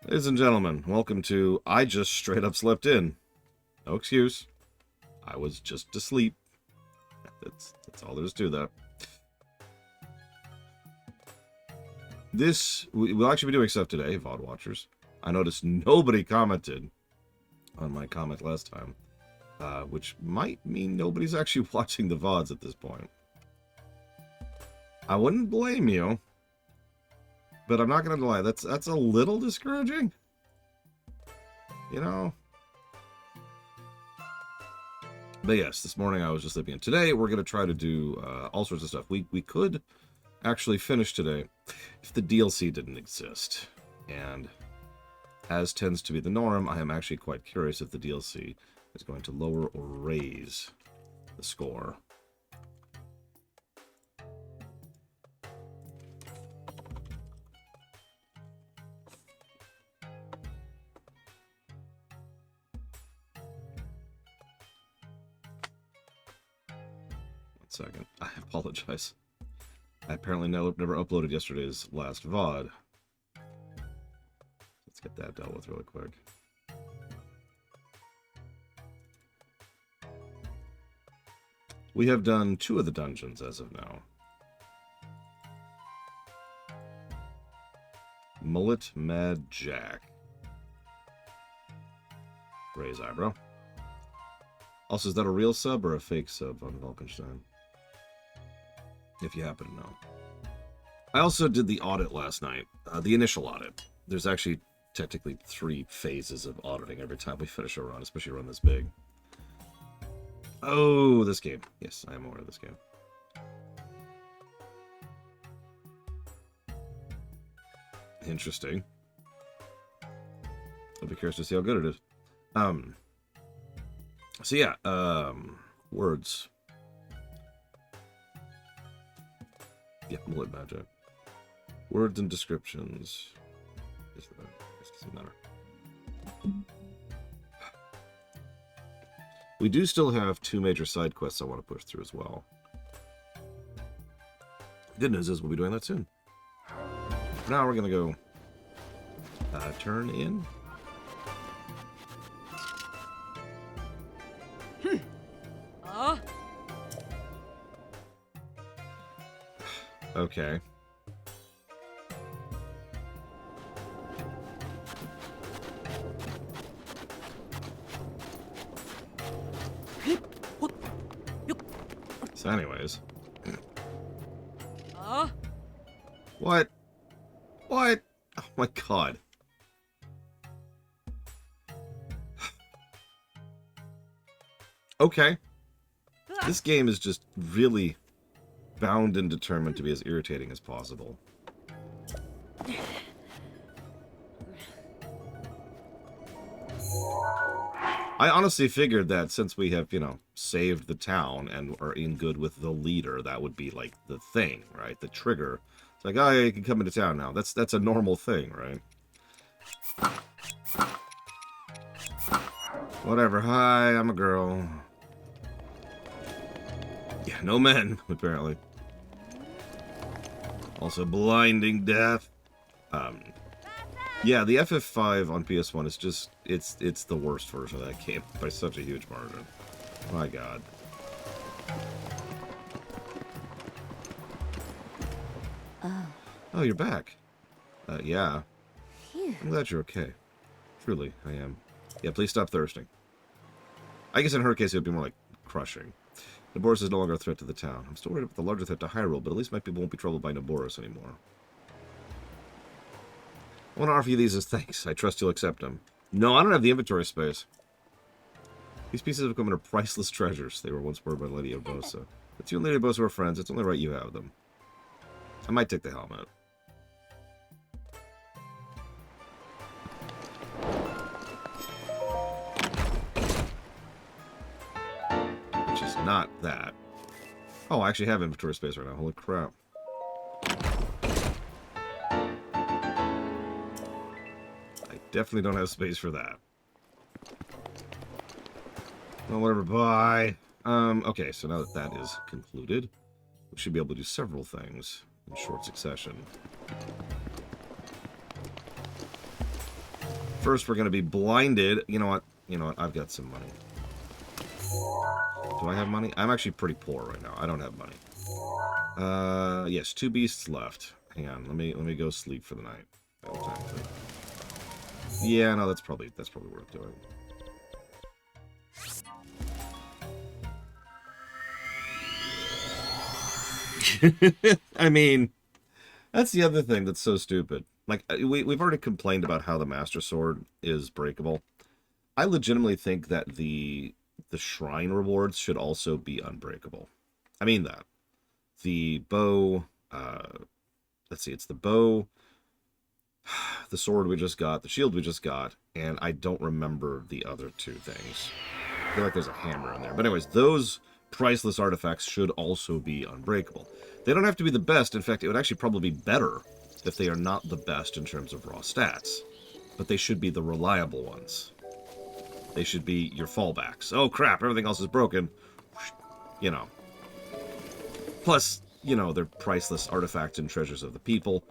Ladies and gentlemen, welcome to I Just Straight Up Slept In. No excuse. I was just asleep. That's all there is to that. We'll actually be doing stuff today, VOD watchers. I noticed nobody commented on my comment last time, which might mean nobody's actually watching the VODs at this point. I wouldn't blame you, but I'm not going to lie, that's a little discouraging. You know? But yes, this morning I was just sleeping in. Today we're going to try to do all sorts of stuff. We could actually finish today if the DLC didn't exist. And as tends to be the norm, I am actually quite curious if the DLC is going to lower or raise the score. Second. I apologize. I apparently never uploaded yesterday's last VOD. Let's get that dealt with really quick. We have done 2 of the dungeons as of now. Mullet Mad Jack. Raise eyebrow. Also, is that a real sub or a fake sub on Vulcanstein? If you happen to know. I also did the audit last night. The initial audit. There's actually technically 3 phases of auditing every time we finish a run, especially a run this big. Oh, this game. Yes, I am aware of this game. Interesting. I'll be curious to see how good it is. So yeah, words. Yeah, mullet magic. Words and descriptions. This doesn't matter. We do still have 2 major side quests I want to push through as well. Good news is we'll be doing that soon. For now, we're gonna go turn in. Okay. So anyways. What? What? Oh my god. Okay. This game is just really bound and determined to be as irritating as possible. I honestly figured that since we have, saved the town and are in good with the leader, that would be like the thing, right? The trigger. It's like, oh, yeah, you can come into town now. That's a normal thing, right? Whatever. Hi, I'm a girl. Yeah, no men, apparently. Also, blinding death. Yeah, the FF5 on PS1 is just, it's the worst version of that game by such a huge margin. My god. Oh, you're back. Yeah. I'm glad you're okay. Truly, I am. Yeah, please stop thirsting. I guess in her case it would be more like crushing. Naboris is no longer a threat to the town. I'm still worried about the larger threat to Hyrule, but at least my people won't be troubled by Naboris anymore. I want to offer you these as thanks. I trust you'll accept them. No, I don't have the inventory space. These pieces of equipment are priceless treasures. They were once borrowed by Lady Urbosa. But you and Lady Urbosa are friends. It's only right you have them. I might take the helmet. Which is not that. Oh, I actually have inventory space right now. Holy crap. Definitely don't have space for that. Well, whatever, bye. Okay, so now that that is concluded, we should be able to do several things in short succession. First, we're going to be blinded. You know what? You know what? I've got some money. Do I have money? I'm actually pretty poor right now. I don't have money. Yes, 2 beasts left. Hang on. Let me go sleep for the night. Yeah, no, that's probably worth doing. I mean, that's the other thing that's so stupid. Like, we've already complained about how the Master Sword is breakable. I legitimately think that the shrine rewards should also be unbreakable. I mean that. The bow, let's see, it's the bow, the sword we just got, the shield we just got, and I don't remember the other 2 things. I feel like there's a hammer in there. But anyways, those priceless artifacts should also be unbreakable. They don't have to be the best. In fact, it would actually probably be better if they are not the best in terms of raw stats. But they should be the reliable ones. They should be your fallbacks. Oh crap, everything else is broken. You know. Plus, you know, they're priceless artifacts and treasures of the people,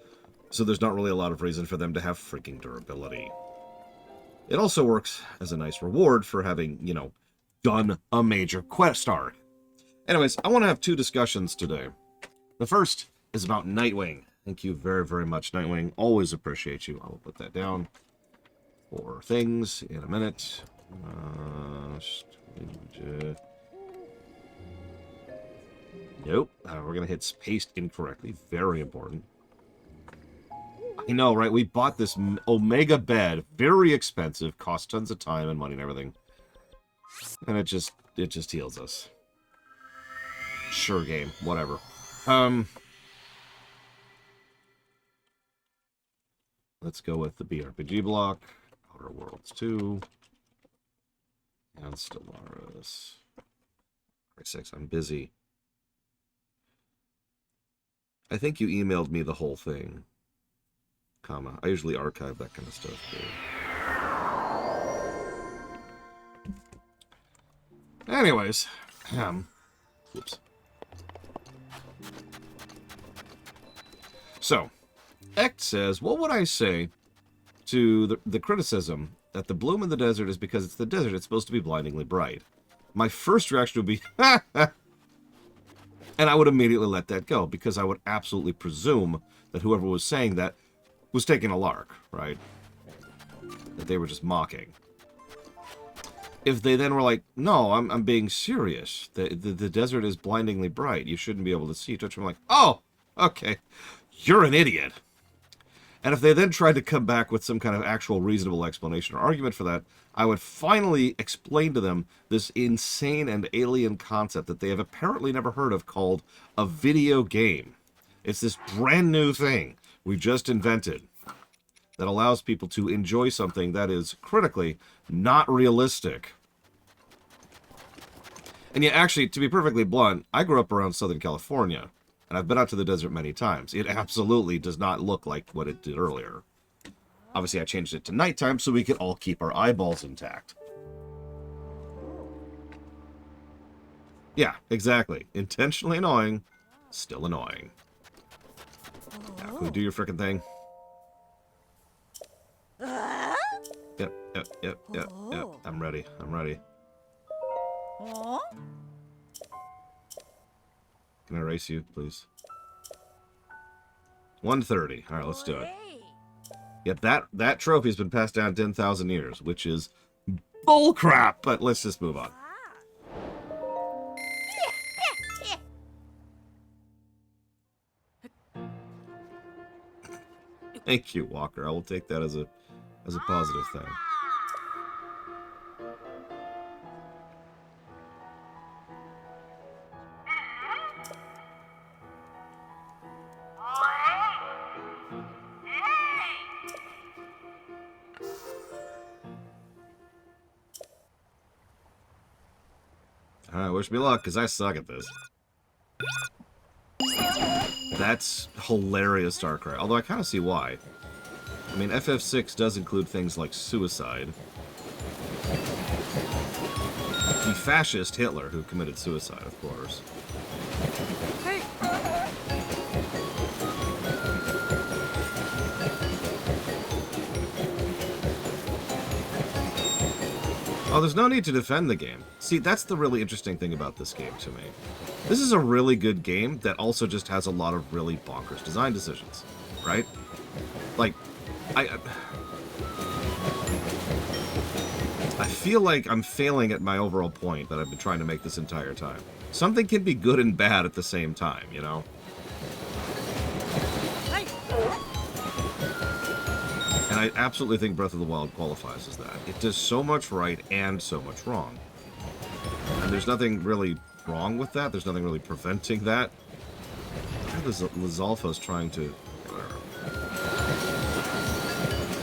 so there's not really a lot of reason for them to have freaking durability. It also works as a nice reward for having, you know, done a major quest arc. Anyways, I want to have 2 discussions today. The first is about Nightwing. Thank you very, very much, Nightwing. Always appreciate you. I will put that down for things in a minute. Nope. We're going to hit spaced incorrectly. Very important. I know, right? We bought this Omega bed. Very expensive. Cost tons of time and money and everything. And it just heals us. Sure game. Whatever. Let's go with the BRPG block. Outer Worlds 2. And Stellaris. 6. I'm busy. I think you emailed me the whole thing. Comma. I usually archive that kind of stuff too. Anyways. Whoops. So, Echt says, what would I say to the criticism that the bloom in the desert is because it's the desert, it's supposed to be blindingly bright? My first reaction would be, and I would immediately let that go, because I would absolutely presume that whoever was saying that was taking a lark, right? That they were just mocking. If they then were like, no, I'm being serious. The desert is blindingly bright. You shouldn't be able to see it. I'm like, oh, okay. You're an idiot. And if they then tried to come back with some kind of actual reasonable explanation or argument for that, I would finally explain to them this insane and alien concept that they have apparently never heard of called a video game. It's this brand new thing we just invented that allows people to enjoy something that is critically not realistic. And yet, actually, to be perfectly blunt, I grew up around Southern California, and I've been out to the desert many times. It absolutely does not look like what it did earlier. Obviously, I changed it to nighttime so we could all keep our eyeballs intact. Yeah, exactly. Intentionally annoying, still annoying. Now, can we do your frickin' thing? Yep. I'm ready. Can I race you, please? 130. All right, let's do it. Yep, that trophy's been passed down 10,000 years, which is bullcrap, but let's just move on. Thank you, Walker. I will take that as a positive thing. Alright, wish me luck, because I suck at this. That's hilarious, Starcry. Although I kind of see why. I mean, FF6 does include things like suicide. The fascist Hitler who committed suicide, of course. Hey. Oh, there's no need to defend the game. See, that's the really interesting thing about this game to me. This is a really good game that also just has a lot of really bonkers design decisions, right? Like, I feel like I'm failing at my overall point that I've been trying to make this entire time. Something can be good and bad at the same time, you know? And I absolutely think Breath of the Wild qualifies as that. It does so much right and so much wrong. And there's nothing really wrong with that. There's nothing really preventing that. I think Lizalfa's trying to...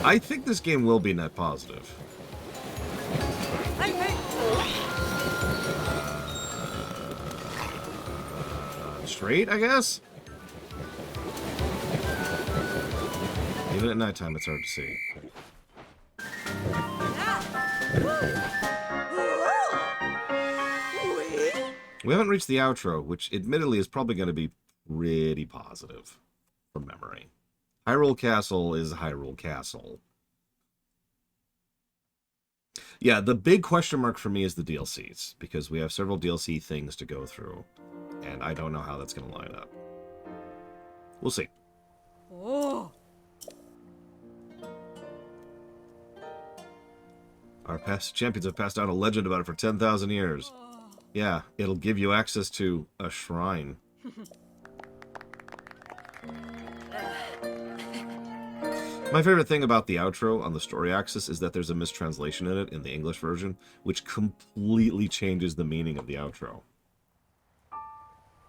I think this game will be net positive. Straight, I guess? Even at nighttime, it's hard to see. We haven't reached the outro, which admittedly is probably going to be pretty positive from memory. Hyrule Castle is Hyrule Castle. Yeah, the big question mark for me is the DLCs, because we have several DLC things to go through, and I don't know how that's going to line up. We'll see. Oh. Our past champions have passed down a legend about it for 10,000 years. Yeah, it'll give you access to a shrine. My favorite thing about the outro on the story axis is that there's a mistranslation in it in the English version, which completely changes the meaning of the outro.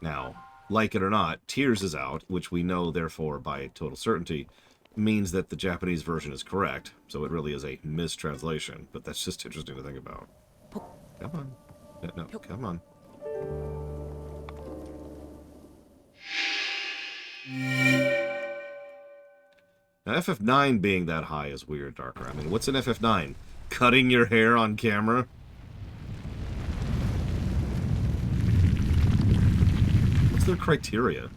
Now, like it or not, Tears is out, which we know, therefore, by total certainty, means that the Japanese version is correct, so it really is a mistranslation, but that's just interesting to think about. Come on. No, come on. Now, FF9 being that high is weird, Darker. I mean, what's an FF9? Cutting your hair on camera? What's their criteria?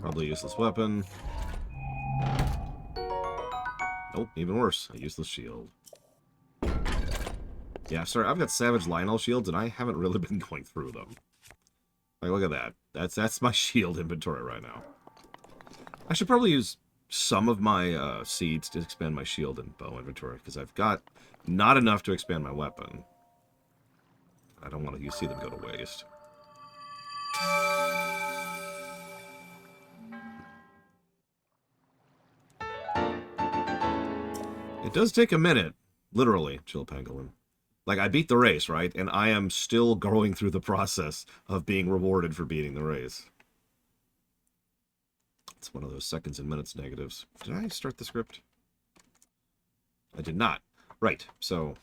Probably a useless weapon. Nope, even worse. A useless shield. Yeah, sorry, I've got Savage Lionel shields, and I haven't really been going through them. Like, look at that. That's my shield inventory right now. I should probably use some of my seeds to expand my shield and bow inventory, because I've got not enough to expand my weapon. I don't want to see them go to waste. It does take a minute, literally, Chill Pangolin. Like, I beat the race, right? And I am still going through the process of being rewarded for beating the race. It's one of those seconds and minutes negatives. Did I start the script? I did not. Right, so,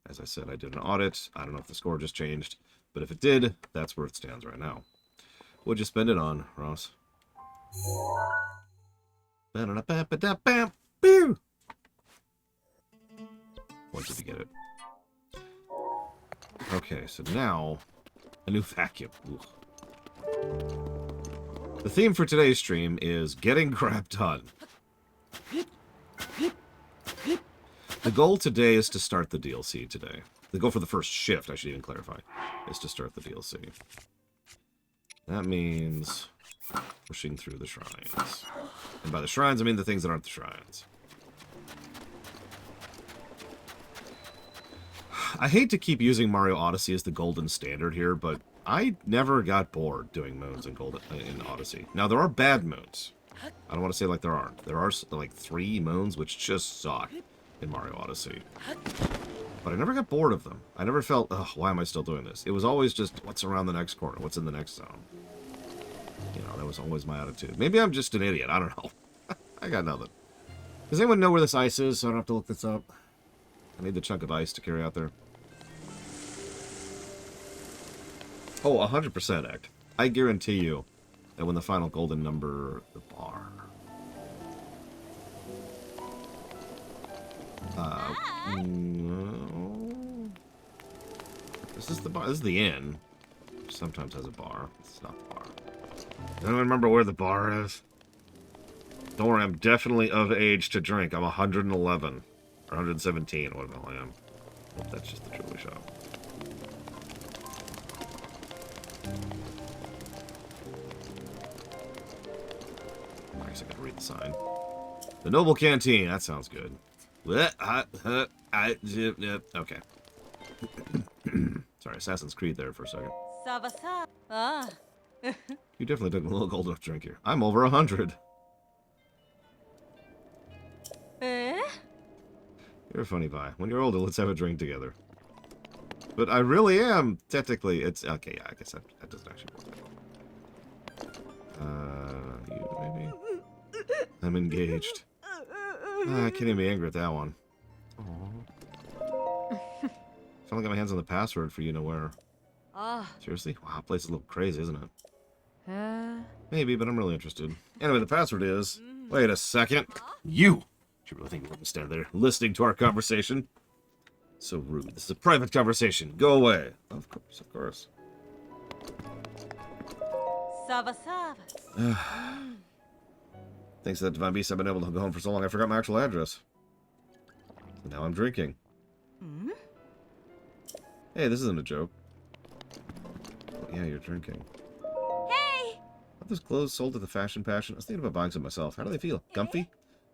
as I said, I did an audit. I don't know if the score just changed, but if it did, that's where it stands right now. What'd you spend it on, Ross? Wanted to get it. Okay, so now, a new vacuum. Ugh. The theme for today's stream is getting crap done. The goal today is to start the DLC today. The goal for the first shift, I should even clarify, is to start the DLC. That means pushing through the shrines. And by the shrines, I mean the things that aren't the shrines. I hate to keep using Mario Odyssey as the golden standard here, but I never got bored doing moons in Odyssey. Now, there are bad moons. I don't want to say like there aren't. There are like 3 moons which just suck in Mario Odyssey. But I never got bored of them. I never felt, ugh, why am I still doing this? It was always just, what's around the next corner? What's in the next zone? You know, that was always my attitude. Maybe I'm just an idiot. I don't know. I got nothing. Does anyone know where this ice is so I don't have to look this up? I need the chunk of ice to carry out there. Oh, 100% act. I guarantee you that when the final golden number, the bar. No. This is the bar. This is the inn. Which sometimes has a bar. It's not the bar. Does anyone remember where the bar is? Don't worry, I'm definitely of age to drink. I'm 111. Or 117, what the hell I am. Oh, that's just the jewelry shop. I guess I could read the sign. The Noble Canteen. That sounds good. Okay. Sorry, Assassin's Creed there for a second. You definitely took a little gold enough drink here. I'm over 100. You're a funny guy. When you're older, let's have a drink together. But I really am, technically. It's okay, yeah, I guess that doesn't actually work. You maybe? I'm engaged. I can't even be angry at that one. Aww. Finally got my hands on the password for you-know-where. Seriously? Wow, place is a little crazy, isn't it? Maybe, but I'm really interested. Anyway, the password is... Wait a second. You really think you wouldn't stand there listening to our conversation? So rude. This is a private conversation. Go away. Of course, of course. Thanks to that divine beast, I've been able to go home for so long I forgot my actual address. So now I'm drinking. Hey, this isn't a joke. Oh, yeah, you're drinking. Hey! Are those clothes sold at the Fashion Passion? I was thinking about buying some myself. How do they feel? Comfy?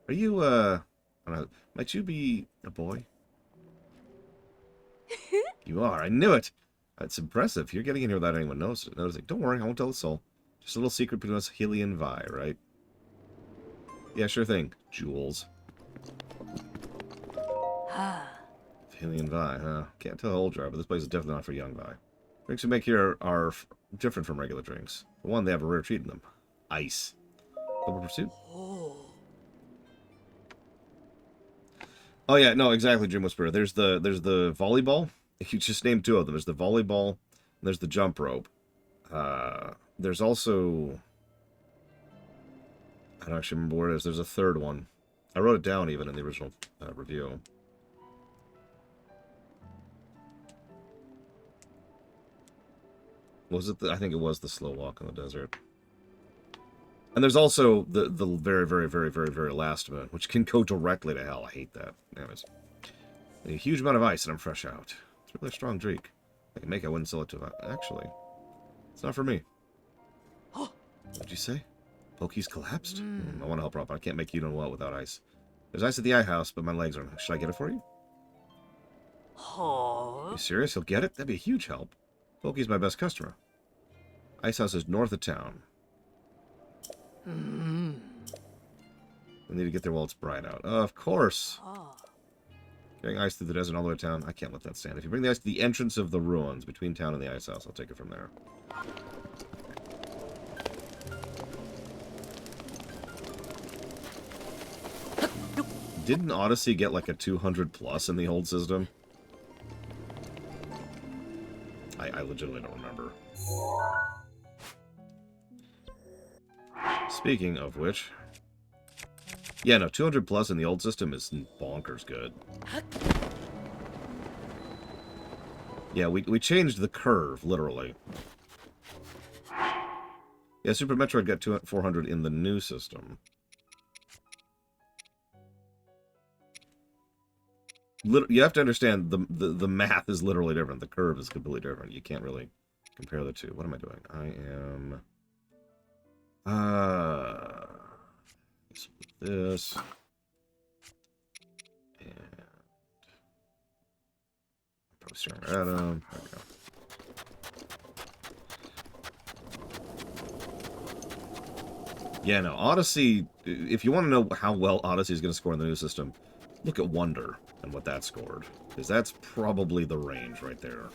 Are you, I don't know. Might you be a boy? You are. I knew it. That's impressive. You're getting in here without anyone noticing. Don't worry, I won't tell a soul. Just a little secret between us, Healy and Vi, right? Yeah, sure thing. Jules. Healy and Vi, huh? Can't tell how old you are, but this place is definitely not for young Vi. Drinks we make here are different from regular drinks. For one, they have a rare treat in them. Ice. Double pursuit? Oh yeah, no, exactly, Dream Whisperer. There's the volleyball. You just named two of them. There's the volleyball, and there's the jump rope. There's also... I don't actually remember where it is. There's a third one. I wrote it down even in the original review. Was it I think it was the slow walk in the desert. And there's also the very, very, very, very, very last one, which can go directly to hell. I hate that. Anyways. A huge amount of ice and I'm fresh out. It's really a strong drink. I can make I wouldn't sell it to... Actually, it's not for me. What'd you say? Pokey's collapsed? I want to help her out, but I can't make you know what without ice. There's ice at the ice house, but my legs aren't... Should I get it for you? You serious? He'll get it? That'd be a huge help. Pokey's my best customer. Ice house is north of town. We need to get there while it's bright out. Of course. Carrying ice through the desert all the way to town. I can't let that stand. If you bring the ice to the entrance of the ruins between town and the ice house, I'll take it from there. Didn't Odyssey get like a 200 plus in the old system? I legitimately don't remember. Speaking of which... Yeah, no, 200 plus in the old system is bonkers good. Yeah, we changed the curve, literally. Yeah, Super Metroid got 400 in the new system. You have to understand, the math is literally different. The curve is completely different. You can't really compare the two. What am I doing? I am... this. And... probably staring at him. There we go. Yeah, no, Odyssey... If you want to know how well Odyssey is going to score in the new system, look at Wonder and what that scored. Because that's probably the range right there.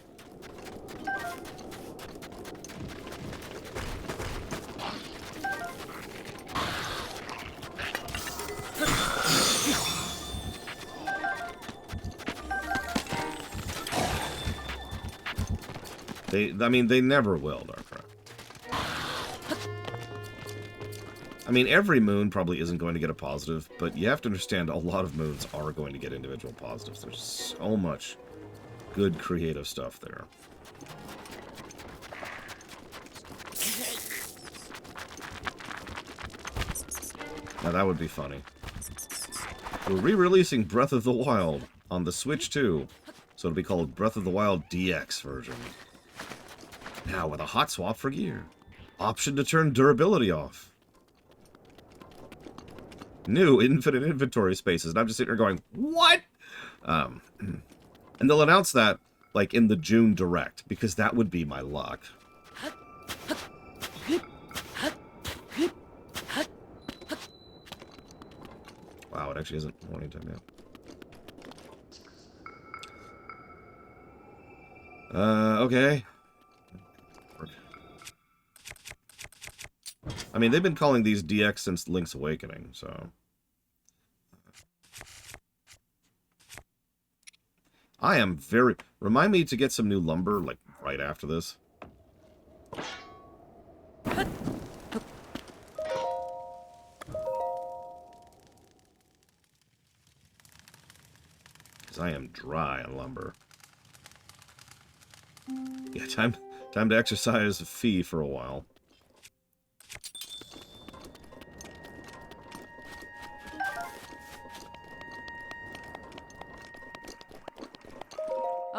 I mean, they never will, Darkrai. I mean, every moon probably isn't going to get a positive, but you have to understand a lot of moons are going to get individual positives. There's so much good creative stuff there. Now that would be funny. We're re-releasing Breath of the Wild on the Switch too, so it'll be called Breath of the Wild DX version. Now with a hot swap for gear. Option to turn durability off. New infinite inventory spaces. And I'm just sitting there going, what? And they'll announce that, like, in the June Direct, because that would be my luck. Wow, it actually isn't morning time yet. Okay. I mean, they've been calling these DX since Link's Awakening, so... I am very... Remind me to get some new lumber, like, right after this. Because I am dry on lumber. Yeah, time to exercise Fee for a while.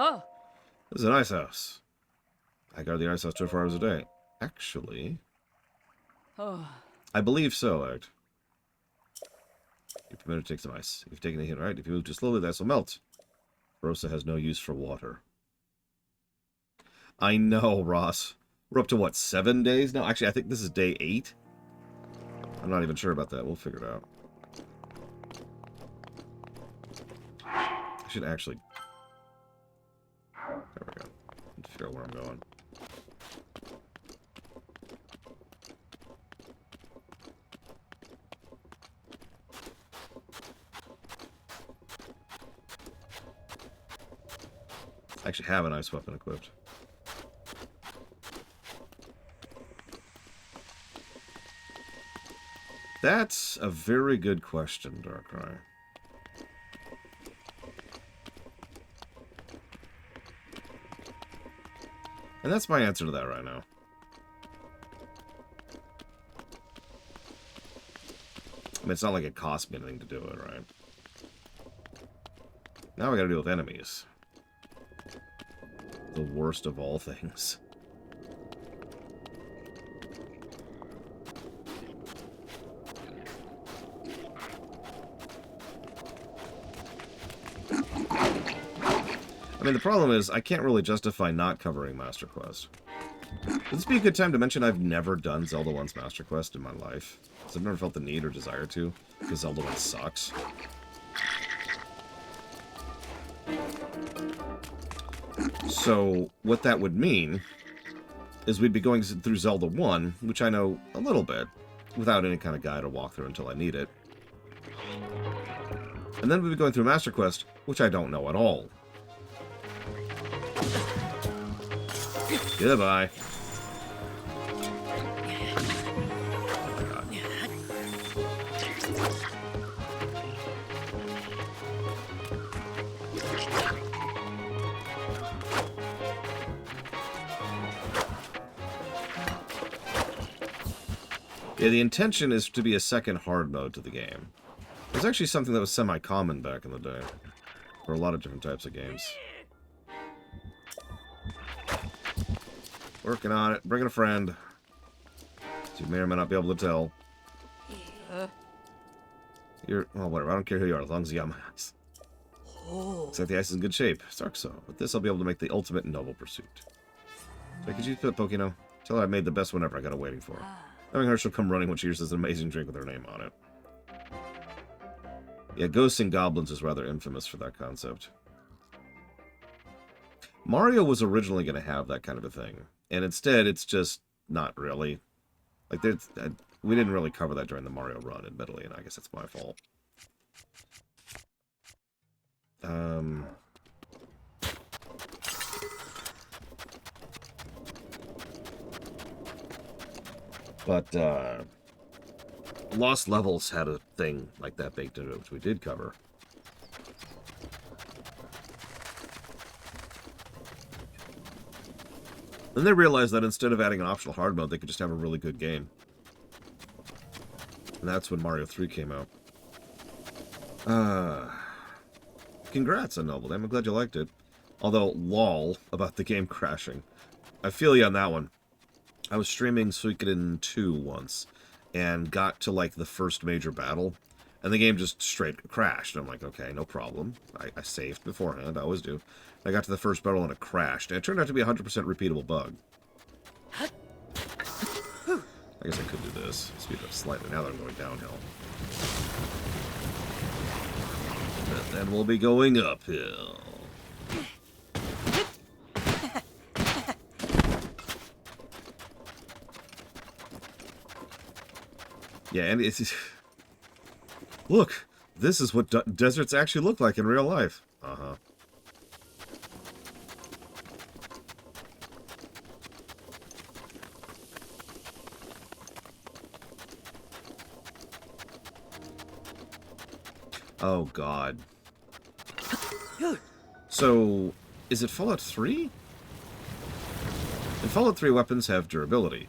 Oh. This is an ice house. I guard the ice house 24 hours a day. Actually... Oh. I believe so, Act. You're permitted to take some ice. If you've taken a hit, right? If you move too slowly, the ice will melt. Rosa has no use for water. I know, Ross. We're up to, what, 7 days now? Actually, I think this is day 8. I'm not even sure about that. We'll figure it out. I should actually... There we go. Let's figure out where I'm going. I actually have an ice weapon equipped. That's a very good question, Darkrai. And that's my answer to that right now. I mean, it's not like it costs me anything to do it, right? Now we gotta deal with enemies. The worst of all things. I mean, the problem is, I can't really justify not covering Master Quest. Would this be a good time to mention I've never done Zelda 1's Master Quest in my life? Because I've never felt the need or desire to, because Zelda 1 sucks. So, what that would mean is we'd be going through Zelda 1, which I know a little bit, without any kind of guide or walkthrough until I need it. And then we'd be going through Master Quest, which I don't know at all. Goodbye. Oh my god. Yeah, the intention is to be a second hard mode to the game. It was actually something that was semi-common back in the day. For a lot of different types of games. Working on it. Bringing a friend. You may or may not be able to tell. Well, whatever. I don't care who you are, as long as you got my ice. Looks like the ice is in good shape. Stark so. With this, I'll be able to make the ultimate and noble pursuit. So, could you fit Pokino? Tell her I made the best one ever I got her waiting for. Knowing her, she'll come running when she hears there's an amazing drink with her name on it. Yeah, Ghosts and Goblins is rather infamous for that concept. Mario was originally going to have that kind of a thing. And instead, it's just not really. Like, we didn't really cover that during the Mario run, admittedly, and I guess that's my fault. But Lost Levels had a thing like that baked into it, which we did cover. Then they realized that instead of adding an optional hard mode, they could just have a really good game. And that's when Mario 3 came out. Congrats on Noble Dame. I'm glad you liked it. Although, lol, about the game crashing. I feel you on that one. I was streaming Suikoden 2 once, and got to, like, the first major battle, and the game just straight crashed. And I'm like, okay, no problem. I saved beforehand, I always do. I got to the first battle and it crashed, and it turned out to be a 100% repeatable bug. I guess I could do this. Speed up slightly now that I'm going downhill. But then we'll be going uphill. Yeah, and it's... Look! This is what deserts actually look like in real life. Uh-huh. Oh, God. So, is it Fallout 3? In Fallout 3, weapons have durability.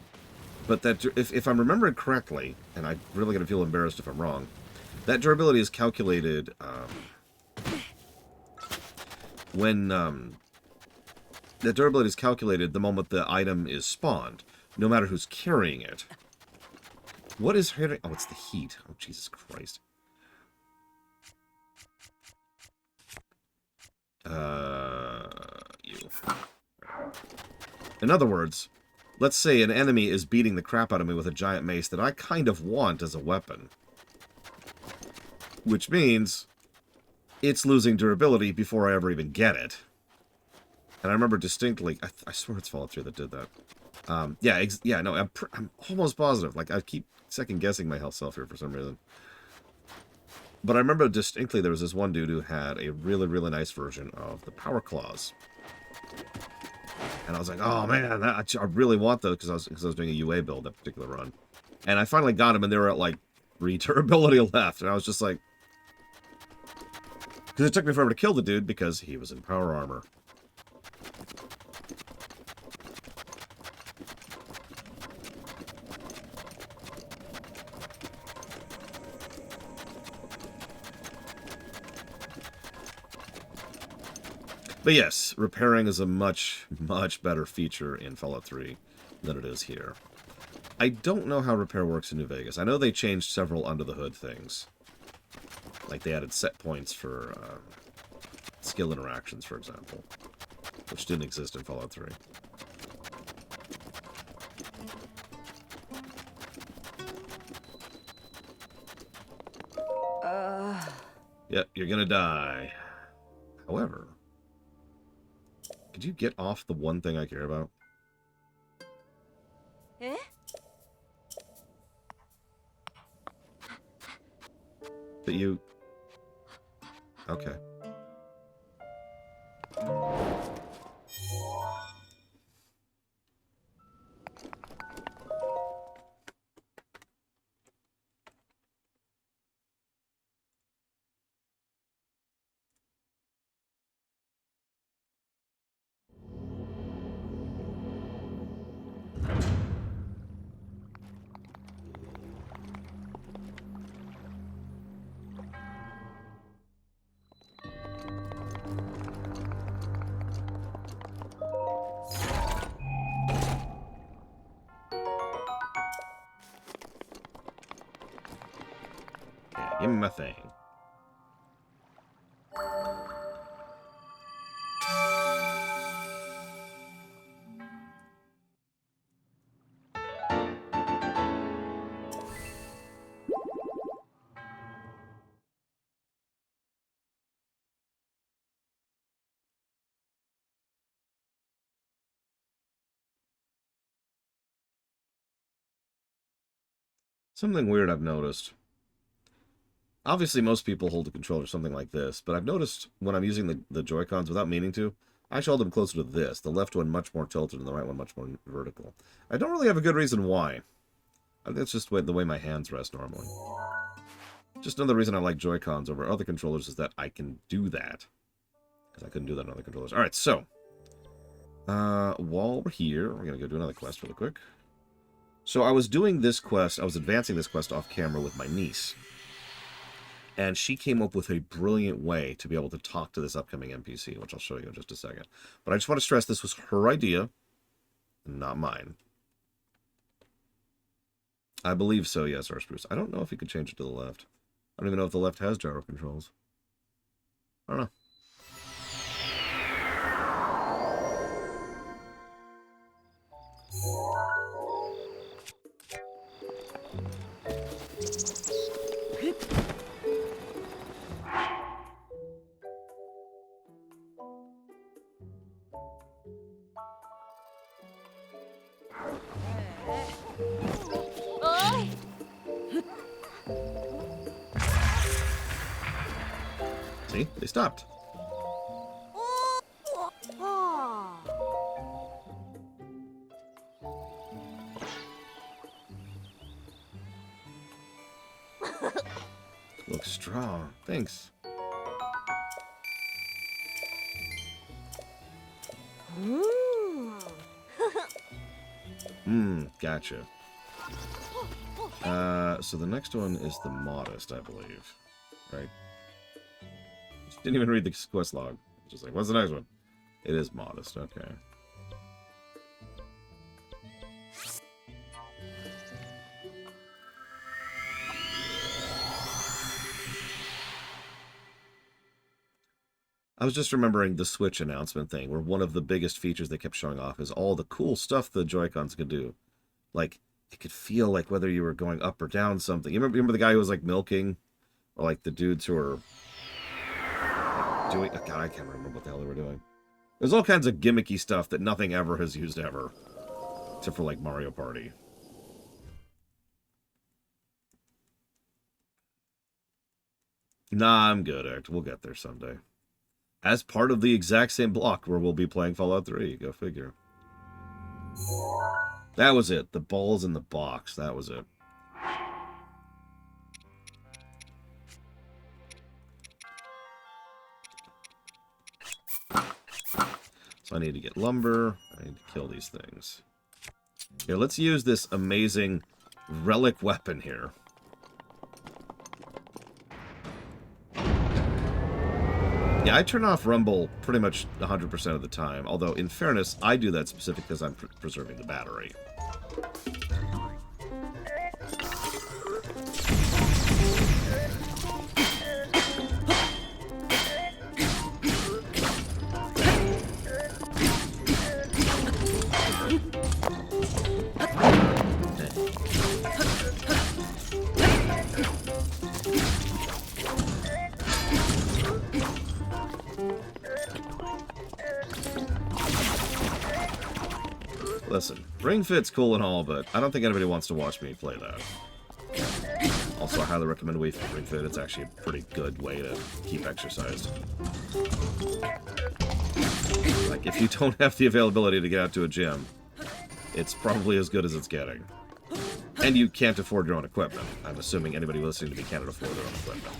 But that, if I'm remembering correctly, and I'm really going to feel embarrassed if I'm wrong, that durability is calculated when that durability is calculated the moment the item is spawned, no matter who's carrying it. What is hitting? Oh, it's the heat. Oh, Jesus Christ. You. In other words, let's say an enemy is beating the crap out of me with a giant mace that I kind of want as a weapon. Which means it's losing durability before I ever even get it. And I remember distinctly, I swear it's Fallout 3 that did that. Yeah, no, I'm almost positive. Like, I keep second-guessing my health self here for some reason. But I remember distinctly there was this one dude who had a really, really nice version of the Power Claws. And I was like, oh man, I really want those because I was doing a UA build that particular run. And I finally got them and they were at like 3 durability left. And I was just like... Because it took me forever to kill the dude because he was in power armor. But yes, repairing is a much, much better feature in Fallout 3 than it is here. I don't know how repair works in New Vegas. I know they changed several under-the-hood things. Like they added set points for skill interactions, for example, which didn't exist in Fallout 3. Yep, you're gonna die. However... Could you get off the one thing I care about? Eh? But you... Okay. Give me my thing. Something weird I've noticed. Obviously, most people hold the controller something like this, but I've noticed when I'm using the Joy-Cons without meaning to, I actually hold them closer to this. The left one much more tilted and the right one much more vertical. I don't really have a good reason why. I think that's just the way my hands rest normally. Just another reason I like Joy-Cons over other controllers is that I can do that. Because I couldn't do that on other controllers. Alright, so. While we're here, we're going to go do another quest really quick. So I was doing this quest, I was advancing this quest off camera with my niece. And she came up with a brilliant way to be able to talk to this upcoming NPC, which I'll show you in just a second. But I just want to stress this was her idea, not mine. I believe so, yes, our Spruce. I don't know if you could change it to the left. I don't even know if the left has gyro controls. I don't know. See? They stopped. Looks strong. Thanks. Gotcha. So the next one is the modest, I believe. Right? Didn't even read the quest log. Just like, what's the next one? It is modest, okay. I was just remembering the Switch announcement thing, where one of the biggest features they kept showing off is all the cool stuff the Joy-Cons could do. Like, it could feel like whether you were going up or down something. You remember the guy who was, like, milking? Or, like, the dudes who were doing... Oh, God, I can't remember what the hell they were doing. There's all kinds of gimmicky stuff that nothing ever has used ever. Except for, like, Mario Party. Nah, I'm good, Act. We'll get there someday. As part of the exact same block where we'll be playing Fallout 3. Go figure. That was it. The balls in the box. That was it. So I need to get lumber. I need to kill these things. Here, let's use this amazing relic weapon here. Yeah, I turn off Rumble pretty much 100% of the time. Although, in fairness, I do that specifically because I'm preserving the battery. Listen, Ring Fit's cool and all, but I don't think anybody wants to watch me play that. Also, I highly recommend Ring Fit. It's actually a pretty good way to keep exercised. Like, if you don't have the availability to get out to a gym, it's probably as good as it's getting. And you can't afford your own equipment. I'm assuming anybody listening to me can't afford their own equipment.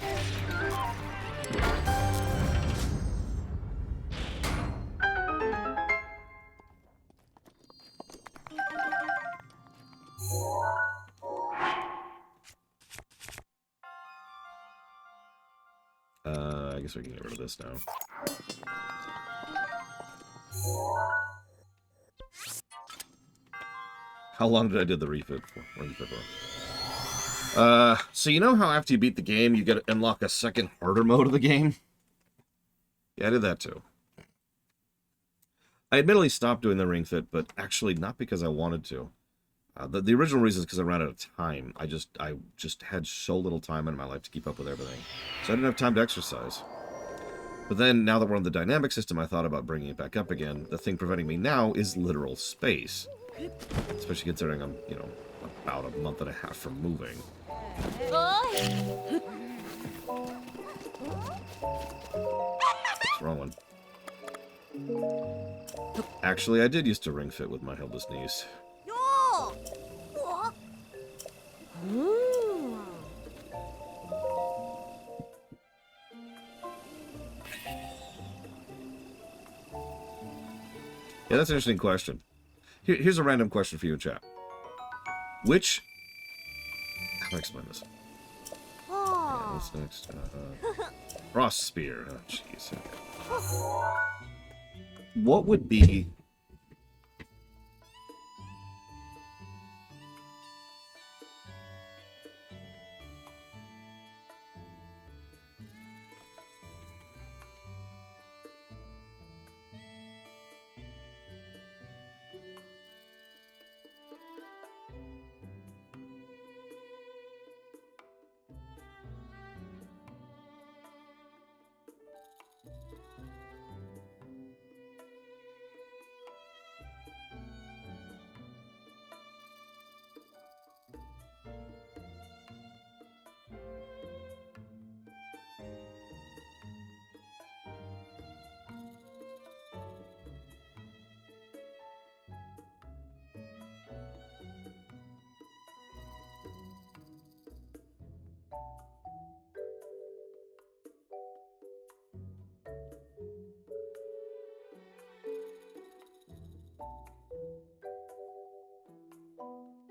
I guess we can get rid of this now. How long did I do the refit for? So you know how after you beat the game, you get to unlock a second harder mode of the game? Yeah, I did that too. I admittedly stopped doing the ring fit, but actually not because I wanted to. The original reason is because I ran out of time. I just had so little time in my life to keep up with everything. So I didn't have time to exercise. But then, now that we're on the dynamic system, I thought about bringing it back up again. The thing preventing me now is literal space. Especially considering I'm, you know, about a month and a half from moving. What's wrong one? Actually, I did used to ring fit with my helpless niece. Yeah, that's an interesting question. Here's a random question for you, chat. Which... How do I explain this? Yeah, what's next? Frost Spear. Oh, jeez. Okay. What would be...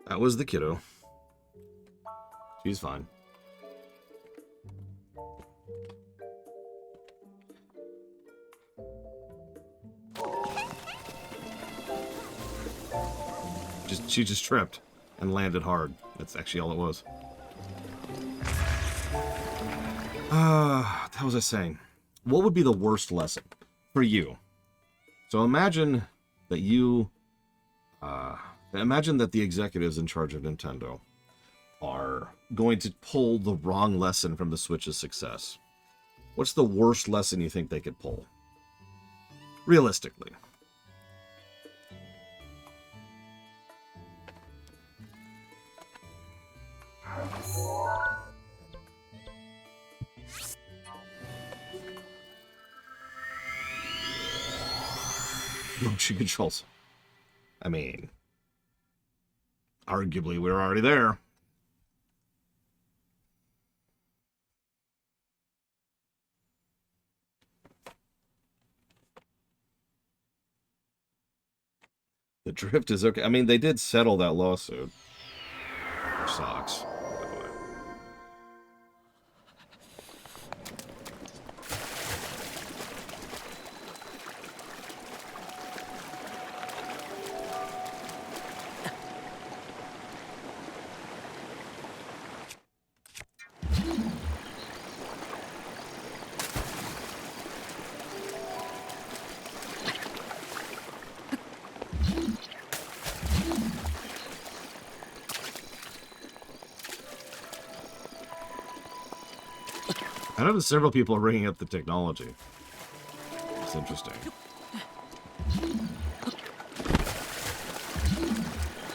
That was the kiddo. She's fine. She just tripped and landed hard. That's actually all it was. What was I saying? What would be the worst lesson for you? So imagine that imagine that the executives in charge of Nintendo are going to pull the wrong lesson from the Switch's success. What's the worst lesson you think they could pull? Realistically. Motion controls. I mean, arguably we're already there. The drift is okay. I mean, they did settle that lawsuit. Which sucks. I know that several people are bringing up the technology. It's interesting.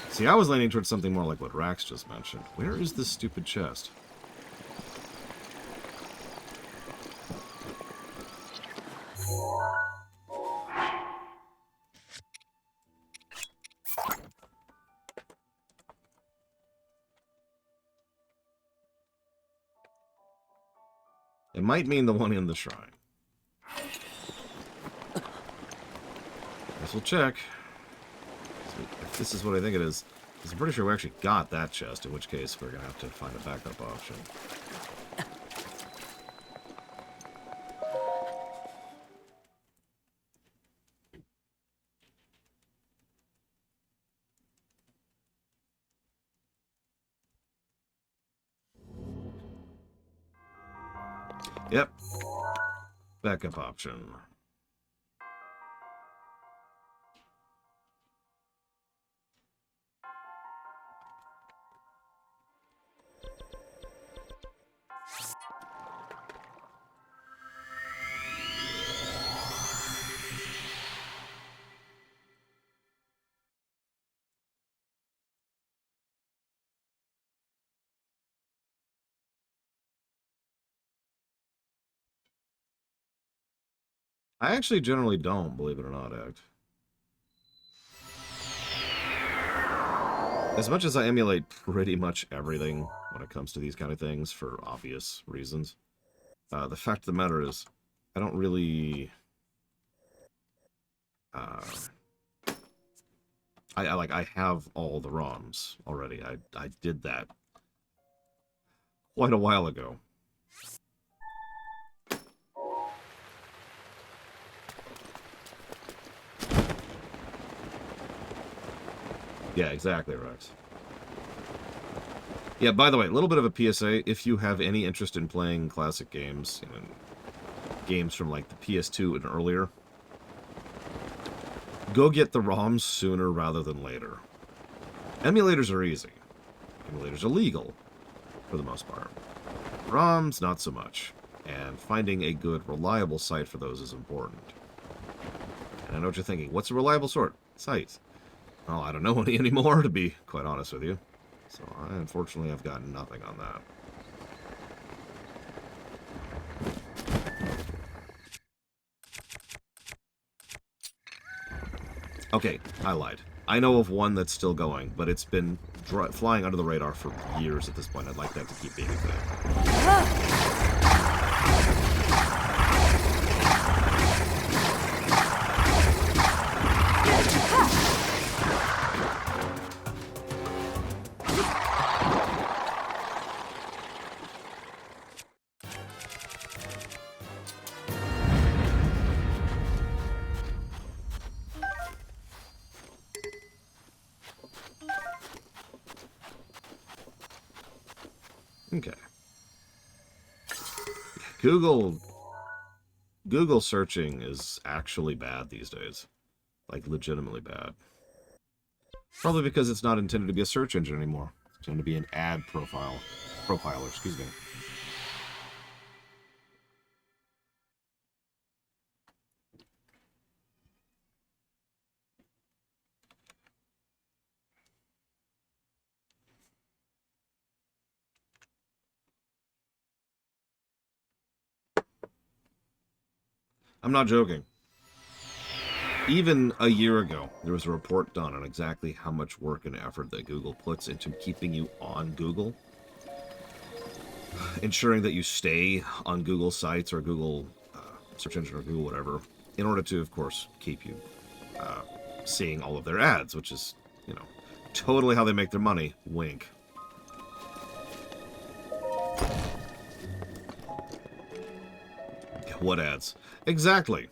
See, I was leaning towards something more like what Rax just mentioned. Where is this stupid chest? It might mean the one in the shrine. Guess we'll check. If this is what I think it is, because I'm pretty sure we actually got that chest, in which case we're going to have to find a backup option. Yep. Backup option. I actually generally don't, believe it or not, Act. As much as I emulate pretty much everything when it comes to these kind of things, for obvious reasons, the fact of the matter is, I don't really... I have all the ROMs already. I did that quite a while ago. Yeah, exactly, Rex. Yeah, by the way, a little bit of a PSA. If you have any interest in playing classic games, you know, games from like the PS2 and earlier, go get the ROMs sooner rather than later. Emulators are easy. Emulators are legal, for the most part. ROMs, not so much. And finding a good, reliable site for those is important. And I know what you're thinking. What's a reliable site? Well, I don't know any anymore, to be quite honest with you. So, I unfortunately have gotten nothing on that. Okay, I lied. I know of one that's still going, but it's been flying under the radar for years at this point. I'd like that to keep being a thing. Okay. Google searching is actually bad these days. Like, legitimately bad. Probably because it's not intended to be a search engine anymore. It's intended to be an ad profiler, excuse me. I'm not joking. Even a year ago, there was a report done on exactly how much work and effort that Google puts into keeping you on Google. Ensuring that you stay on Google sites or Google search engine or Google whatever, in order to, of course, keep you seeing all of their ads, which is, you know, totally how they make their money. Wink. What ads? Exactly.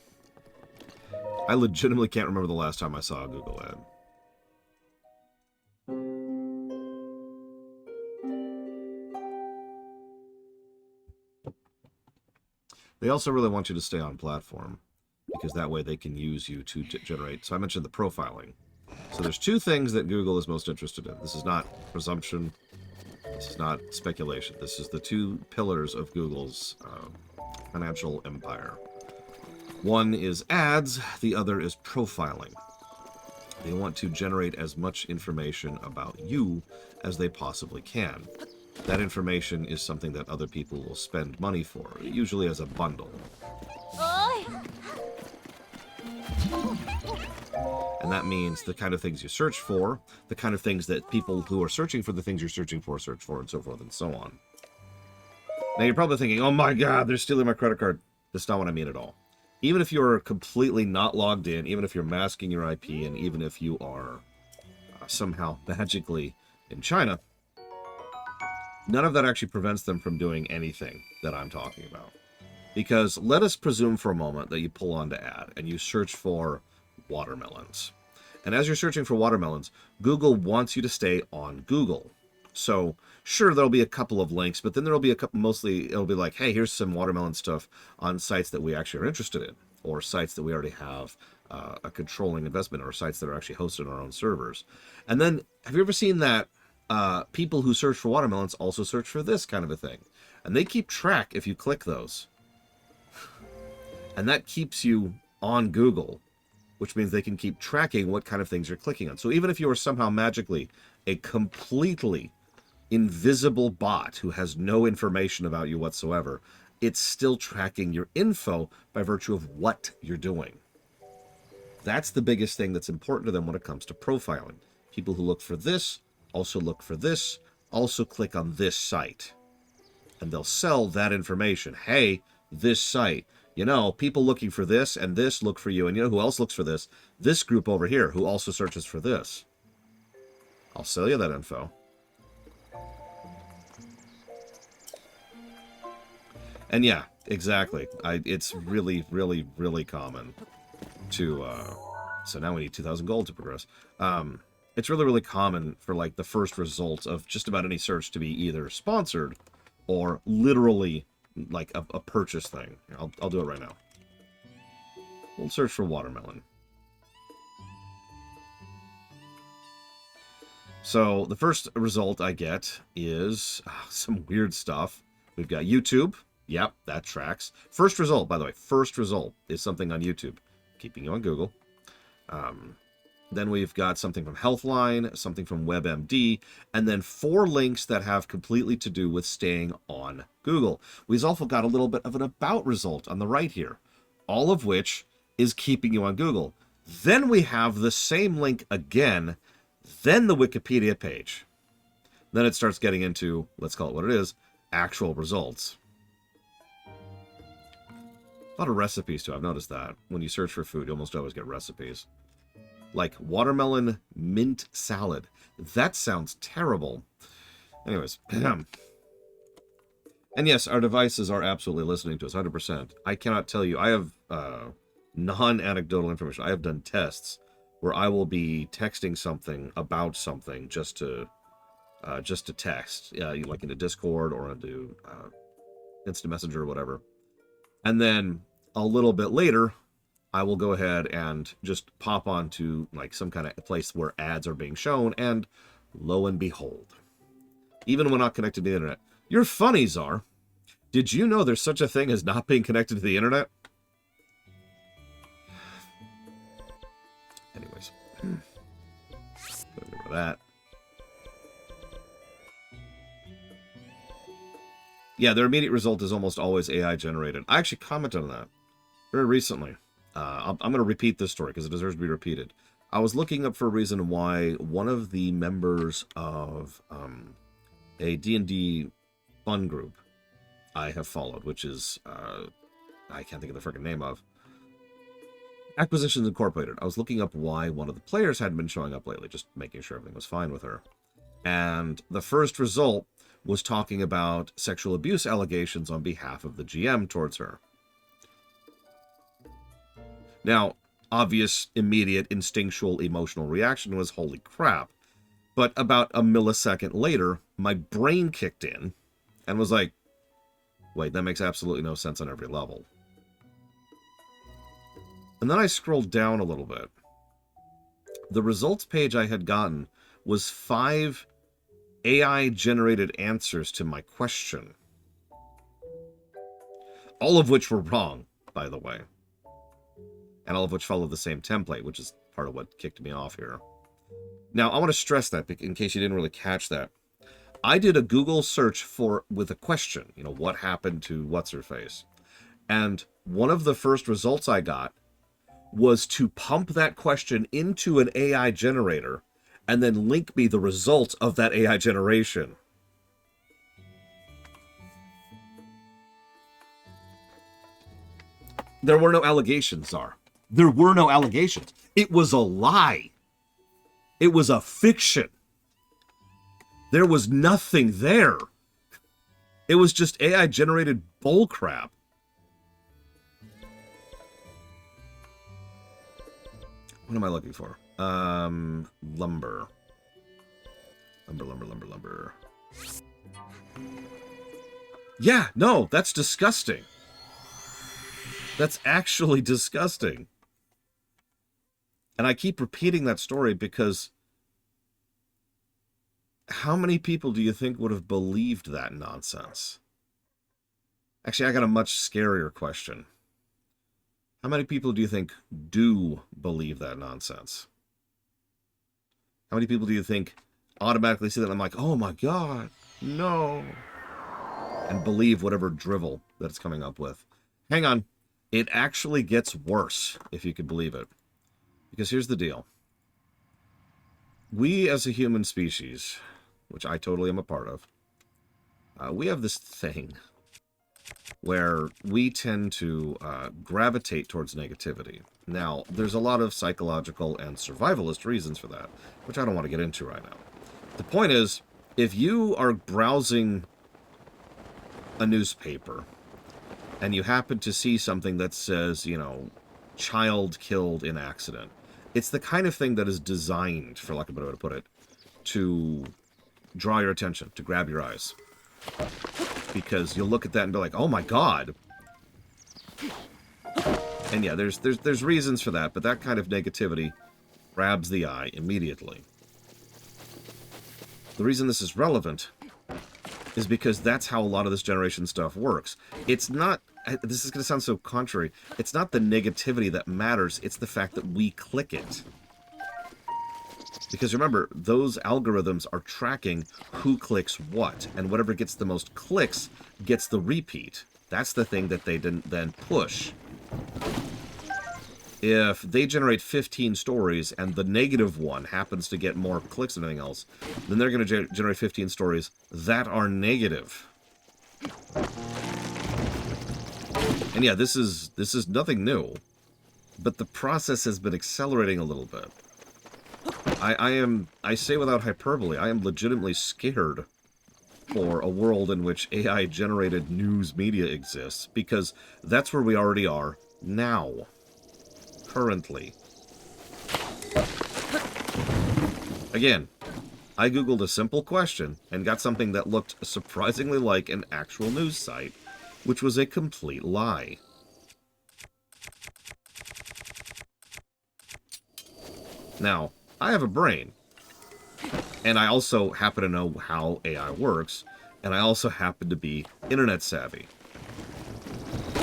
I legitimately can't remember the last time I saw a Google ad. They also really want you to stay on platform, because that way they can use you to generate. So I mentioned the profiling. So there's two things that Google is most interested in. This is not presumption. This is not speculation. This is the two pillars of Google's financial empire. One is ads, the other is profiling. They want to generate as much information about you as they possibly can. That information is something that other people will spend money for, usually as a bundle. And that means the kind of things you search for, the kind of things that people who are searching for the things you're searching for search for, and so forth and so on. Now you're probably thinking, oh my god, they're stealing my credit card. That's not what I mean at all. Even if you're completely not logged in, even if you're masking your IP, and even if you are somehow magically in China, none of that actually prevents them from doing anything that I'm talking about. Because let us presume for a moment that you pull onto ad and you search for watermelons. And as you're searching for watermelons, Google wants you to stay on Google. So, sure, there'll be a couple of links, but then there'll be a couple, mostly it'll be like, hey, here's some watermelon stuff on sites that we actually are interested in, or sites that we already have a controlling investment, or sites that are actually hosted on our own servers. And then, have you ever seen that people who search for watermelons also search for this kind of a thing? And they keep track if you click those. And that keeps you on Google, which means they can keep tracking what kind of things you're clicking on. So even if you are somehow magically a completely invisible bot who has no information about you whatsoever, it's still tracking your info by virtue of what you're doing. That's the biggest thing that's important to them when it comes to profiling. People who look for this also look for this, also click on this site. And they'll sell that information. Hey, this site, you know, people looking for this and this look for you. And you know who else looks for this? This group over here who also searches for this. I'll sell you that info. And yeah, exactly. It's really, really, really common to... so now we need 2,000 gold to progress. It's really, really common for, like, the first result of just about any search to be either sponsored or literally, like, a purchase thing. Here, I'll do it right now. We'll search for watermelon. So the first result I get is some weird stuff. We've got YouTube. Yep, that tracks. First result, by the way, first result is something on YouTube, keeping you on Google. Then we've got something from Healthline, something from WebMD, and then 4 links that have completely to do with staying on Google. We've also got a little bit of an about result on the right here, all of which is keeping you on Google. Then we have the same link again, then the Wikipedia page. Then it starts getting into, let's call it what it is, actual results. A lot of recipes, too. I've noticed that. When you search for food, you almost always get recipes. Like watermelon mint salad. That sounds terrible. Anyways. And yes, our devices are absolutely listening to us, 100%. I cannot tell you. I have non-anecdotal information. I have done tests where I will be texting something about something just to text. Like into Discord or into Instant Messenger or whatever. And then a little bit later, I will go ahead and just pop onto like some kind of place where ads are being shown, and lo and behold, even when not connected to the internet, you're funny, Zara. Did you know there's such a thing as not being connected to the internet? Anyways, remember that. Yeah, their immediate result is almost always AI generated. I actually commented on that very recently. I'm going to repeat this story because it deserves to be repeated. I was looking up for a reason why one of the members of a D&D fun group I have followed, which is, I can't think of the freaking name of, Acquisitions Incorporated. I was looking up why one of the players hadn't been showing up lately, just making sure everything was fine with her. And the first result was talking about sexual abuse allegations on behalf of the GM towards her. Now, obvious, immediate, instinctual, emotional reaction was, holy crap. But about a millisecond later, my brain kicked in and was like, wait, that makes absolutely no sense on every level. And then I scrolled down a little bit. The results page I had gotten was 5 AI-generated answers to my question. All of which were wrong, by the way. And all of which followed the same template, which is part of what kicked me off here. Now, I want to stress that, in case you didn't really catch that. I did a Google search with a question. You know, what happened to what's-her-face? And one of the first results I got was to pump that question into an AI generator and then link me the results of that AI generation. There were no allegations, Zara. There were no allegations. It was a lie. It was a fiction. There was nothing there. It was just AI-generated bullcrap. What am I looking for? Lumber. Lumber. Yeah, no, that's disgusting. That's actually disgusting. And I keep repeating that story because how many people do you think would have believed that nonsense? Actually, I got a much scarier question. How many people do you think do believe that nonsense? How many people do you think automatically see that and I'm like, oh my god, no, and believe whatever drivel that it's coming up with? Hang on. It actually gets worse, if you could believe it. Because here's the deal. We as a human species, which I totally am a part of, we have this thing where we tend to gravitate towards negativity. Now, there's a lot of psychological and survivalist reasons for that, which I don't want to get into right now. The point is, if you are browsing a newspaper and you happen to see something that says, you know, child killed in accident, it's the kind of thing that is designed, for lack of a better way to put it, to draw your attention, to grab your eyes. Because you'll look at that and be like, oh my god. And yeah, there's reasons for that, but that kind of negativity grabs the eye immediately. The reason this is relevant is because that's how a lot of this generation stuff works. It's not, this is going to sound so contrary, it's not the negativity that matters, it's the fact that we click it. Because remember, those algorithms are tracking who clicks what, and whatever gets the most clicks gets the repeat. That's the thing that they didn't then push. If they generate 15 stories and the negative one happens to get more clicks than anything else, then they're going to generate 15 stories that are negative. And yeah, this is nothing new, but the process has been accelerating a little bit. I say without hyperbole, I am legitimately scared for a world in which AI-generated news media exists, because that's where we already are now. Currently. Again, I googled a simple question and got something that looked surprisingly like an actual news site, which was a complete lie. Now, I have a brain, and I also happen to know how AI works, and I also happen to be internet savvy.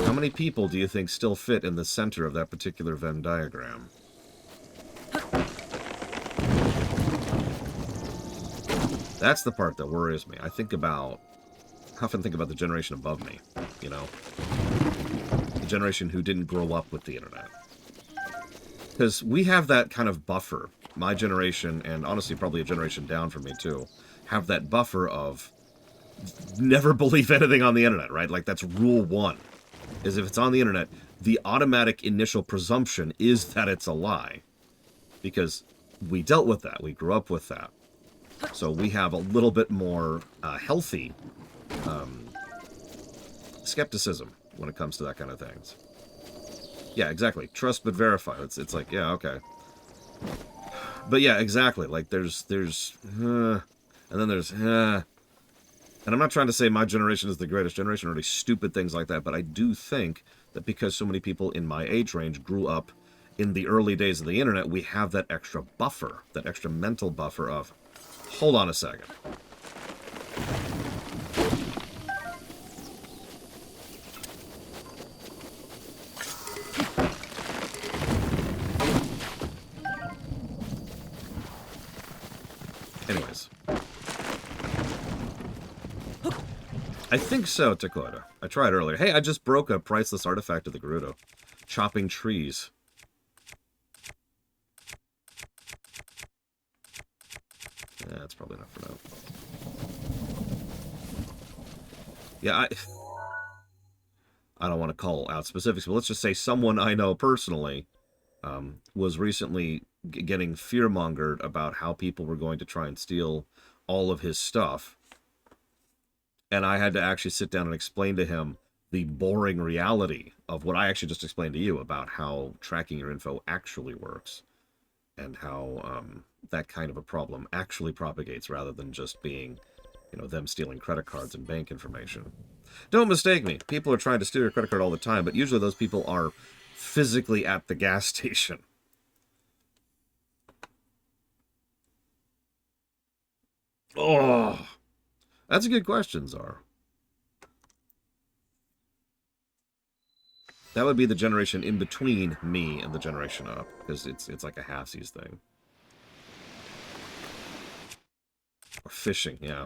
How many people do you think still fit in the center of that particular Venn diagram? That's the part that worries me. I often think about the generation above me, you know? The generation who didn't grow up with the internet. Because we have that kind of buffer. My generation, and honestly probably a generation down from me too, have that buffer of never believe anything on the internet, right? Like, that's rule one. Is if it's on the internet, the automatic initial presumption is that it's a lie. Because we dealt with that. We grew up with that. So we have a little bit more healthy skepticism when it comes to that kind of things. Yeah, exactly. Trust but verify. It's like, yeah, okay. But yeah, exactly. Like, there's and then there's, and I'm not trying to say my generation is the greatest generation or any stupid things like that, but I do think that because so many people in my age range grew up in the early days of the internet, we have that extra buffer, that extra mental buffer of, hold on a second. Anyways. I think so, Dakota. I tried earlier. Hey, I just broke a priceless artifact of the Gerudo. Chopping trees. Yeah, that's probably enough for now. Yeah, I don't want to call out specifics, but let's just say someone I know personally was recently getting fear-mongered about how people were going to try and steal all of his stuff. And I had to actually sit down and explain to him the boring reality of what I actually just explained to you about how tracking your info actually works. And how that kind of a problem actually propagates rather than just being, you know, them stealing credit cards and bank information. Don't mistake me. People are trying to steal your credit card all the time, but usually those people are physically at the gas station. Oh, that's a good question, Zara. That would be the generation in between me and the generation up, because it's like a halfsies thing. Or fishing, yeah.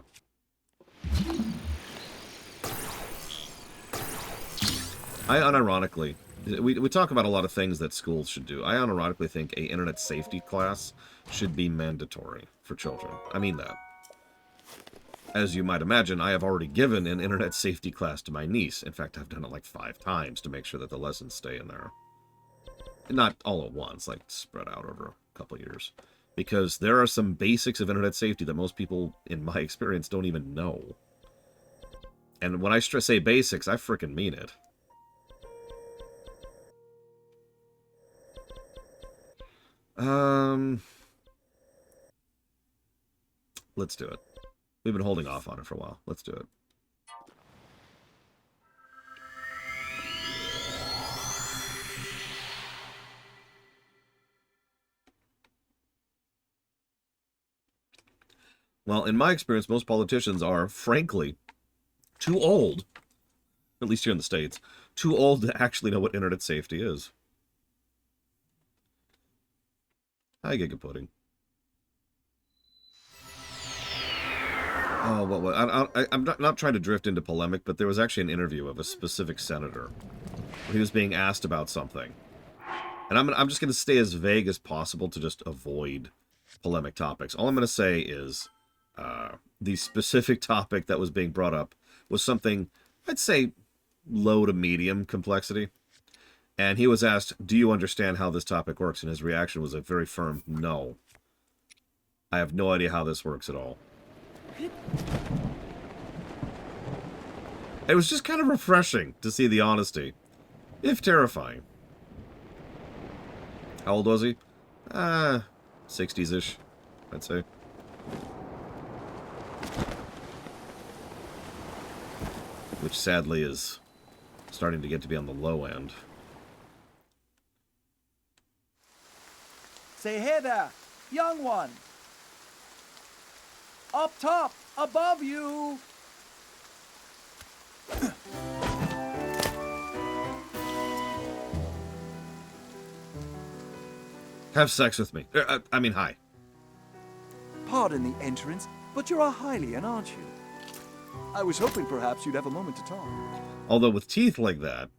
I unironically, we talk about a lot of things that schools should do. I unironically think a internet safety class should be mandatory for children. I mean that. As you might imagine, I have already given an internet safety class to my niece. In fact, I've done it like 5 times to make sure that the lessons stay in there. Not all at once, like spread out over a couple of years. Because there are some basics of internet safety that most people, in my experience, don't even know. And when I say basics, I frickin' mean it. Let's do it. We've been holding off on it for a while. Let's do it. Well, in my experience, most politicians are, frankly, too old, at least here in the States, too old to actually know what internet safety is. Hi, Giga Pudding. Oh, what? I'm not trying to drift into polemic, but there was actually an interview of a specific senator where he was being asked about something. And I'm just going to stay as vague as possible to just avoid polemic topics. All I'm going to say is the specific topic that was being brought up was something, I'd say, low to medium complexity. And he was asked, do you understand how this topic works? And his reaction was a very firm no. I have no idea how this works at all. It was just kind of refreshing to see the honesty, if terrifying. How old was he? 60s-ish, I'd say. Which sadly is starting to get to be on the low end. Say, hey there, young one. Up top, above you. Have sex with me. I mean, hi. Pardon the entrance, but you're a Hylian, aren't you? I was hoping perhaps you'd have a moment to talk. Although with teeth like that...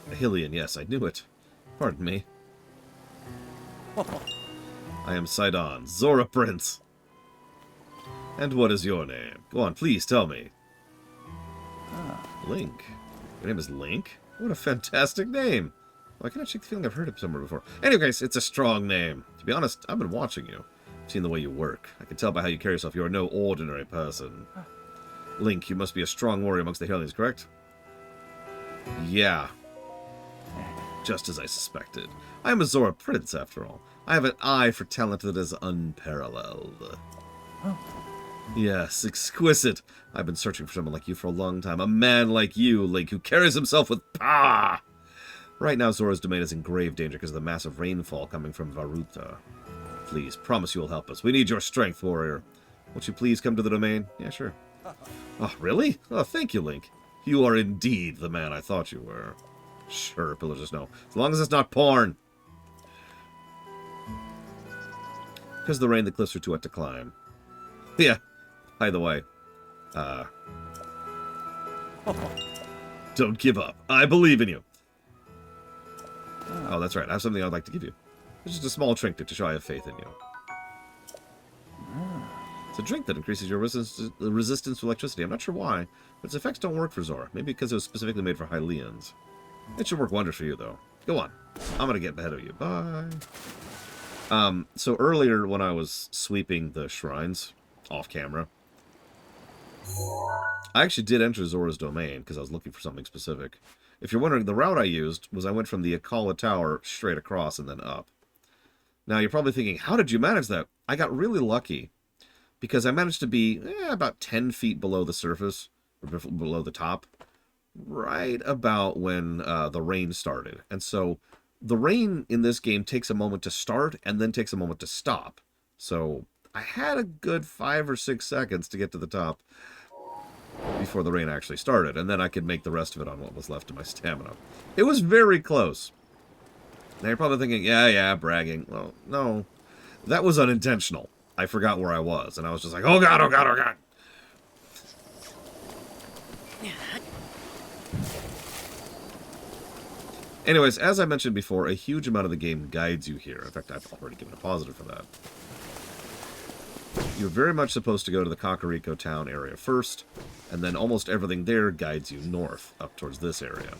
A Hylian, yes, I knew it. Pardon me. I am Sidon, Zora Prince. And what is your name? Go on, please tell me. Link. Your name is Link? What a fantastic name. Well, I can actually feel like I've heard it somewhere before. Anyways, it's a strong name. To be honest, I've been watching you. I've seen the way you work. I can tell by how you carry yourself you are no ordinary person. Link, you must be a strong warrior amongst the Hylians, correct? Yeah. Just as I suspected. I am a Zora Prince, after all. I have an eye for talent that is unparalleled. Yes, exquisite. I've been searching for someone like you for a long time. A man like you, Link, who carries himself with power. Right now, Zora's domain is in grave danger because of the massive rainfall coming from Varuta. Please, promise you will help us. We need your strength, warrior. Won't you please come to the domain? Yeah, sure. Oh, really? Oh, thank you, Link. You are indeed the man I thought you were. Sure, Pillars of Snow. As long as it's not porn. Because of the rain, the cliffs are too wet to climb. Yeah. By the way, don't give up. I believe in you. Oh, that's right. I have something I'd like to give you. It's just a small trinket to show I have faith in you. It's a drink that increases your resistance to electricity. I'm not sure why, but its effects don't work for Zora. Maybe because it was specifically made for Hylians. It should work wonders for you, though. Go on. I'm going to get ahead of you. Bye. So earlier when I was sweeping the shrines off camera, I actually did enter Zora's domain because I was looking for something specific. If you're wondering, the route I used was I went from the Akala Tower straight across and then up. Now, you're probably thinking, how did you manage that? I got really lucky because I managed to be about 10 feet below the surface, or below the top, right about when the rain started. And so the rain in this game takes a moment to start and then takes a moment to stop. So I had a good 5 or 6 seconds to get to the top before the rain actually started, and then I could make the rest of it on what was left of my stamina. It was very close. Now you're probably thinking, yeah, bragging. Well, no. That was unintentional. I forgot where I was, and I was just like, oh god, oh god, oh god. Anyways, as I mentioned before, a huge amount of the game guides you here. In fact, I've already given a positive for that. You're very much supposed to go to the Kakariko town area first, and then almost everything there guides you north, up towards this area.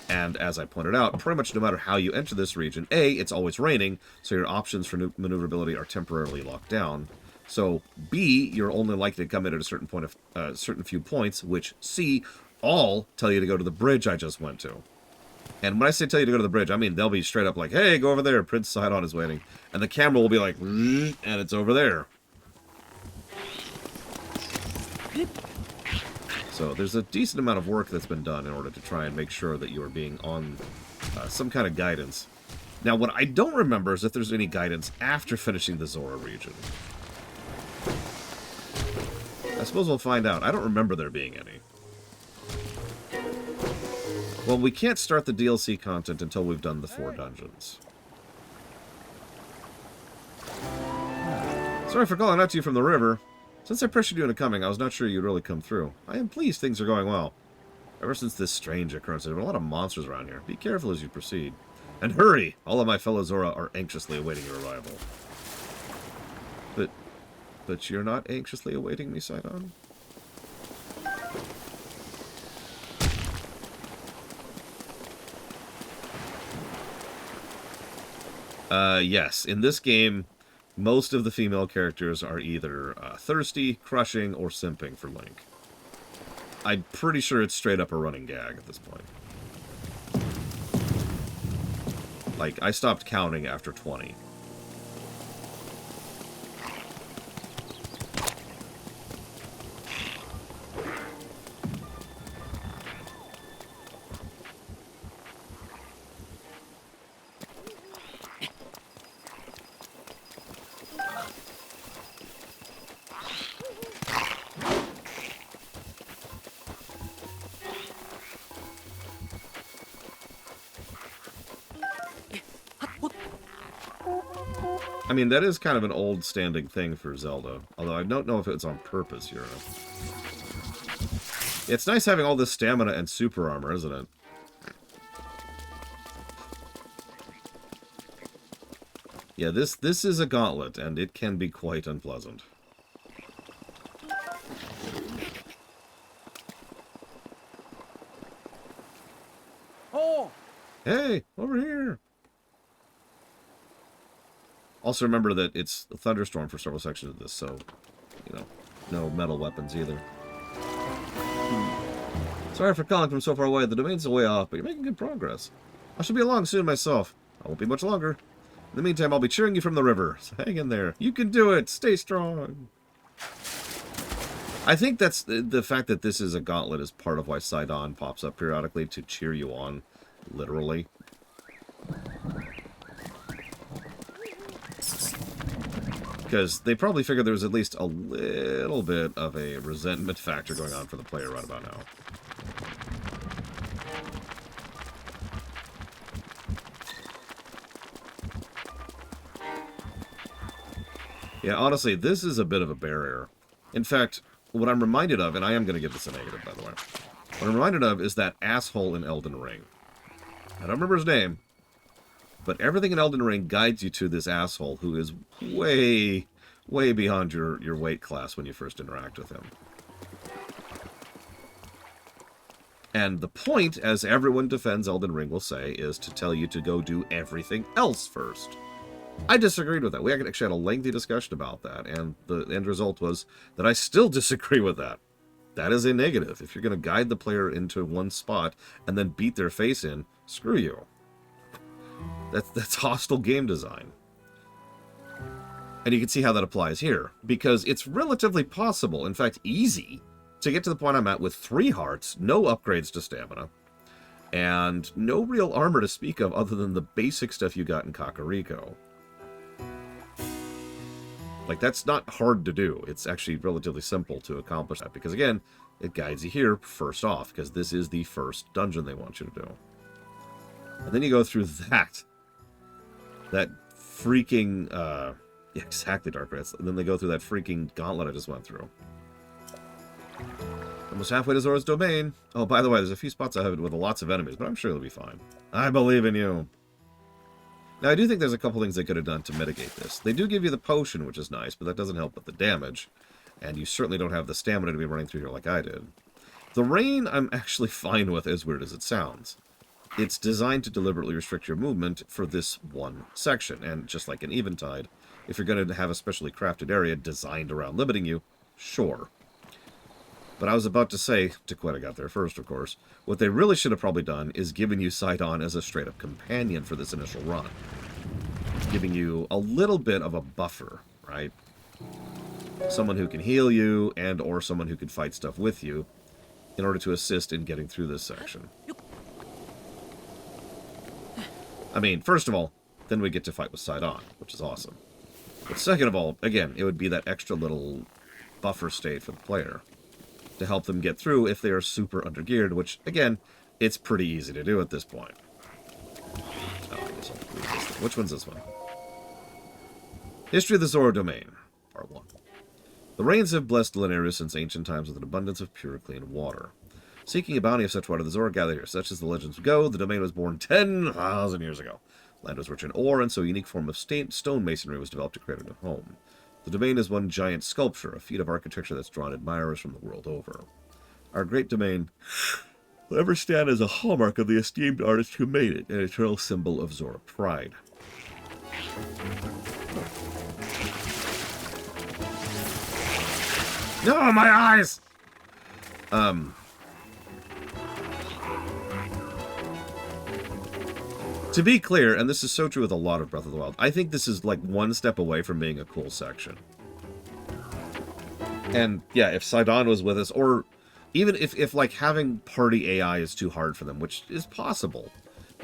And as I pointed out, pretty much no matter how you enter this region, A, it's always raining, so your options for maneuverability are temporarily locked down. So, B, you're only likely to come in at a certain point of certain few points, which C, all tell you to go to the bridge I just went to. And when I say tell you to go to the bridge, I mean they'll be straight up like, hey, go over there, Prince Sidon is waiting. And the camera will be like, and it's over there. So there's a decent amount of work that's been done in order to try and make sure that you are being on some kind of guidance. Now, what I don't remember is if there's any guidance after finishing the Zora region. I suppose we'll find out. I don't remember there being any. Well, we can't start the DLC content until we've done the 4 dungeons. Sorry for calling out to you from the river. Since I pressured you into coming, I was not sure you'd really come through. I am pleased things are going well. Ever since this strange occurrence, there have been a lot of monsters around here. Be careful as you proceed. And hurry! All of my fellow Zora are anxiously awaiting your arrival. But you're not anxiously awaiting me, Sidon? Yes. In this game, most of the female characters are either thirsty, crushing, or simping for Link. I'm pretty sure it's straight up a running gag at this point. Like, I stopped counting after 20. I mean, that is kind of an old standing thing for Zelda. Although I don't know if it's on purpose here. It's nice having all this stamina and super armor, isn't it? Yeah, this is a gauntlet, and it can be quite unpleasant. Oh! Hey, over here! Also remember that it's a thunderstorm for several sections of this, so, you know, no metal weapons either. Sorry for calling from so far away. The domain's a way off, but you're making good progress. I should be along soon myself. I won't be much longer. In the meantime, I'll be cheering you from the river. So hang in there. You can do it. Stay strong. I think that's the fact that this is a gauntlet is part of why Sidon pops up periodically to cheer you on, literally. Because they probably figured there was at least a little bit of a resentment factor going on for the player right about now. Yeah, honestly, this is a bit of a barrier. In fact, what I'm reminded of, and I am going to give this a negative, by the way. What I'm reminded of is that asshole in Elden Ring. I don't remember his name, but everything in Elden Ring guides you to this asshole who is way, way beyond your weight class when you first interact with him. And the point, as everyone defends Elden Ring will say, is to tell you to go do everything else first. I disagreed with that. We actually had a lengthy discussion about that, and the end result was that I still disagree with that. That is a negative. If you're going to guide the player into one spot and then beat their face in, screw you. That's hostile game design. And you can see how that applies here, because it's relatively possible, in fact easy, to get to the point I'm at with 3 hearts, no upgrades to stamina, and no real armor to speak of other than the basic stuff you got in Kakariko. Like, that's not hard to do. It's actually relatively simple to accomplish that, because again, it guides you here first off, because this is the first dungeon they want you to do. And then you go through that freaking, yeah, exactly, Dark Rats. And then they go through that freaking gauntlet I just went through. Almost halfway to Zora's domain. Oh, by the way, there's a few spots I have with lots of enemies, but I'm sure it'll be fine. I believe in you. Now, I do think there's a couple things they could have done to mitigate this. They do give you the potion, which is nice, but that doesn't help with the damage. And you certainly don't have the stamina to be running through here like I did. The rain, I'm actually fine with, as weird as it sounds. it's designed to deliberately restrict your movement for this one section. And just like an Eventide, if you're going to have a specially crafted area designed around limiting you, sure. But I was about to say, Tequetta got there first, of course, what they really should have probably done is given you Sidon as a straight-up companion for this initial run. Giving you a little bit of a buffer, right? Someone who can heal you and or someone who can fight stuff with you in order to assist in getting through this section. I mean, first of all, then we get to fight with Sidon, which is awesome. But second of all, again, it would be that extra little buffer state for the player to help them get through if they are super undergeared, which, again, it's pretty easy to do at this point. Oh, I guess I'll do this thing. Which one's this one? History of the Zora Domain, Part 1. The rains have blessed Linarius since ancient times with an abundance of pure, clean water. Seeking a bounty of such water, the Zora gathered here. Such as the legends go, the domain was born 10,000 years ago. Land was rich in ore, and so a unique form of stone masonry was developed to create a new home. The domain is one giant sculpture, a feat of architecture that's drawn admirers from the world over. Our great domain will ever stand as a hallmark of the esteemed artist who made it, an eternal symbol of Zora pride. No, my eyes! To be clear, and this is so true with a lot of Breath of the Wild, I think this is like one step away from being a cool section. And yeah, if Sidon was with us, or even if like having party AI is too hard for them, which is possible,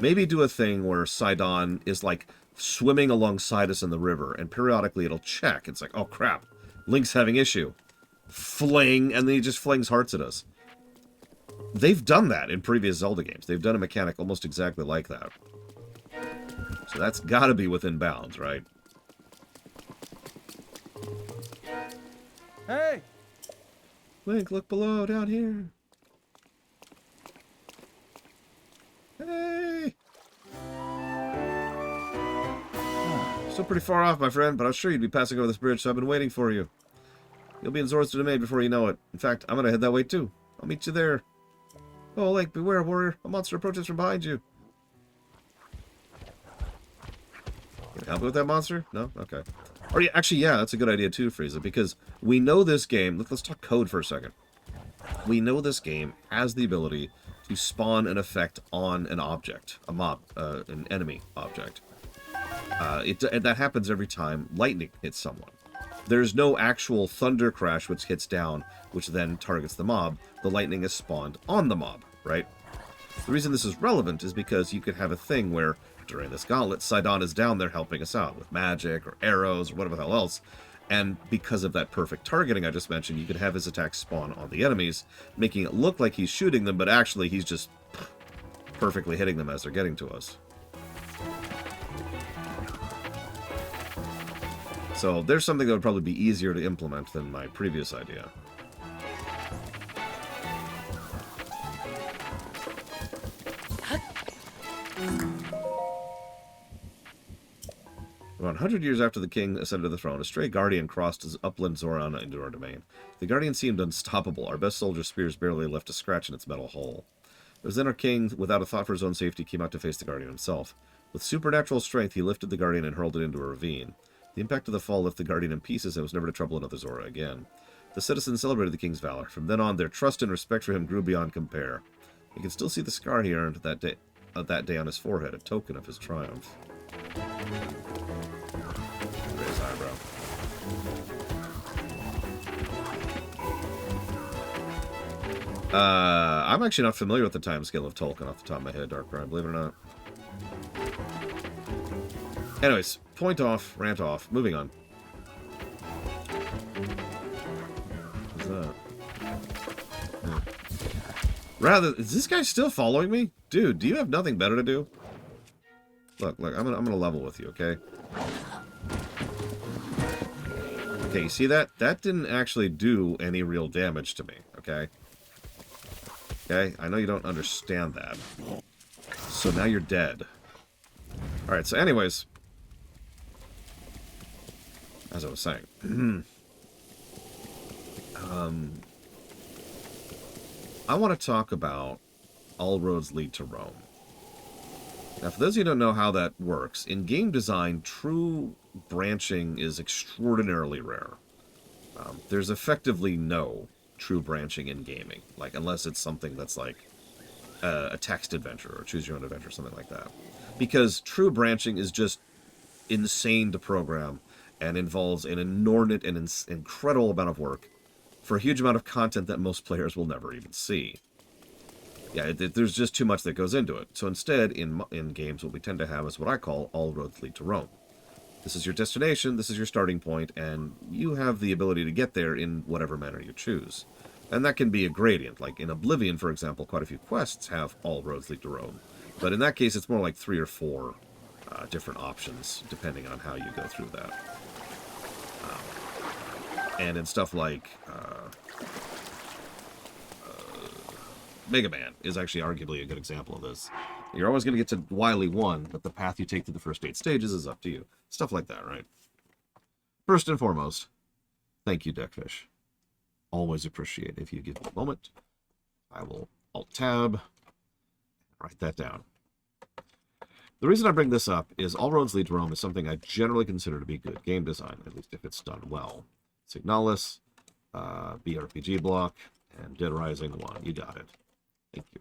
maybe do a thing where Sidon is like swimming alongside us in the river, and periodically it'll check. It's like, oh crap, Link's having issue. Fling, and then he just flings hearts at us. They've done that in previous Zelda games. They've done a mechanic almost exactly like that. So that's got to be within bounds, right? Hey! Link, look below, down here. Hey! Still pretty far off, my friend, but I was sure you'd be passing over this bridge, so I've been waiting for you. You'll be in Zora's domain before you know it. In fact, I'm gonna head that way too. I'll meet you there. Oh, Link, beware, warrior. A monster approaches from behind you. Can I help you with that monster? No? Okay. Or actually, yeah, that's a good idea too, Frieza, because we know this game... Let's talk code for a second. We know this game has the ability to spawn an effect on an object, a mob, an enemy object. That happens every time lightning hits someone. There's no actual thunder crash which hits down, which then targets the mob. The lightning is spawned on the mob, right? The reason this is relevant is because you could have a thing where, during this gauntlet, Sidon is down there helping us out with magic or arrows or whatever the hell else. And because of that perfect targeting I just mentioned, you could have his attacks spawn on the enemies, making it look like he's shooting them, but actually he's just perfectly hitting them as they're getting to us. So there's something that would probably be easier to implement than my previous idea. Around 100 years after the king ascended to the throne, a stray guardian crossed his upland Zorana into our domain. The guardian seemed unstoppable. Our best soldier's spears barely left a scratch in its metal hull. It was then our king, without a thought for his own safety, came out to face the guardian himself. With supernatural strength, he lifted the guardian and hurled it into a ravine. The impact of the fall left the guardian in pieces and was never to trouble another Zora again. The citizens celebrated the king's valor. From then on, their trust and respect for him grew beyond compare. You can still see the scar he earned that day on his forehead, a token of his triumph. Raise eyebrow. I'm actually not familiar with the timescale of Tolkien off the top of my head, Dark Prime, believe it or not. Anyways, point off, rant off, moving on. What's that? Yeah. Rather, is this guy still following me? Dude, do you have nothing better to do? Look, I'm gonna level with you, okay? Okay, you see that? That didn't actually do any real damage to me, okay? Okay, I know you don't understand that. So now you're dead. Alright, so anyways. As I was saying. I want to talk about All Roads Lead to Rome. Now, for those of you who don't know how that works, in game design, true branching is extraordinarily rare. There's effectively no true branching in gaming, like unless it's something that's like a text adventure or choose your own adventure, something like that. Because true branching is just insane to program and involves an inordinate and incredible amount of work for a huge amount of content that most players will never even see. Yeah, there's just too much that goes into it. So instead, in games, what we tend to have is what I call all roads lead to Rome. This is your destination, this is your starting point, and you have the ability to get there in whatever manner you choose. And that can be a gradient. Like in Oblivion, for example, quite a few quests have all roads lead to Rome. But in that case, it's more like 3 or 4 different options, depending on how you go through that. And in stuff like Mega Man is actually arguably a good example of this. You're always going to get to Wily 1, but the path you take through the first 8 stages is up to you. Stuff like that, right? First and foremost, thank you, Deckfish. Always appreciate if you give me a moment. I will Alt-Tab, write that down. The reason I bring this up is All Roads Lead to Rome is something I generally consider to be good game design, at least if it's done well. Signalis, BRPG block, and Dead Rising 1. You got it. Thank you.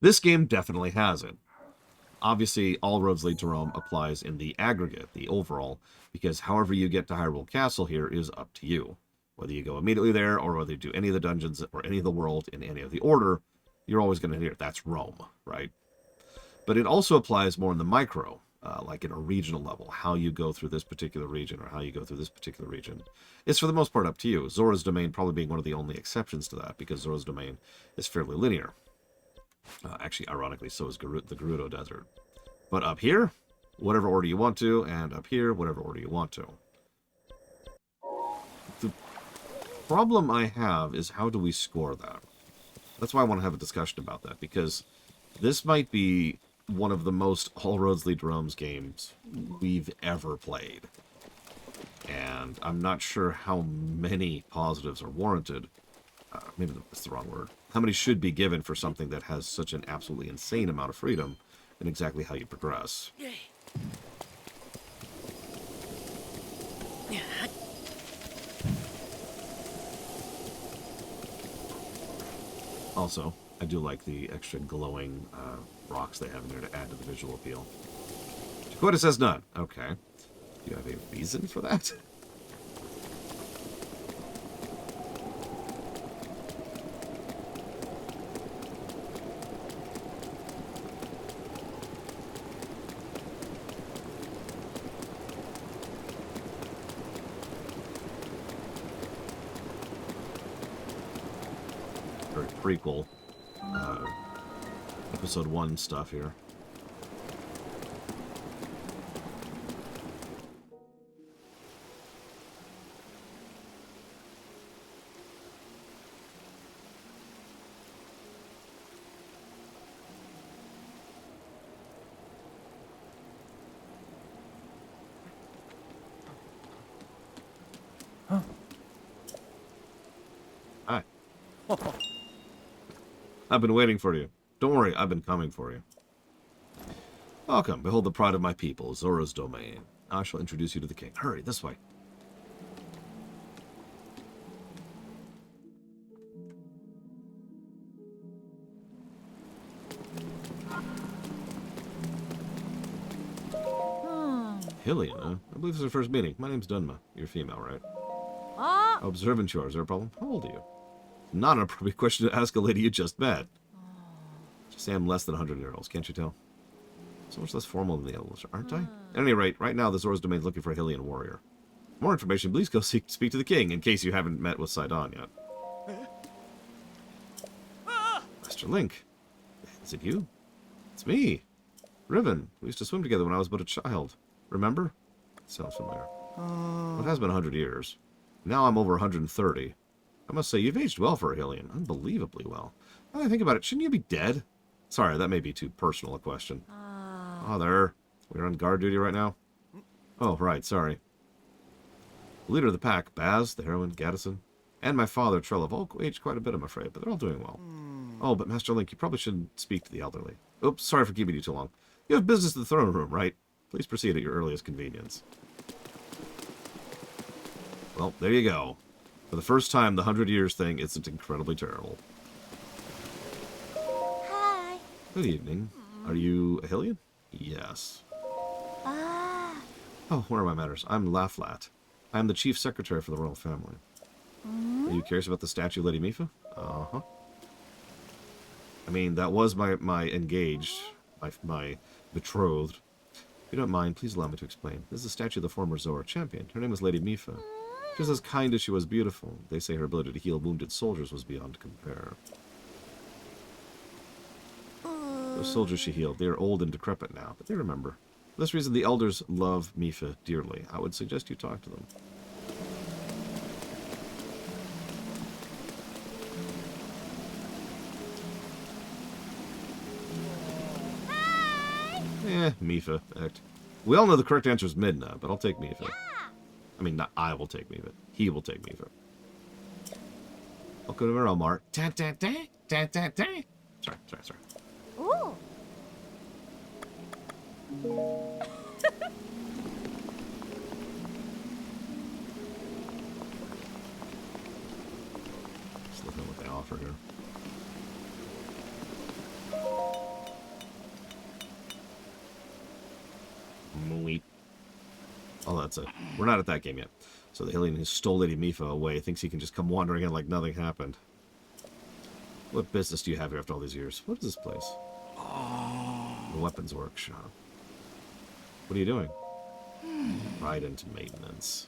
This game definitely has it. Obviously, All Roads Lead to Rome applies in the aggregate, the overall, because however you get to Hyrule Castle here is up to you. Whether you go immediately there, or whether you do any of the dungeons, or any of the world in any of the order, you're always going to hear that's Rome, right? But it also applies more in the micro, like in a regional level, how you go through this particular region, or how you go through this particular region. It's for the most part up to you. Zora's Domain probably being one of the only exceptions to that, because Zora's Domain is fairly linear. Actually, ironically, so is the Gerudo Desert. But up here, whatever order you want to, and up here, whatever order you want to. The problem I have is how do we score that? That's why I want to have a discussion about that, because this might be one of the most All Roads Lead to Rome games we've ever played. And I'm not sure how many positives are warranted. Maybe that's the wrong word. How many should be given for something that has such an absolutely insane amount of freedom in exactly how you progress. Also, I do like the extra glowing rocks they have in there to add to the visual appeal. Dakota says none. Okay. Do you have a reason for that? Prequel episode 1 stuff here. Huh? Hi. I've been waiting for you. Don't worry, I've been coming for you. Welcome, behold the pride of my people, Zora's Domain. I shall introduce you to the king. Hurry, this way. Hillian, huh? I believe it's our first meeting. My name's Dunma. You're female, right? Ah! How observant you are. Is there a problem? How old are you? Not an appropriate question to ask a lady you just met. Just say I'm less than 100 years old, can't you tell? So much less formal than the others, aren't I? At any rate, right now the Zora's Domain is looking for a Hylian warrior. For more information, please go speak to the king, in case you haven't met with Sidon yet. Master Link. Is it you? It's me. Riven. We used to swim together when I was but a child. Remember? Sounds familiar. Well, it has been 100 years. Now I'm over 130. I must say, you've aged well for a Hylian. Unbelievably well. Now that I think about it, shouldn't you be dead? Sorry, that may be too personal a question. Oh, there. We're on guard duty right now? Oh, right, sorry. The leader of the pack, Baz, the heroine, Gaddison, and my father, Trell, have all aged quite a bit, I'm afraid, but they're all doing well. Oh, but Master Link, you probably shouldn't speak to the elderly. Oops, sorry for keeping you too long. You have business in the throne room, right? Please proceed at your earliest convenience. Well, there you go. For the first time, the 100 years thing isn't incredibly terrible. Hi. Good evening. Are you a Hylian? Yes. Ah. Oh, where are my matters? I'm Laflat. I'm the chief secretary for the royal family. Are you curious about the statue of Lady Mifa? Uh-huh. I mean, that was my engaged, my betrothed. If you don't mind, please allow me to explain. This is a statue of the former Zora champion. Her name was Lady Mifa. She was as kind as she was beautiful. They say her ability to heal wounded soldiers was beyond compare. Those soldiers she healed, they are old and decrepit now, but they remember. For this reason, the elders love Mifa dearly. I would suggest you talk to them. Mifa. Act. We all know the correct answer is Midna, but I'll take Mifa. Yeah. I mean, not I will take Mifa. He will take Mifa. Welcome to Miramar. Sorry. Ooh. Just looking at what they offer here. Mooey. Oh, that's it. We're not at that game yet. So the Hylian who stole Lady Mifa away thinks he can just come wandering in like nothing happened. What business do you have here after all these years? What is this place? The weapons workshop. What are you doing? Trident maintenance.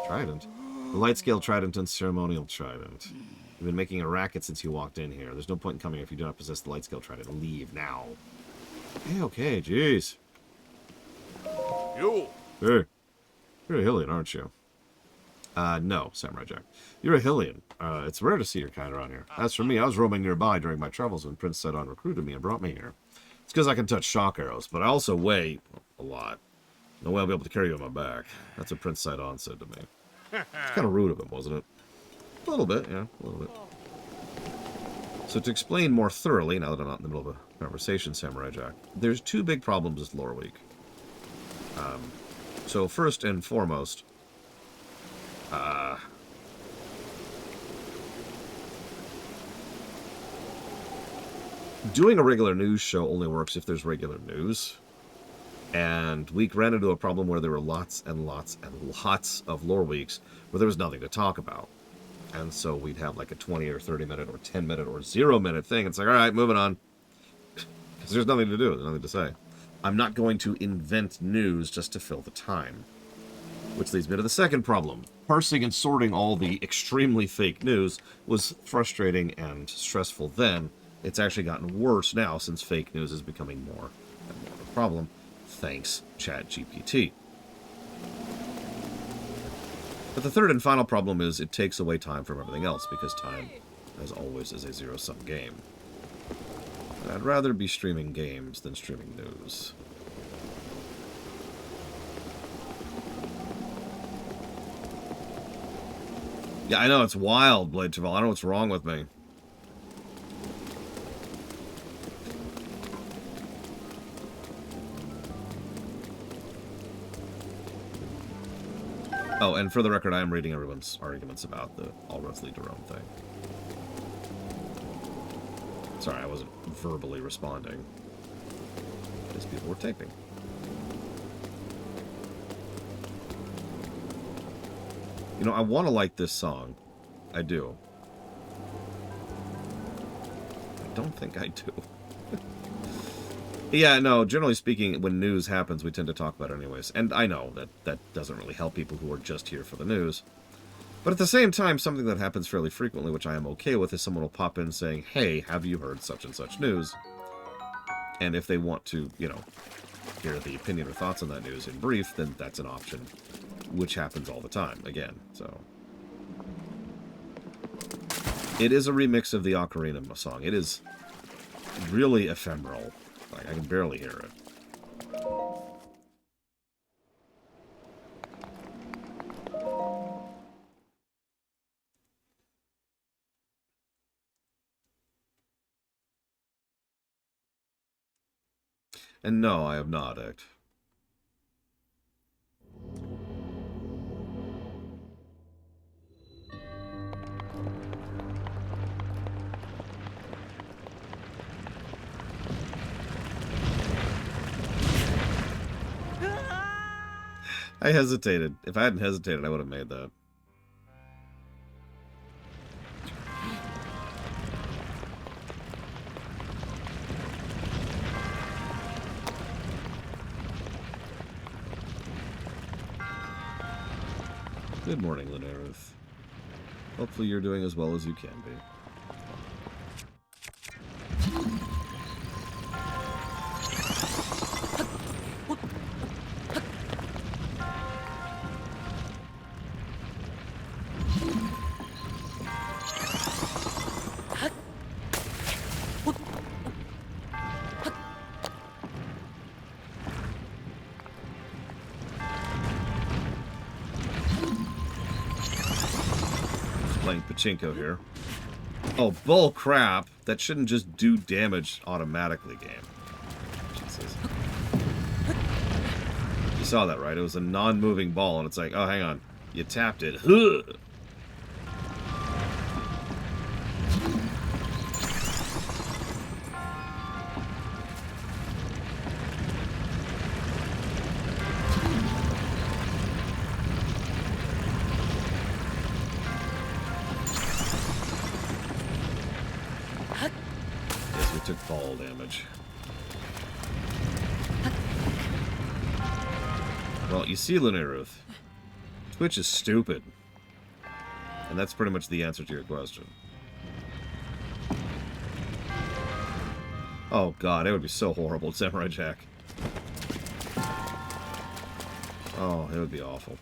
Trident? The light scale trident and ceremonial trident. You've been making a racket since you walked in here. There's no point in coming here if you do not possess the light scale trident. Leave now. Okay, jeez. You. Hey, you're a Hylian, aren't you? No, Samurai Jack. You're a Hylian. It's rare to see your kind around here. As for me, I was roaming nearby during my travels when Prince Sidon recruited me and brought me here. It's because I can touch shock arrows, but I also weigh a lot. No way I'll be able to carry you on my back. That's what Prince Sidon said to me. It's kind of rude of him, wasn't it? A little bit, yeah, a little bit. So to explain more thoroughly, now that I'm not in the middle of a conversation, Samurai Jack, there's two big problems with Lore Week. So first and foremost, doing a regular news show only works if there's regular news. And we ran into a problem where there were lots and lots and lots of lore weeks where there was nothing to talk about. And so we'd have like a 20 or 30 minute or 10 minute or 0 minute thing. It's like, all right, moving on. Because there's nothing to do, there's nothing to say. I'm not going to invent news just to fill the time. Which leads me to the second problem. Parsing and sorting all the extremely fake news was frustrating and stressful then. It's actually gotten worse now since fake news is becoming more and more of a problem. Thanks, ChatGPT. But the third and final problem is it takes away time from everything else because time, as always, is a zero-sum game. And I'd rather be streaming games than streaming news. Yeah, I know, it's wild, Blade Travel. I don't know what's wrong with me. Oh, and for the record, I am reading everyone's arguments about the all roads lead to Rome thing. Sorry, I wasn't verbally responding. These people were typing. You know, I want to like this song. I do. I don't think I do. Yeah, no, generally speaking, when news happens, we tend to talk about it anyways. And I know that that doesn't really help people who are just here for the news. But at the same time, something that happens fairly frequently, which I am okay with, is someone will pop in saying, hey, have you heard such and such news? And if they want to, you know, hear the opinion or thoughts on that news in brief, then that's an option, which happens all the time, again, so. It is a remix of the Ocarina song. It is really ephemeral. Like, I can barely hear it. And no, I have not, Act. I hesitated. If I hadn't hesitated, I would have made that. Good morning, Linerith. Hopefully you're doing as well as you can be. Playing pachinko here. Oh, bull crap. That shouldn't just do damage automatically, game. Jesus. You saw that, right? It was a non-moving ball, and it's like, oh, hang on. You tapped it. Huh. Yes, we took fall damage. Well, you see, Linerith, Twitch is stupid. And that's pretty much the answer to your question. Oh god, it would be so horrible, Samurai Jack. Oh, it would be awful.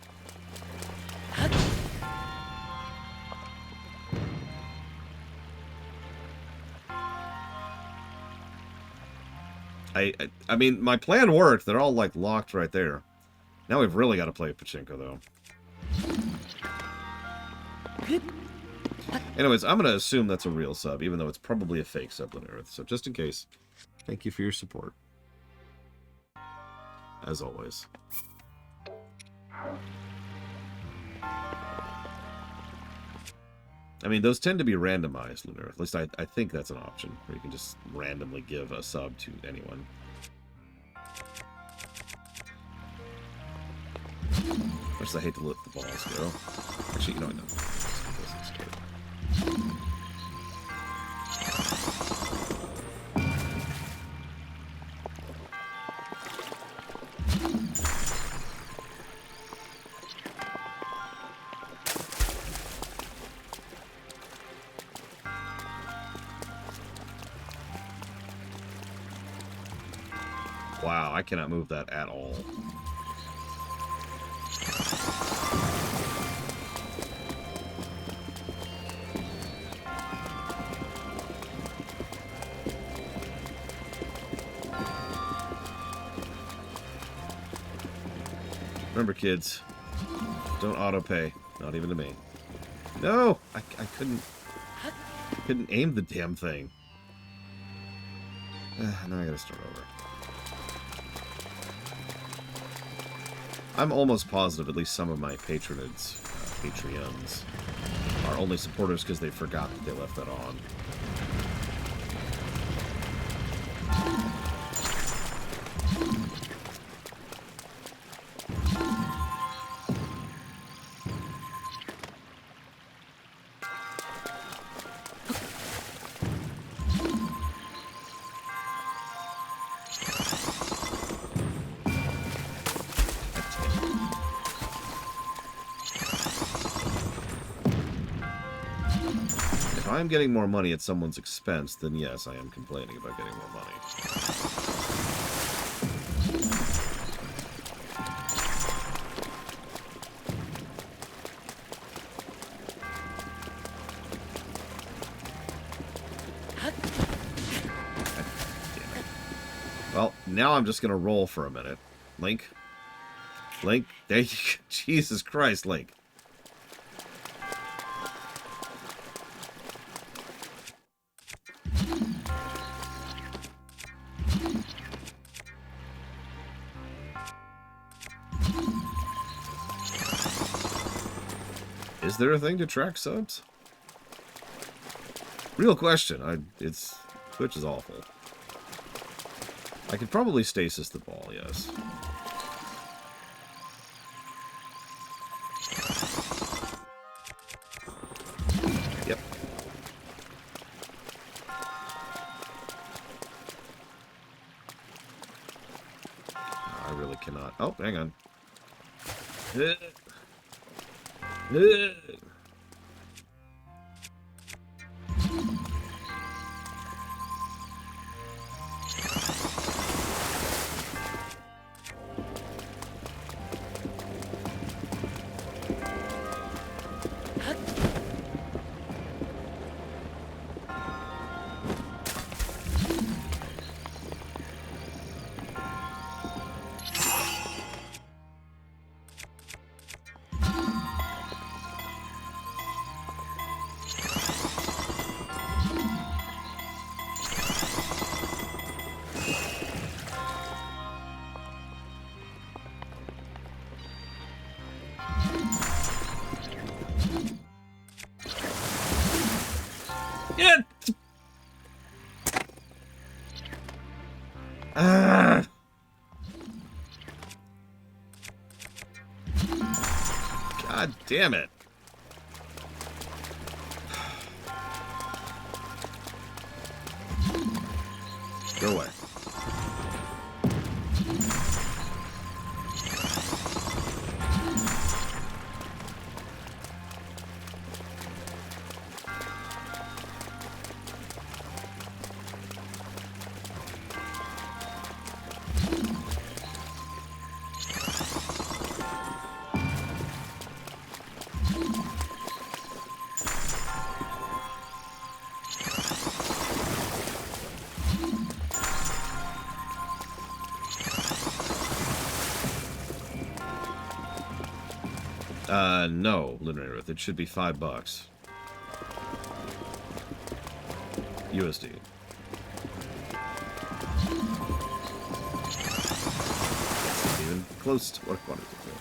I mean, my plan worked. They're all, like, locked right there. Now we've really got to play pachinko, though. Anyways, I'm going to assume that's a real sub, even though it's probably a fake sub on Earth. So just in case, thank you for your support. As always. I mean, those tend to be randomized, Lunar. At least I think that's an option, where you can just randomly give a sub to anyone. I just hate to let the balls go. Actually, you know what? No. Wow, I cannot move that at all. Remember, kids, don't auto-pay. Not even to me. No! I couldn't aim the damn thing. Now I gotta start over. I'm almost positive at least some of my patronage, Patreons, are only supporters because they forgot that they left that on. If I'm getting more money at someone's expense, then yes, I am complaining about getting more money. Well, now I'm just going to roll for a minute. Link? Link? There you go. Jesus Christ, Link. Is there a thing to track subs? Real question. Twitch is awful. I could probably stasis the ball, yes. Yep. I really cannot. Oh, hang on. Yeah. God damn it. Go away. No, Lunar Earth. It should be $5. USD. Not even close to what I wanted to do.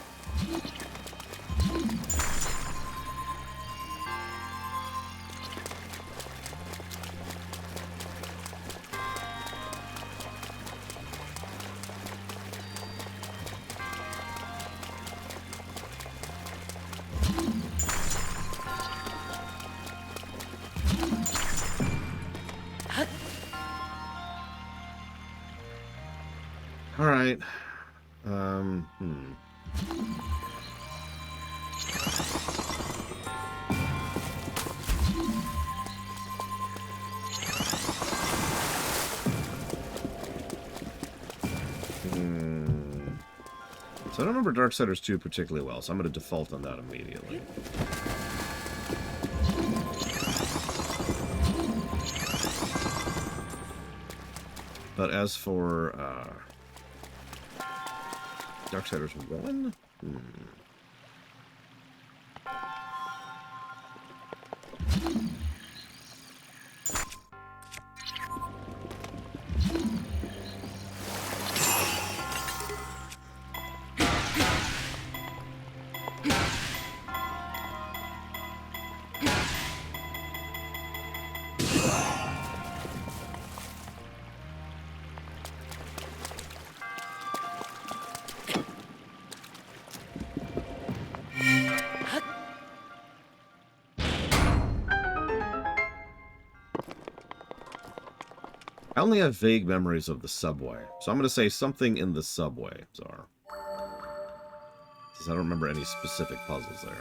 All right. So I don't remember Darksiders 2 particularly well, so I'm going to default on that immediately. But as for Darksiders 1? I only have vague memories of the subway, so I'm going to say something in the subway, Zora. Because I don't remember any specific puzzles there.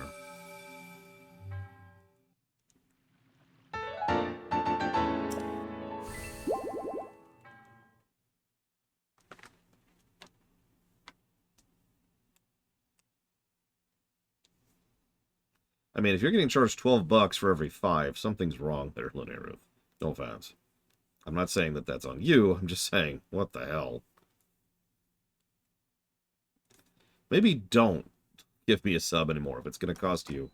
I mean, if you're getting charged $12 for every 5, something's wrong there, Lunaru. No offense. I'm not saying that that's on you, I'm just saying, what the hell? Maybe don't give me a sub anymore if it's going to cost you,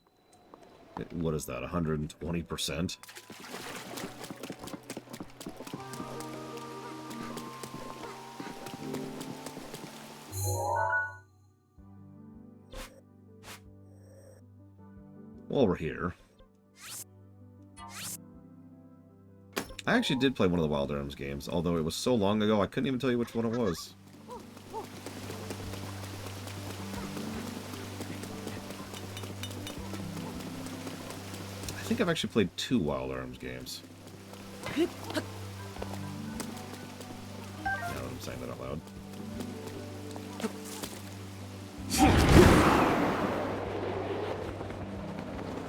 what is that, 120%? while we're here, I actually did play one of the Wild Arms games, although it was so long ago I couldn't even tell you which one it was. I think I've actually played 2 Wild Arms games. Now that I'm saying that out loud.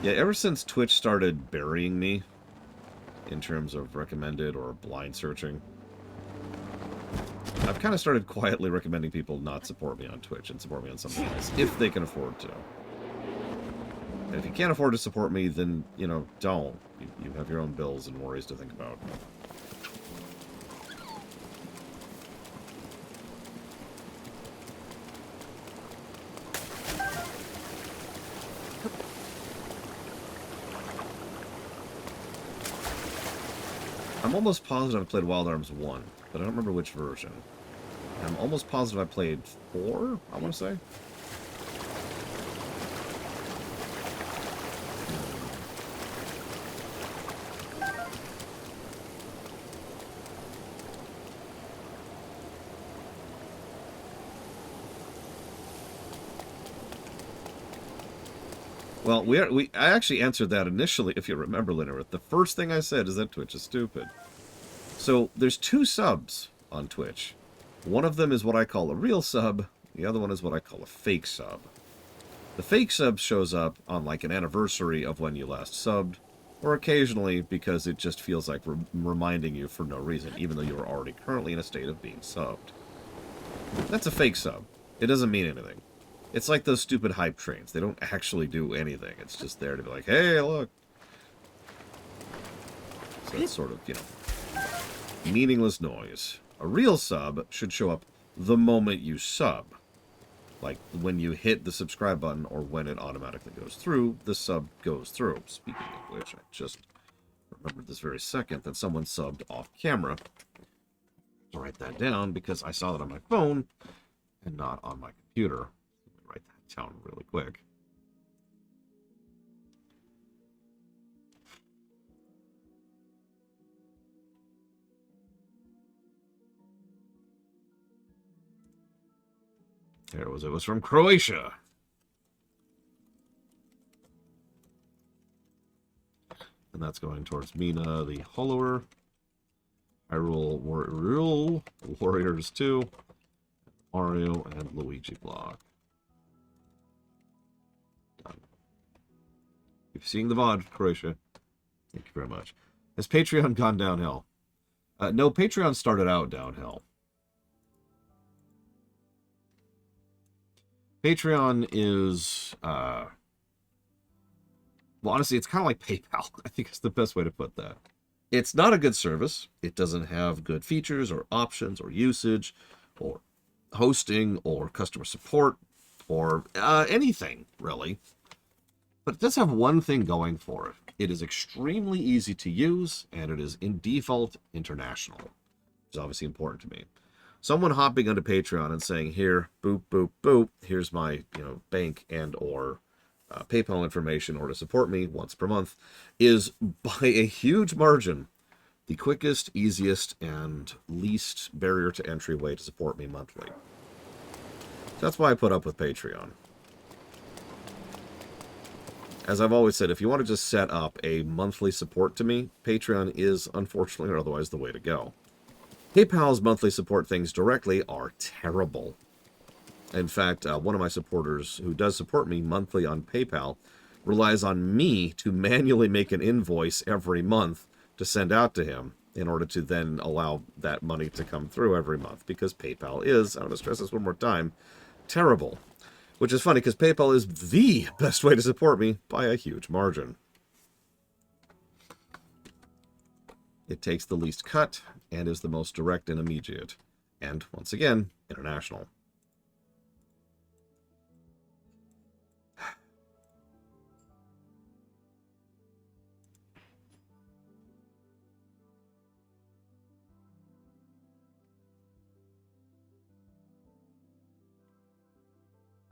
Yeah, ever since Twitch started burying me in terms of recommended or blind searching, I've kind of started quietly recommending people not support me on Twitch and support me on something else, if they can afford to. And if you can't afford to support me, then, you know, don't. You have your own bills and worries to think about. I'm almost positive I played Wild Arms 1, but I don't remember which version. I'm almost positive I played 4, I want to say. Well, I actually answered that initially, if you remember, Linnerith. The first thing I said is that Twitch is stupid. So, there's 2 subs on Twitch. One of them is what I call a real sub, the other one is what I call a fake sub. The fake sub shows up on, like, an anniversary of when you last subbed, or occasionally because it just feels like reminding you for no reason, even though you are already currently in a state of being subbed. That's a fake sub. It doesn't mean anything. It's like those stupid hype trains. They don't actually do anything. It's just there to be like, hey, look. So it's sort of, you know, meaningless noise. A real sub should show up the moment you sub. Like when you hit the subscribe button or when it automatically goes through, the sub goes through. Speaking of which, I just remembered this very second that someone subbed off camera. I'll write that down because I saw that on my phone and not on my computer. Write that down really quick. There it was. It was from Croatia. And that's going towards Mina, the Hollower. Hyrule Warriors 2. Mario and Luigi block. Done. You've seen the VOD, Croatia. Thank you very much. Has Patreon gone downhill? No, Patreon started out downhill. Patreon is, well, honestly, it's kind of like PayPal. I think it's the best way to put that. It's not a good service. It doesn't have good features or options or usage or hosting or customer support or anything, really. But it does have one thing going for it. It is extremely easy to use, and it is in default international, which is obviously important to me. Someone hopping onto Patreon and saying, here, boop, boop, boop, here's my, bank and or PayPal information or to support me once per month, is by a huge margin the quickest, easiest, and least barrier to entry way to support me monthly. That's why I put up with Patreon. As I've always said, if you want to just set up a monthly support to me, Patreon is, unfortunately or otherwise, the way to go. PayPal's monthly support things directly are terrible. In fact, one of my supporters who does support me monthly on PayPal relies on me to manually make an invoice every month to send out to him in order to then allow that money to come through every month, because PayPal is, I'm going to stress this one more time, terrible. Which is funny, because PayPal is the best way to support me by a huge margin. It takes the least cut and is the most direct and immediate. And, once again, international.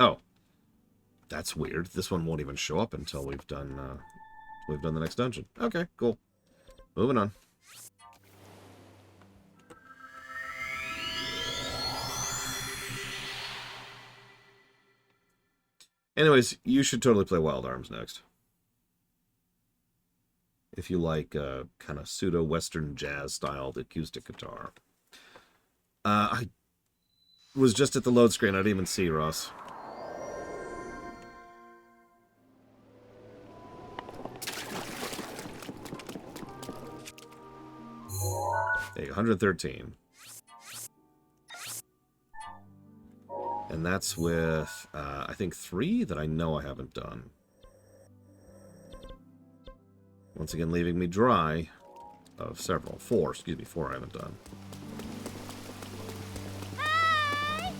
Oh. That's weird. This one won't even show up until we've done the next dungeon. Okay, cool. Moving on. Anyways, you should totally play Wild Arms next. If you like kind of pseudo-Western jazz-styled acoustic guitar. I was just at the load screen. I didn't even see Ross. Hey, 113. And that's with, I think, 3 that I know I haven't done. Once again, leaving me dry of several. 4, excuse me, 4 I haven't done. Hi!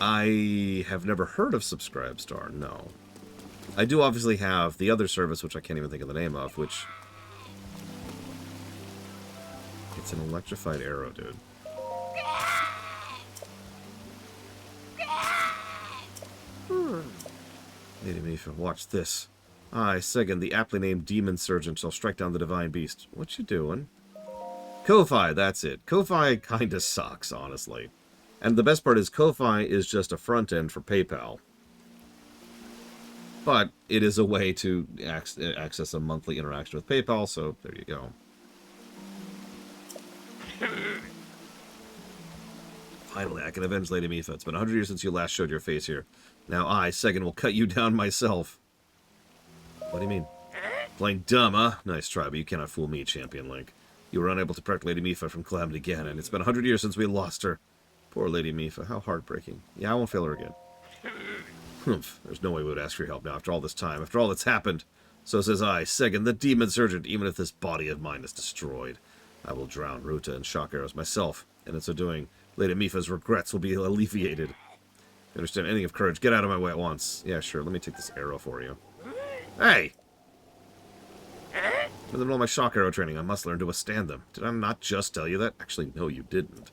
I have never heard of Subscribestar, no. I do obviously have the other service, which I can't even think of the name of, which... It's an electrified arrow, dude. Lady Mifa, watch this. I, Segan, the aptly named Demon Surgeon, shall strike down the Divine Beast. What you doing? Ko-Fi, that's it. Ko-Fi kinda sucks, honestly. And the best part is Ko-Fi is just a front end for PayPal. But it is a way to access a monthly interaction with PayPal, so there you go. Finally, I can avenge Lady Mifa. It's been 100 years since you last showed your face here. Now I, Segan, will cut you down myself. What do you mean? Plain dumb, huh? Nice try, but you cannot fool me, Champion Link. You were unable to protect Lady Mifa from Calamity again, and it's been 100 years since we lost her. Poor Lady Mifa, how heartbreaking. Yeah, I won't fail her again. Humph, there's no way we would ask for your help now after all this time, after all that's happened. So says I, Segan, the Demon Surgeon, even if this body of mine is destroyed. I will drown Ruta in shock arrows myself, and in so doing, Lady Mifa's regrets will be alleviated. You understand anything of courage, get out of my way at once. Yeah, sure, let me take this arrow for you. Hey! In the middle of my shock arrow training, I must learn to withstand them. Did I not just tell you that? Actually, no, you didn't.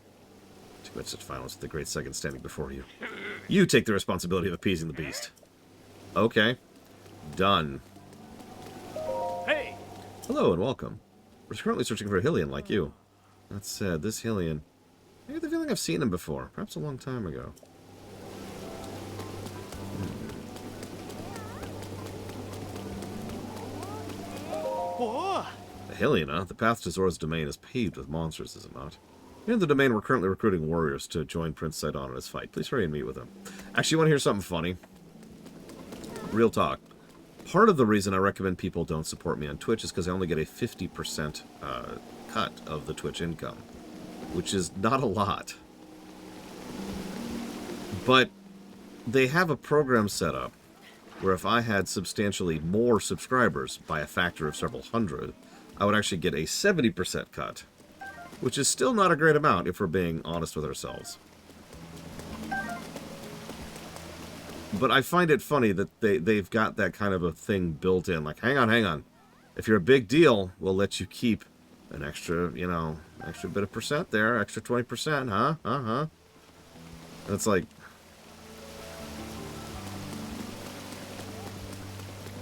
Too much such violence with the great Segan standing before you. You take the responsibility of appeasing the beast. Okay. Done. Hey! Hello and welcome. We're currently searching for a Hylian like you. That said, this Hylian... I get the feeling I've seen him before. Perhaps a long time ago. Whoa! A Hylian, huh? The path to Zora's domain is paved with monsters, is it not? Here in the domain, we're currently recruiting warriors to join Prince Sidon in his fight. Please hurry and meet with him. Actually, you want to hear something funny? Real talk. Part of the reason I recommend people don't support me on Twitch is because I only get a 50% cut of the Twitch income, which is not a lot. But they have a program set up where if I had substantially more subscribers by a factor of several hundred, I would actually get a 70% cut, which is still not a great amount if we're being honest with ourselves. But I find it funny that they've got that kind of a thing built in. Like, hang on. If you're a big deal, we'll let you keep an extra, you know, extra bit of percent there, extra 20%, huh? Uh-huh. And it's like...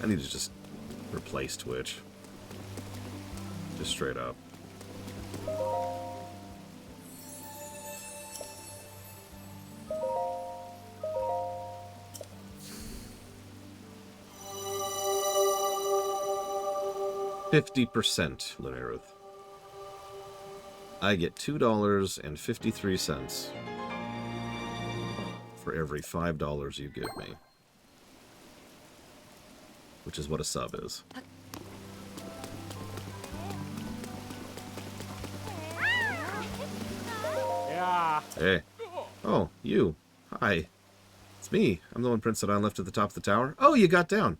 I need to just replace Twitch. Just straight up. $50%, Lunaruth. I get $2.53 for every $5 you give me. Which is what a sub is. Yeah. Hey. Oh, you. Hi. It's me. I'm the one Prince Sidon left at the top of the tower. Oh, you got down.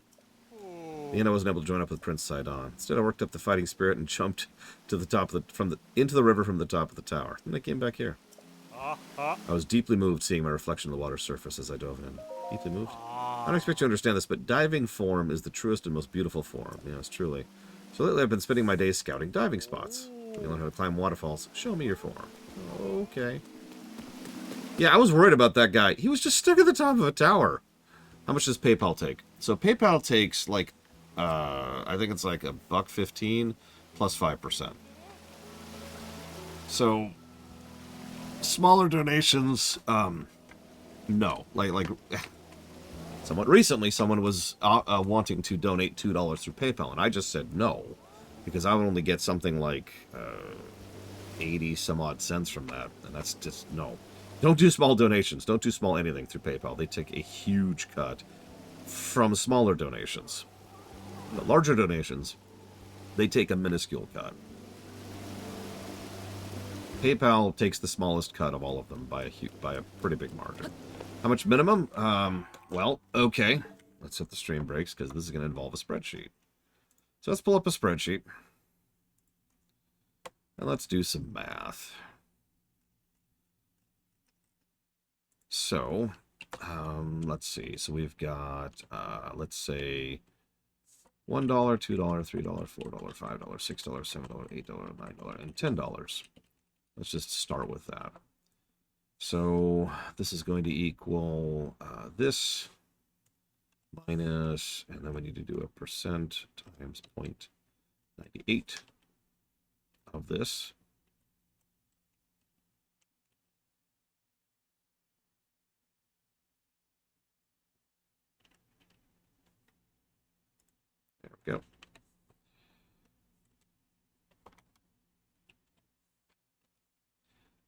And I wasn't able to join up with Prince Sidon. Instead, I worked up the fighting spirit and jumped to the top of into the river from the top of the tower. Then I came back here. I was deeply moved seeing my reflection on the water's surface as I dove in. Deeply moved? I don't expect you to understand this, but diving form is the truest and most beautiful form. Yes, truly. So lately I've been spending my days scouting diving spots. When you learn how to climb waterfalls, show me your form. Okay. Yeah, I was worried about that guy. He was just stuck at the top of a tower. How much does PayPal take? So PayPal takes like, I think it's like $1.15 plus 5%. So smaller donations, no. Like somewhat recently, someone was wanting to donate $2 through PayPal, and I just said no, because I would only get something like 80 some odd cents from that, and that's just no. Don't do small donations. Don't do small anything through PayPal. They take a huge cut from smaller donations. The larger donations, they take a minuscule cut. PayPal takes the smallest cut of all of them by a pretty big margin. How much minimum? Well, okay. Let's hit the stream breaks because this is going to involve a spreadsheet. So let's pull up a spreadsheet. And let's do some math. So, let's see. So we've got, let's say, $1, $2, $3, $4, $5, $6, $7, $8, $9, and $10. Let's just start with that. So this is going to equal this minus, and then we need to do a percent times 0.98 of this. There we go.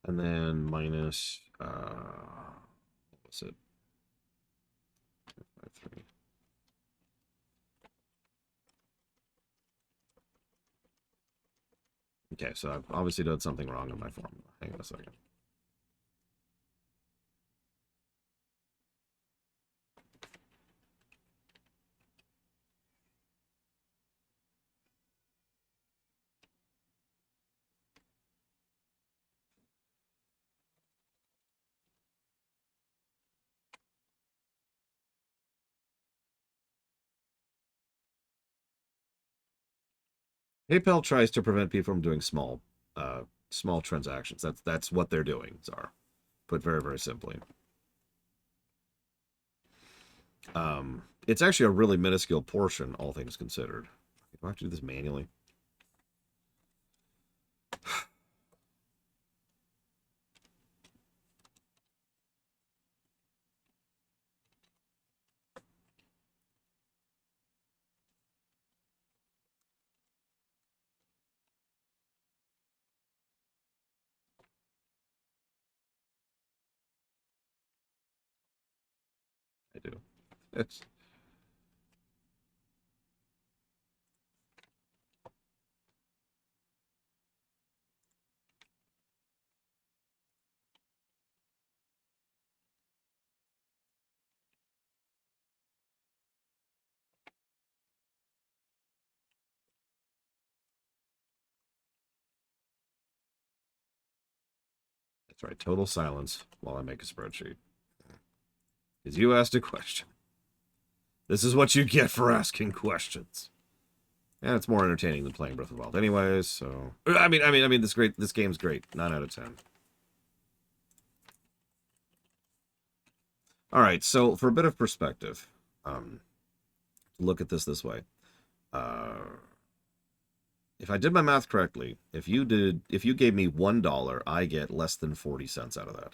And then minus, what was it? 5.3. Okay, so I've obviously done something wrong in my formula. Hang on a second. PayPal tries to prevent people from doing small transactions. That's what they're doing, Zara. Put very, very simply. It's actually a really minuscule portion, all things considered. Do I have to do this manually? I do. It's that's right. Total silence while I make a spreadsheet. Because you asked a question. This is what you get for asking questions. And it's more entertaining than playing Breath of the Wild anyways, so I mean this game's great. 9 out of 10. Alright, so for a bit of perspective, look at this way. If I did my math correctly, if you gave me $1, I get less than 40 cents out of that.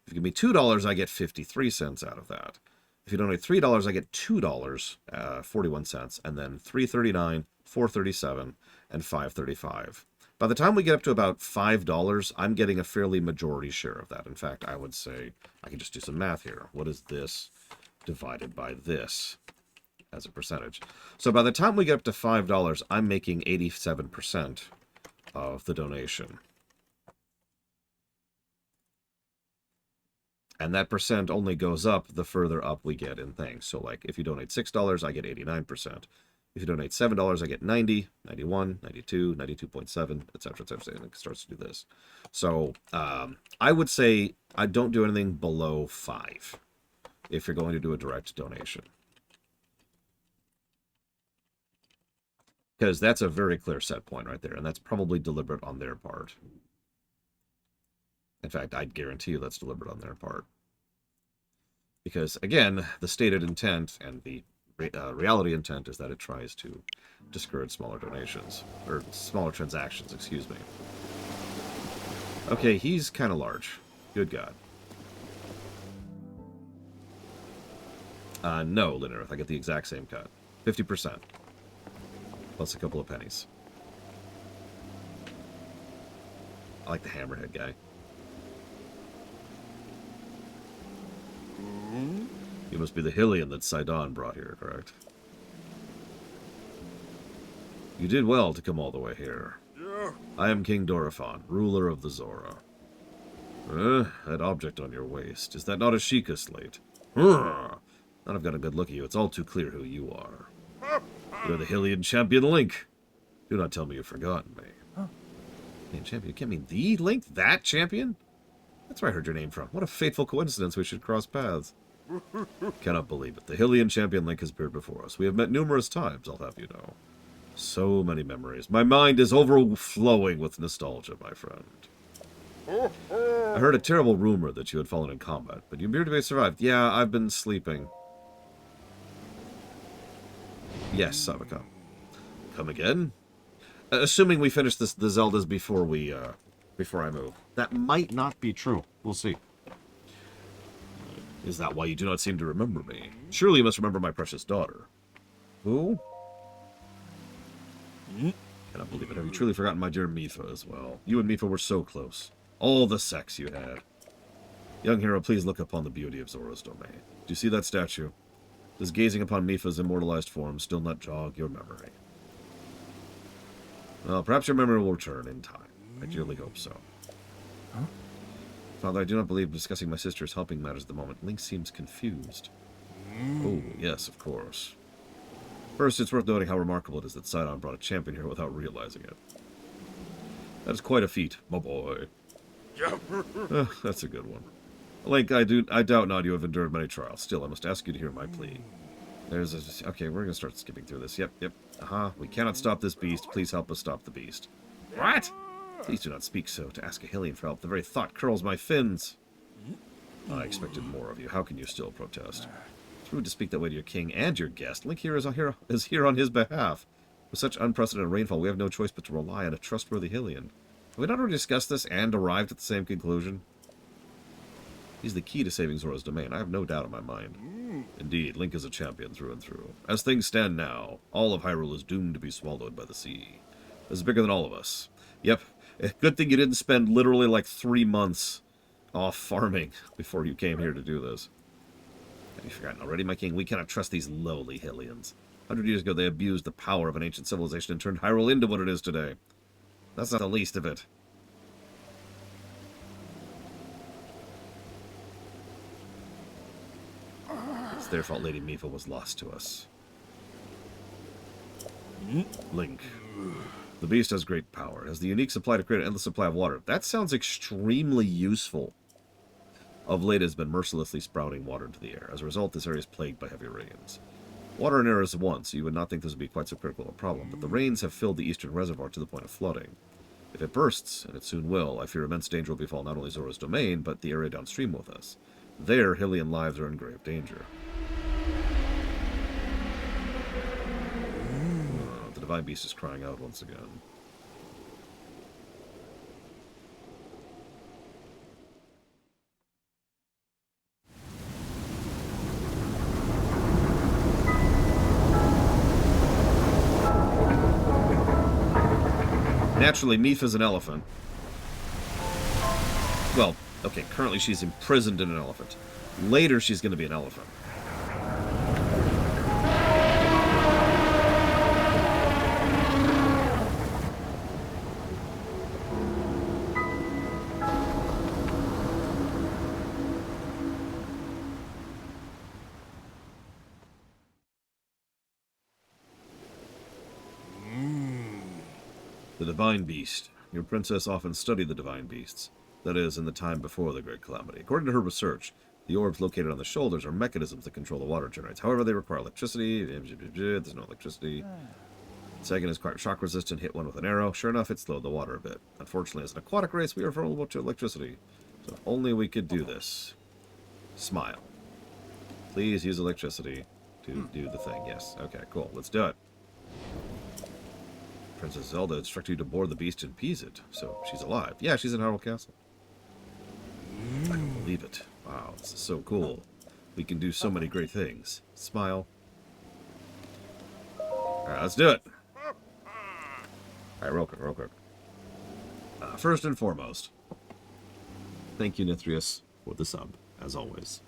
If you give me $2, I get 53 cents out of that. If you donate $3, I get $2, 41 cents, and then $3.39, $4.37, and $5.35. By the time we get up to about $5, I'm getting a fairly majority share of that. In fact, I would say, I can just do some math here. What is this divided by this as a percentage? So by the time we get up to $5, I'm making 87% of the donation. And that percent only goes up the further up we get in things. So like if you donate $6, I get 89%. If you donate $7, I get 90, 91, 92, 92.7, etc., etc. And it starts to do this. So I would say I don't do anything below 5 if you're going to do a direct donation. Because that's a very clear set point right there, and that's probably deliberate on their part. In fact, I'd guarantee you that's deliberate on their part. Because, again, the stated intent and the reality intent is that it tries to discourage smaller donations. Or smaller transactions, excuse me. Okay, he's kind of large. Good God. No, Linnerith, I get the exact same cut. 50%. Plus a couple of pennies. I like the hammerhead guy. You must be the Hylian that Sidon brought here, correct? You did well to come all the way here. Yeah. I am King Dorifon, ruler of the Zora. That object on your waist, is that not a Sheikah slate? Now I've got a good look at you, it's all too clear who you are. You're the Hylian champion Link. Do not tell me you've forgotten me. Hylian champion? You can't mean the Link? That champion? That's where I heard your name from. What a fateful coincidence we should cross paths. Cannot believe it. The Hylian champion Link has appeared before us. We have met numerous times, I'll have you know. So many memories. My mind is overflowing with nostalgia, my friend. I heard a terrible rumor that you had fallen in combat, but you appear to have survived. Yeah, I've been sleeping. Yes, Sabaka. Come again? Assuming we finish the Zeldas before I move. That might not be true. We'll see. Is that why you do not seem to remember me? Surely you must remember my precious daughter. Who? Cannot believe it. Have you truly forgotten my dear Mipha as well? You and Mipha were so close. All the sex you had. Young hero, please look upon the beauty of Zora's domain. Do you see that statue? Does gazing upon Mipha's immortalized form still not jog your memory? Well, perhaps your memory will return in time. I dearly hope so. Huh? Father, I do not believe discussing my sister's helping matters at the moment. Link seems confused. Oh, yes, of course. First, it's worth noting how remarkable it is that Sidon brought a champion here without realizing it. That is quite a feat, my boy. That's a good one. Link, I doubt not you have endured many trials. Still, I must ask you to hear my plea. Okay, we're going to start skipping through this. Yep. We cannot stop this beast. Please help us stop the beast. What? Please do not speak so. To ask a Hylian for help, the very thought curls my fins. I expected more of you. How can you still protest? It's rude to speak that way to your king and your guest. Link here is here on his behalf. With such unprecedented rainfall, we have no choice but to rely on a trustworthy Hylian. Have we not already discussed this and arrived at the same conclusion? He's the key to saving Zora's domain. I have no doubt in my mind. Indeed, Link is a champion through and through. As things stand now, all of Hyrule is doomed to be swallowed by the sea. This is bigger than all of us. Yep. Good thing you didn't spend literally like 3 months off farming before you came here to do this. Have you forgotten already, my king? We cannot trust these lowly Hylians. 100 years ago, they abused the power of an ancient civilization and turned Hyrule into what it is today. That's not the least of it. It's their fault Lady Mipha was lost to us. Link. The beast has great power. It has the unique supply to create an endless supply of water. That sounds extremely useful. Of late, it has been mercilessly sprouting water into the air. As a result, this area is plagued by heavy rains. Water in air is one, so you would not think this would be quite so critical a problem, but the rains have filled the eastern reservoir to the point of flooding. If it bursts, and it soon will, I fear immense danger will befall not only Zora's domain, but the area downstream with us. There, Hylian lives are in grave danger. The divine beast is crying out once again. Naturally, Mipha's an elephant. Well, okay, currently she's imprisoned in an elephant. Later, she's going to be an elephant. The Divine Beast. Your princess often studied the Divine Beasts. That is, in the time before the Great Calamity. According to her research, the orbs located on the shoulders are mechanisms that control the water generates. However, they require electricity. There's no electricity. Second is quite shock resistant, hit one with an arrow. Sure enough, it slowed the water a bit. Unfortunately, as an aquatic race, we are vulnerable to electricity. So if only we could do this. Smile. Please use electricity to do the thing. Yes. Okay, cool. Let's do it. Princess Zelda instructed you to board the beast and appease it. So she's alive. Yeah, she's in Hyrule Castle. I don't believe it. Wow, this is so cool. We can do so many great things. Smile. Alright, let's do it. Alright, real quick. First and foremost, thank you, Nithrius, for the sub, as always.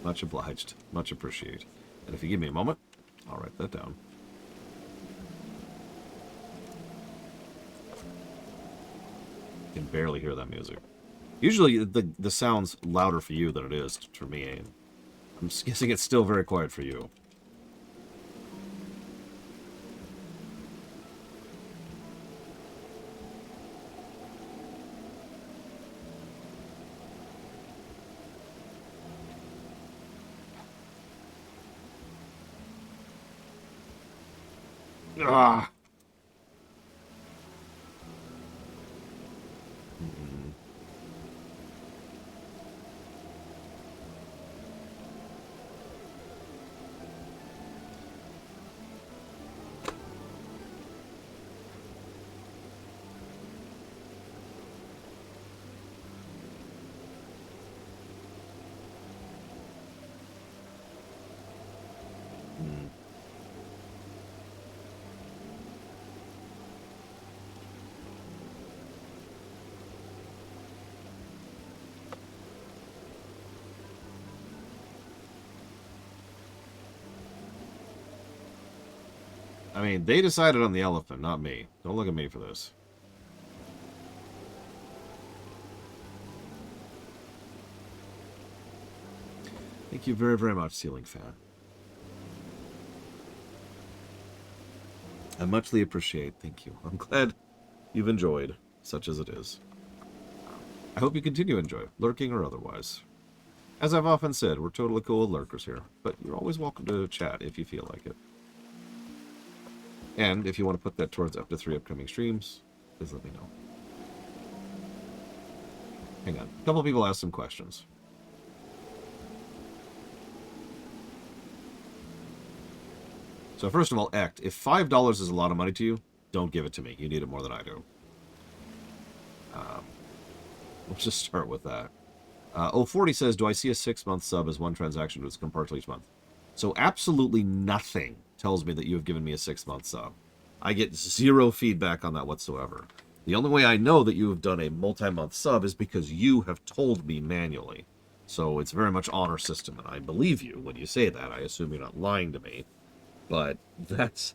Much obliged. Much appreciated. And if you give me a moment, I'll write that down. You can barely hear that music. Usually the sound's louder for you than it is for me. I'm guessing it's still very quiet for you. Ah. I mean, they decided on the elephant, not me. Don't look at me for this. Thank you very, very much, Ceiling Fan. I muchly appreciate. Thank you. I'm glad you've enjoyed, such as it is. I hope you continue to enjoy, lurking or otherwise. As I've often said, we're totally cool with lurkers here, but you're always welcome to chat if you feel like it. And if you want to put that towards up to 3 upcoming streams, please let me know. Hang on. A couple people asked some questions. So first of all, Ect, if $5 is a lot of money to you, don't give it to me. You need it more than I do. Let's just start with that. 040 says, do I see a 6-month sub as one transaction to come partial each month? So absolutely nothing tells me that you have given me a 6-month sub. I get 0 feedback on that whatsoever. The only way I know that you have done a multi-month sub is because you have told me manually. So it's very much honor system, and I believe you when you say that. I assume you're not lying to me. But that's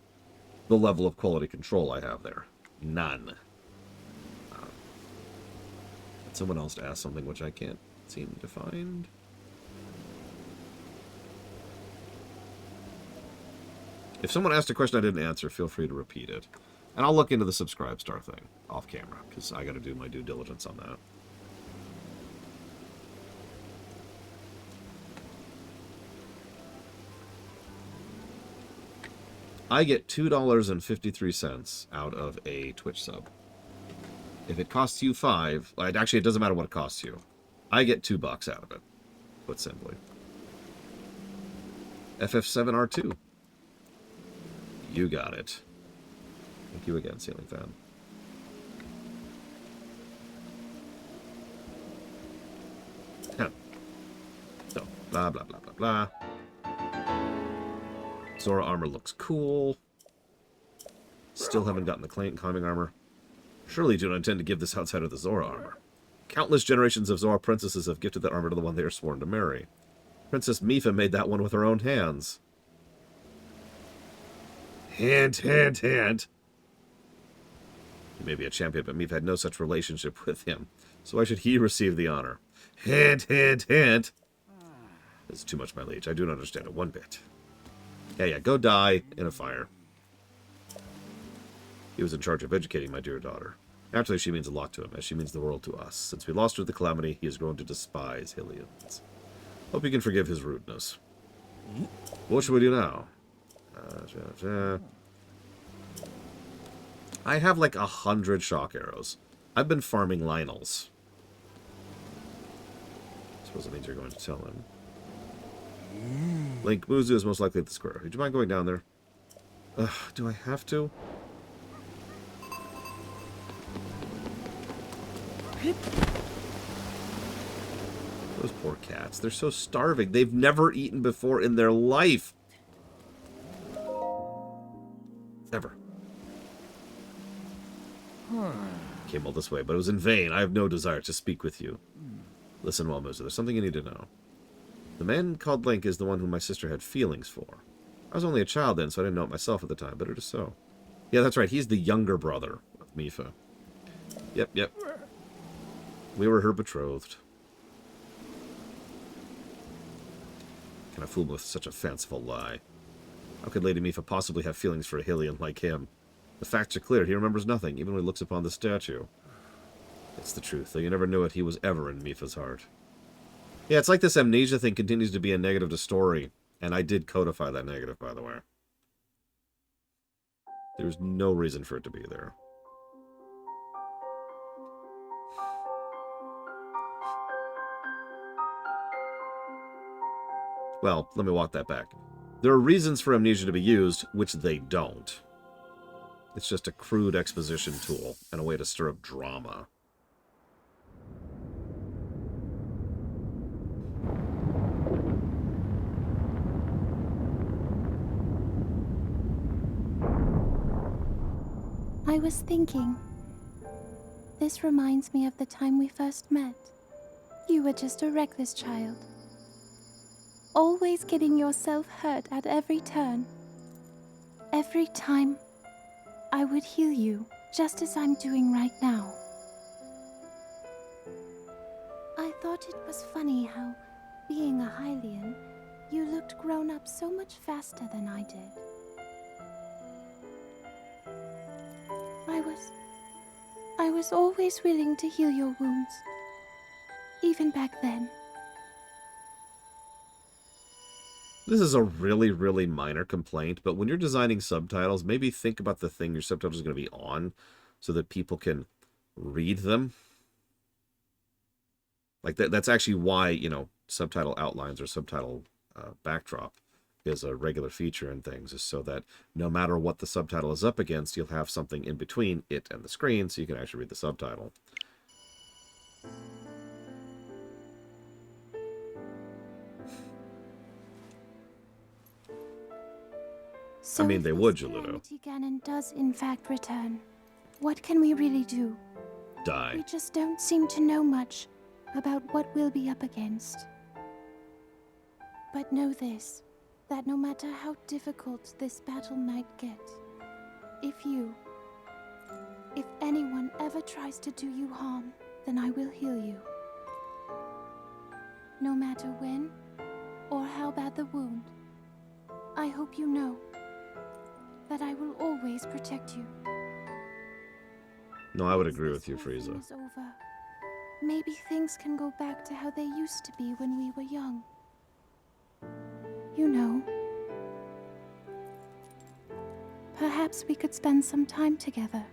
the level of quality control I have there. None. Someone else asked something which I can't seem to find. If someone asked a question I didn't answer, feel free to repeat it. And I'll look into the subscribe star thing off camera, because I got to do my due diligence on that. I get $2.53 out of a Twitch sub. If it costs you $5, actually it doesn't matter what it costs you. I get $2 out of it, put simply. FF7R2. You got it. Thank you again, Ceiling Fan. So, blah, blah, blah, blah, blah. Zora armor looks cool. Still haven't gotten the climbing armor. Surely you don't intend to give this outsider the Zora armor. Countless generations of Zora princesses have gifted that armor to the one they are sworn to marry. Princess Mifa made that one with her own hands. Hint, hint, hint. He may be a champion, but Mifa had no such relationship with him. So why should he receive the honor? Hint, hint, hint. This is too much, my liege. I do not understand it one bit. Yeah, go die in a fire. He was in charge of educating my dear daughter. Naturally, she means a lot to him, as she means the world to us. Since we lost her to the calamity, he has grown to despise Hylians. Hope you can forgive his rudeness. What should we do now? I have like 100 shock arrows. I've been farming Lionels. I suppose it means you're going to tell him. Link, Muzu is most likely at the square. Would you mind going down there? Do I have to? Those poor cats. They're so starving. They've never eaten before in their life. Ever. Came all this way, but it was in vain. I have no desire to speak with you. Listen, Walmuza, there's something you need to know. The man called Link is the one whom my sister had feelings for. I was only a child then, so I didn't know it myself at the time, but it is so. Yeah, that's right. He's the younger brother of Mipha. Yep. We were her betrothed. Can I fool me with such a fanciful lie? How could Lady Mipha possibly have feelings for a Hylian like him? The facts are clear. He remembers nothing, even when he looks upon the statue. It's the truth, though you never knew it. He was ever in Mipha's heart. Yeah, it's like this amnesia thing continues to be a negative to story. And I did codify that negative, by the way. There's no reason for it to be there. Well, let me walk that back. There are reasons for amnesia to be used, which they don't. It's just a crude exposition tool and a way to stir up drama. I was thinking. This reminds me of the time we first met. You were just a reckless child. Always getting yourself hurt at every turn. Every time, I would heal you, just as I'm doing right now. I thought it was funny how, being a Hylian, you looked grown up so much faster than I did. I was always willing to heal your wounds, even back then. This is a really, really minor complaint, but when you're designing subtitles, maybe think about the thing your subtitle is going to be on so that people can read them. Like that's actually why, you know, subtitle outlines or subtitle backdrop is a regular feature in things, is so that no matter what the subtitle is up against, you'll have something in between it and the screen so you can actually read the subtitle. So I mean, they would, Geludo. Calamity Ganon does in fact return. What can we really do? Die. We just don't seem to know much about what we'll be up against. But know this, that no matter how difficult this battle might get, if anyone ever tries to do you harm, then I will heal you. No matter when or how bad the wound, I hope you know that I will always protect you. No, I would agree Once with you, this whole thing Frieza. is over, maybe things can go back to how they used to be when we were young. You know. Perhaps we could spend some time together.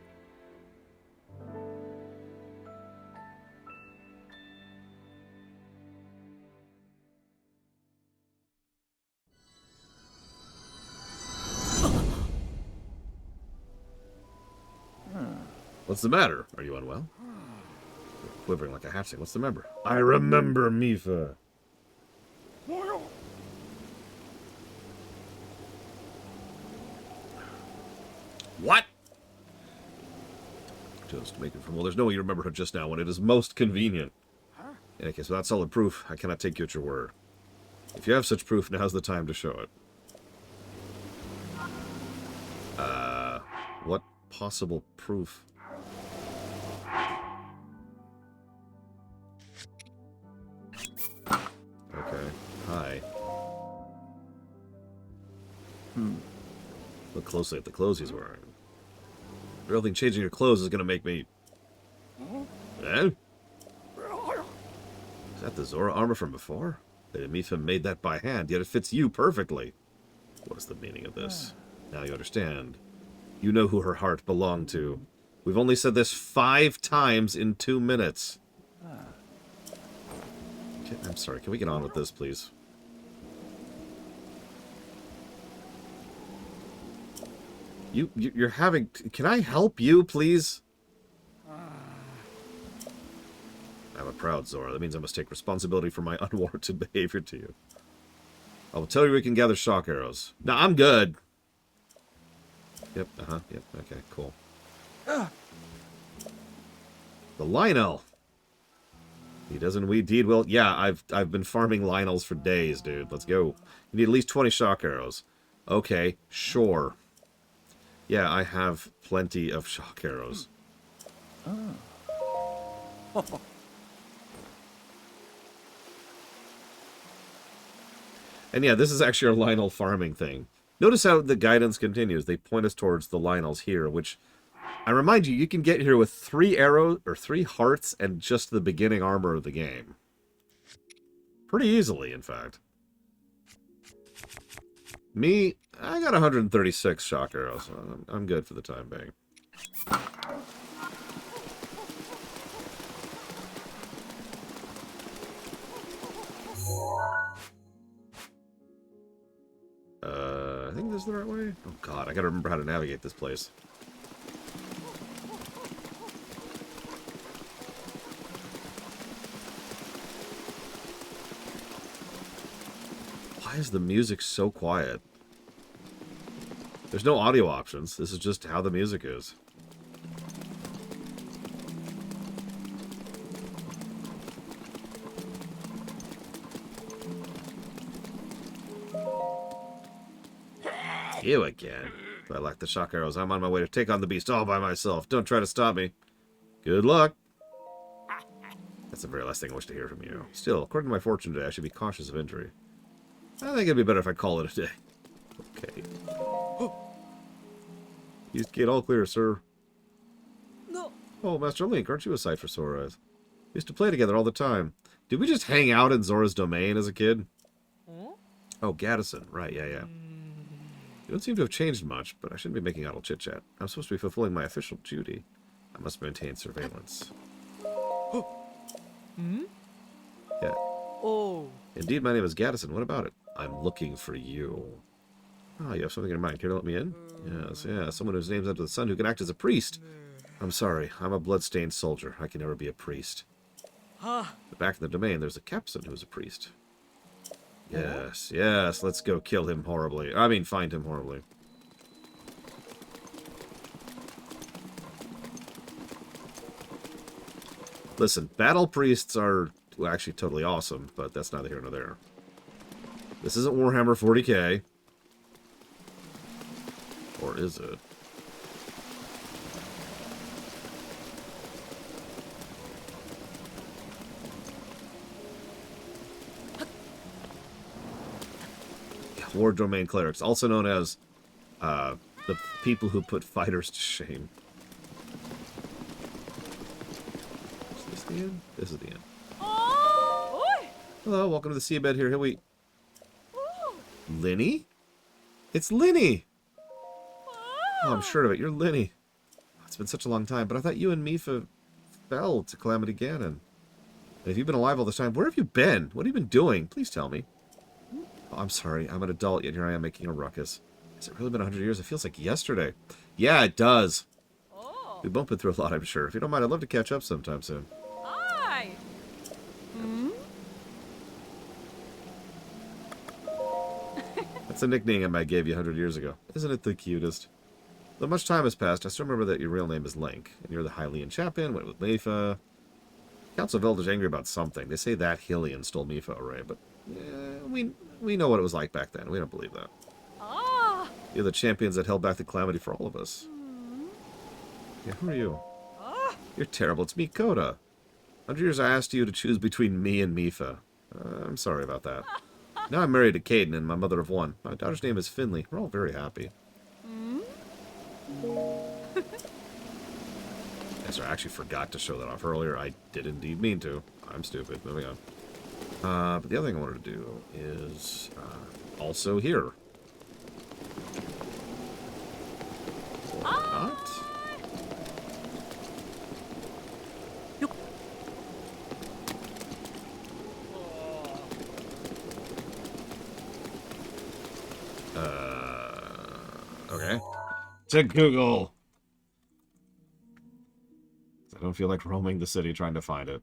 What's the matter? Are you unwell? You're quivering like a half-stick. What's the matter? I remember Mipha. What? Just making from. Well, there's no way you remember her just now when it is most convenient. In any case, without solid proof, I cannot take you at your word. If you have such proof, now's the time to show it. What possible proof? Okay. Hi. Look closely at the clothes he's wearing. I don't think changing your clothes is going to make me... Eh? Is that the Zora armor from before? Lady Mipha made that by hand, yet it fits you perfectly. What is the meaning of this? Now you understand. You know who her heart belonged to. We've only said this 5 times in 2 minutes. I'm sorry, can we get on with this, please? You're having... Can I help you, please? I'm a proud Zora. That means I must take responsibility for my unwarranted behavior to you. I will tell you we can gather shock arrows. No, I'm good. Yep, yep, okay, cool. The Lionel. He doesn't weed deed well. Yeah, I've been farming Lionels for days, dude. Let's go. You need at least 20 shock arrows. Okay, sure. Yeah, I have plenty of shock arrows. And yeah, this is actually our Lionel farming thing. Notice how the guidance continues. They point us towards the Lionels here, which I remind you, you can get here with 3 arrows or 3 hearts and just the beginning armor of the game. Pretty easily, in fact. Me, I got 136 shock arrows. So I'm good for the time being. I think this is the right way. Oh god, I gotta remember how to navigate this place. Why is the music so quiet? There's no audio options. This is just how the music is. You again. If I lack the shock arrows, I'm on my way to take on the beast all by myself. Don't try to stop me. Good luck. That's the very last thing I wish to hear from you. Still, according to my fortune today, I should be cautious of injury. I think it'd be better if I call it a day. Okay. East gate all clear, sir. No. Oh, Master Link, aren't you a sight for sore eyes? We used to play together all the time. Did we just hang out in Zora's domain as a kid? Oh, Gaddison. Right, yeah. You don't seem to have changed much, but I shouldn't be making idle chit-chat. I'm supposed to be fulfilling my official duty. I must maintain surveillance. Yeah. Oh. Indeed, my name is Gaddison. What about it? I'm looking for you. Ah, you have something in mind. Care to let me in? Yes, yeah. Someone whose name's under the sun who can act as a priest. I'm sorry. I'm a blood-stained soldier. I can never be a priest. But back in the domain, there's a captain who's a priest. Yes, yes. Let's go kill him horribly. I mean, find him horribly. Listen, battle priests are actually totally awesome, but that's neither here nor there. This isn't Warhammer 40k. Or is it? War domain clerics, also known as the people who put fighters to shame. Is this the end? This is the end. Hello, welcome to the seabed here. Here we... Linny? It's Linny! Oh, I'm sure of it. You're Linny. It's been such a long time, but I thought you and Mipha fell to Calamity Ganon. And if you've been alive all this time, where have you been? What have you been doing? Please tell me. Oh, I'm sorry. I'm an adult, yet here I am making a ruckus. Has it really been 100 years? It feels like yesterday. Yeah, it does. We've both been through a lot, I'm sure. If you don't mind, I'd love to catch up sometime soon. That's a nickname I gave you 100 years ago. Isn't it the cutest? Though much time has passed, I still remember that your real name is Link, and you're the Hylian champion, went with Mipha. Council of Elders angry about something. They say that Hylian stole Mipha Array, but we know what it was like back then. We don't believe that. You're the champions that held back the calamity for all of us. Yeah, who are you? You're terrible. It's me, Coda. 100 years I asked you to choose between me and Mipha. I'm sorry about that. Now I'm married to Caden and my mother of one. My daughter's name is Finley. We're all very happy. Yes, I actually forgot to show that off earlier. I did indeed mean to. I'm stupid. Moving on. But the other thing I wanted to do is also here. Okay. To Google. I don't feel like roaming the city trying to find it.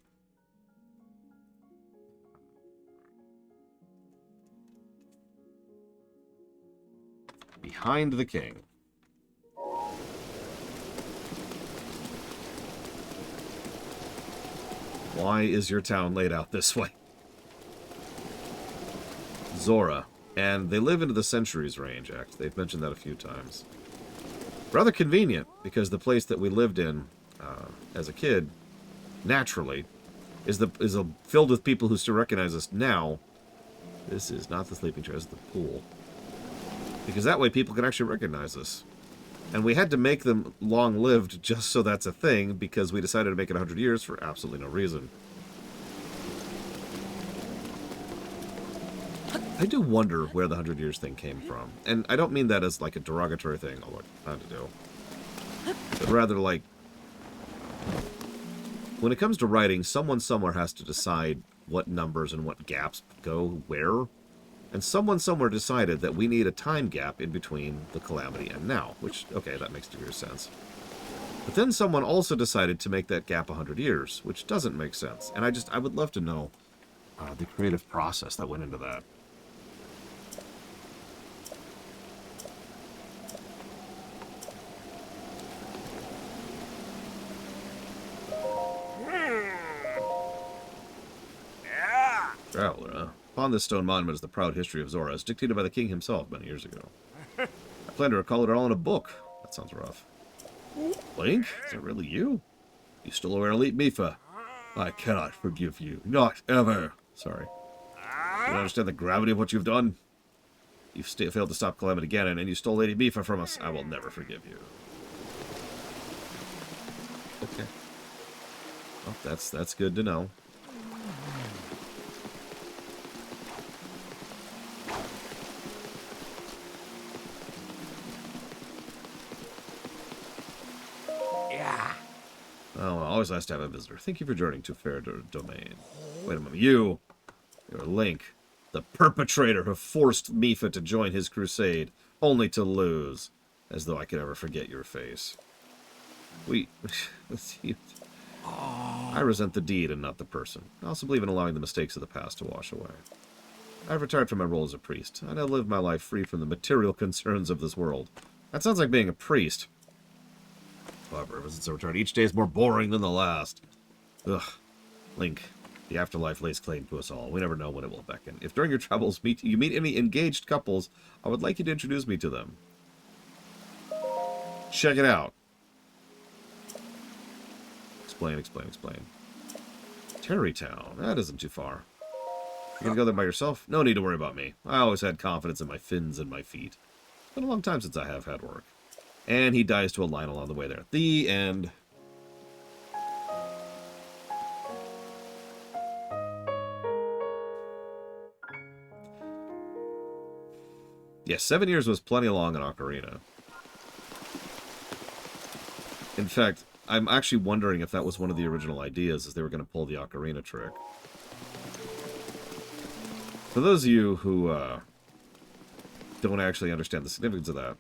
Behind the king. Why is your town laid out this way? Zora. And they live into the centuries range, actually. They've mentioned that a few times. Rather convenient, because the place that we lived in as a kid, naturally, is filled with people who still recognize us now. This is not the sleeping chair, this is the pool. Because that way people can actually recognize us. And we had to make them long-lived just so that's a thing, because we decided to make it 100 years for absolutely no reason. I do wonder where the 100 years thing came from. And I don't mean that as like a derogatory thing, although I kind of do. But rather like, when it comes to writing, someone somewhere has to decide what numbers and what gaps go where. And someone somewhere decided that we need a time gap in between the calamity and now. Which, okay, that makes degree of sense. But then someone also decided to make that gap 100 years, which doesn't make sense. And I would love to know the creative process that went into that. Traveler, upon this stone monument is the proud history of Zora, as dictated by the king himself many years ago. I plan to recall it all in a book. That sounds rough. Link? Is that really you? You still wear elite Mifa? I cannot forgive you. Not ever. Sorry. You don't understand the gravity of what you've done? You've failed to stop Calamity Ganon, and you stole Lady Mifa from us. I will never forgive you. Okay. Well, that's good to know. Oh, well, always nice to have a visitor. Thank you for journeying to Fair Domain. Wait a moment. You're Link, the perpetrator who forced Mifa to join his crusade, only to lose. As though I could ever forget your face. I resent the deed and not the person. I also believe in allowing the mistakes of the past to wash away. I've retired from my role as a priest. I now live my life free from the material concerns of this world. That sounds like being a priest. However, ever since I returned, each day is more boring than the last. Ugh. Link, the afterlife lays claim to us all. We never know when it will beckon. If during your travels you meet any engaged couples, I would like you to introduce me to them. Check it out. Explain. Terrytown. That isn't too far. You're gonna go there by yourself? No need to worry about me. I always had confidence in my fins and my feet. It's been a long time since I have had work. And he dies to a line along the way there. The end. Yes, 7 years was plenty long in Ocarina. In fact, I'm actually wondering if that was one of the original ideas, is they were going to pull the Ocarina trick. For those of you who don't actually understand the significance of that,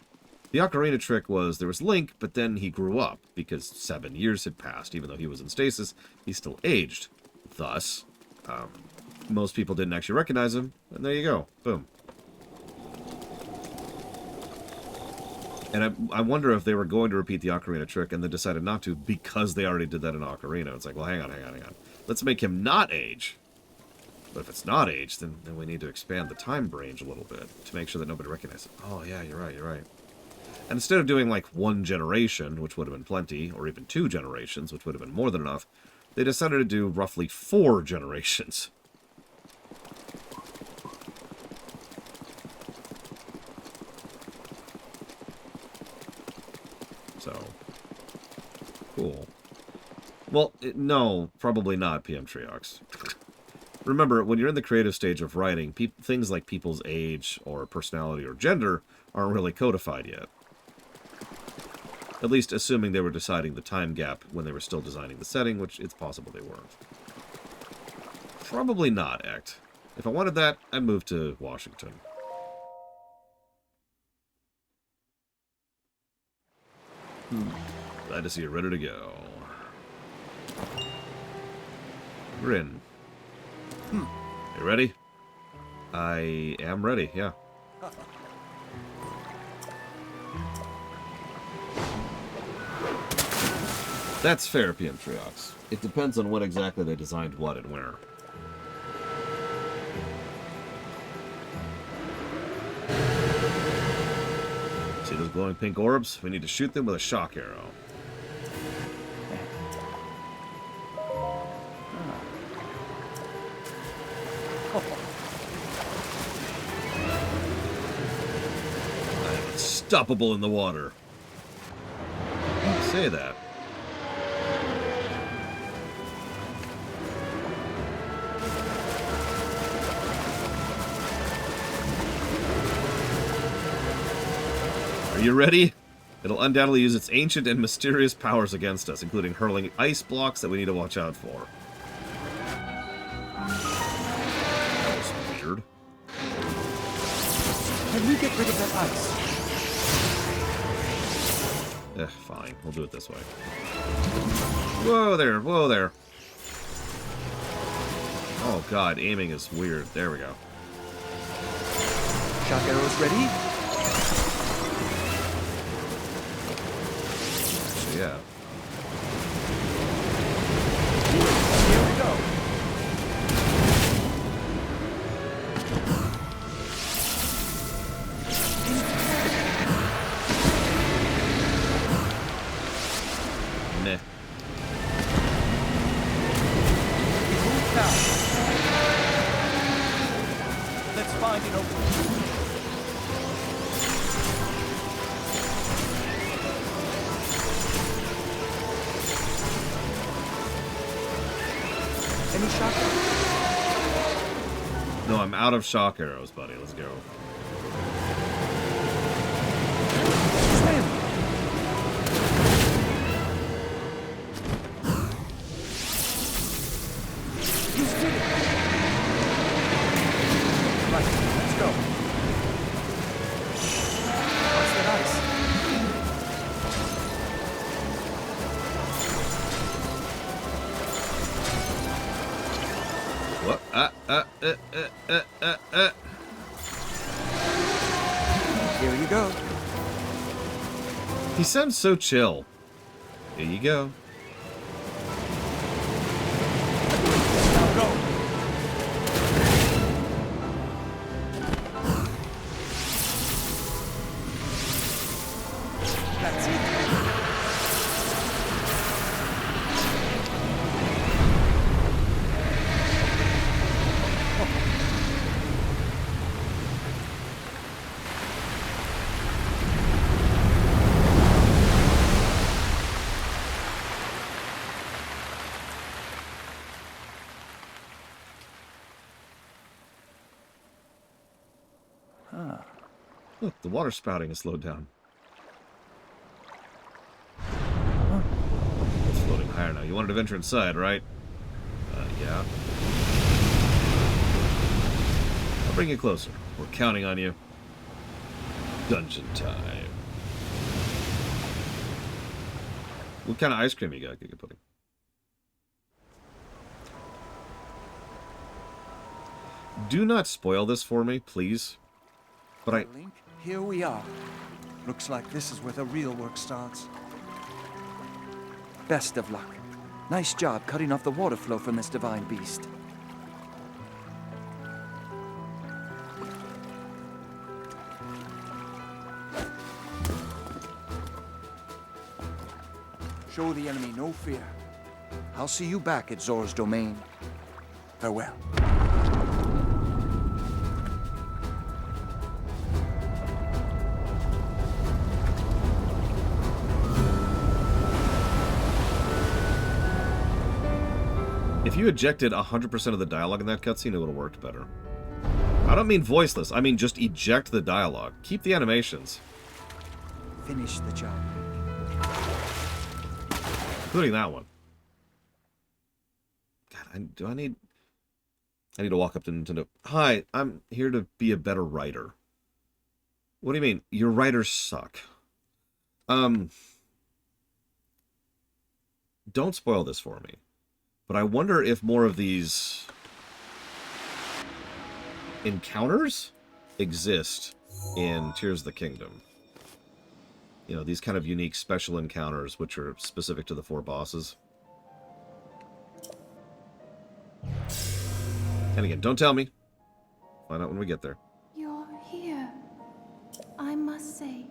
the Ocarina trick was, there was Link, but then he grew up, because 7 years had passed. Even though he was in stasis, he still aged. Thus, most people didn't actually recognize him, and there you go. Boom. And I wonder if they were going to repeat the Ocarina trick, and then decided not to, because they already did that in Ocarina. It's like, well, hang on. Let's make him not age. But if it's not age, then we need to expand the time range a little bit, to make sure that nobody recognizes it. Oh, yeah, you're right. And instead of doing like 1 generation, which would have been plenty, or even 2 generations, which would have been more than enough, they decided to do roughly 4 generations. So, cool. Well, no, probably not, PM Triox. Remember, when you're in the creative stage of writing, things like people's age, or personality, or gender aren't really codified yet. At least assuming they were deciding the time gap when they were still designing the setting, which it's possible they weren't. Probably not, Act. If I wanted that, I'd move to Washington. Glad to see you ready to go. We're in. You ready? I am ready, yeah. That's fair, PM Triox. It depends on what exactly they designed what and where. See those glowing pink orbs? We need to shoot them with a shock arrow. I am unstoppable in the water. You say that. Are you ready? It'll undoubtedly use its ancient and mysterious powers against us, including hurling ice blocks that we need to watch out for. That was weird. Can we get rid of that ice? Fine. We'll do it this way. Whoa there, whoa there. Oh god, aiming is weird. There we go. Shock arrows ready? Yeah. Here we go. Meh. Move now. Let's find an opening. Any shock arrows? No, I'm out of shock arrows, buddy. Let's go. Swim! You did it! Right, let's go. What's that ice? What? Here you go. He sounds so chill. Here you go. Now go. That's it. Look, the water spouting has slowed down. It's floating higher now. You wanted to venture inside, right? Yeah. I'll bring you closer. We're counting on you. Dungeon time. What kind of ice cream you got, Giga Pudding? Do not spoil this for me, please. But I... Link, here we are. Looks like this is where the real work starts. Best of luck. Nice job cutting off the water flow from this divine beast. Show the enemy no fear. I'll see you back at Zora's domain. Farewell. If you ejected 100% of the dialogue in that cutscene, it would have worked better. I don't mean voiceless. I mean just eject the dialogue. Keep the animations. Finish the job. Including that one. God, I need to walk up to Nintendo. Hi, I'm here to be a better writer. What do you mean? Your writers suck. don't spoil this for me, but I wonder if more of these encounters exist in Tears of the Kingdom. You know, these kind of unique special encounters which are specific to the 4 bosses. And again, don't tell me. Find out when we get there. You're here. I must say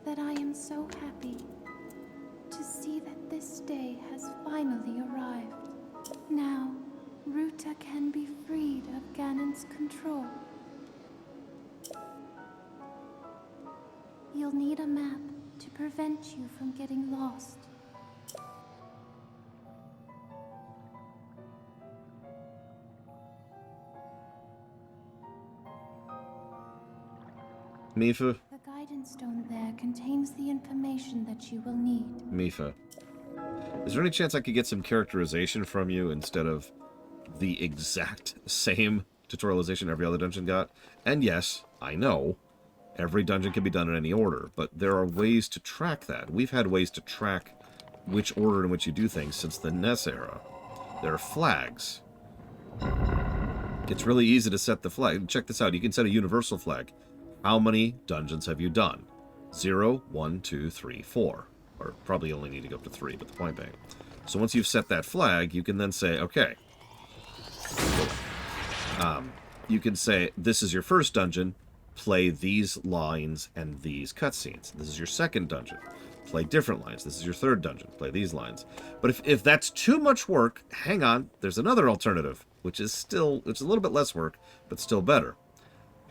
that I am so happy to see that this day has finally arrived. Now, Ruta can be freed of Ganon's control. You'll need a map to prevent you from getting lost. Mifa? The guidance stone there contains the information that you will need. Mifa. Is there any chance I could get some characterization from you instead of the exact same tutorialization every other dungeon got? And yes, I know, every dungeon can be done in any order, but there are ways to track that. We've had ways to track which order in which you do things since the NES era. There are flags. It's really easy to set the flag. Check this out. You can set a universal flag. How many dungeons have you done? 0, 1, 2, 3, 4. Or probably only need to go up to 3, but the point being. So once you've set that flag, you can then say, okay. You can say, this is your first dungeon. Play these lines and these cutscenes. This is your second dungeon. Play different lines. This is your third dungeon. Play these lines. But if that's too much work, hang on. There's another alternative, which is a little bit less work, but still better.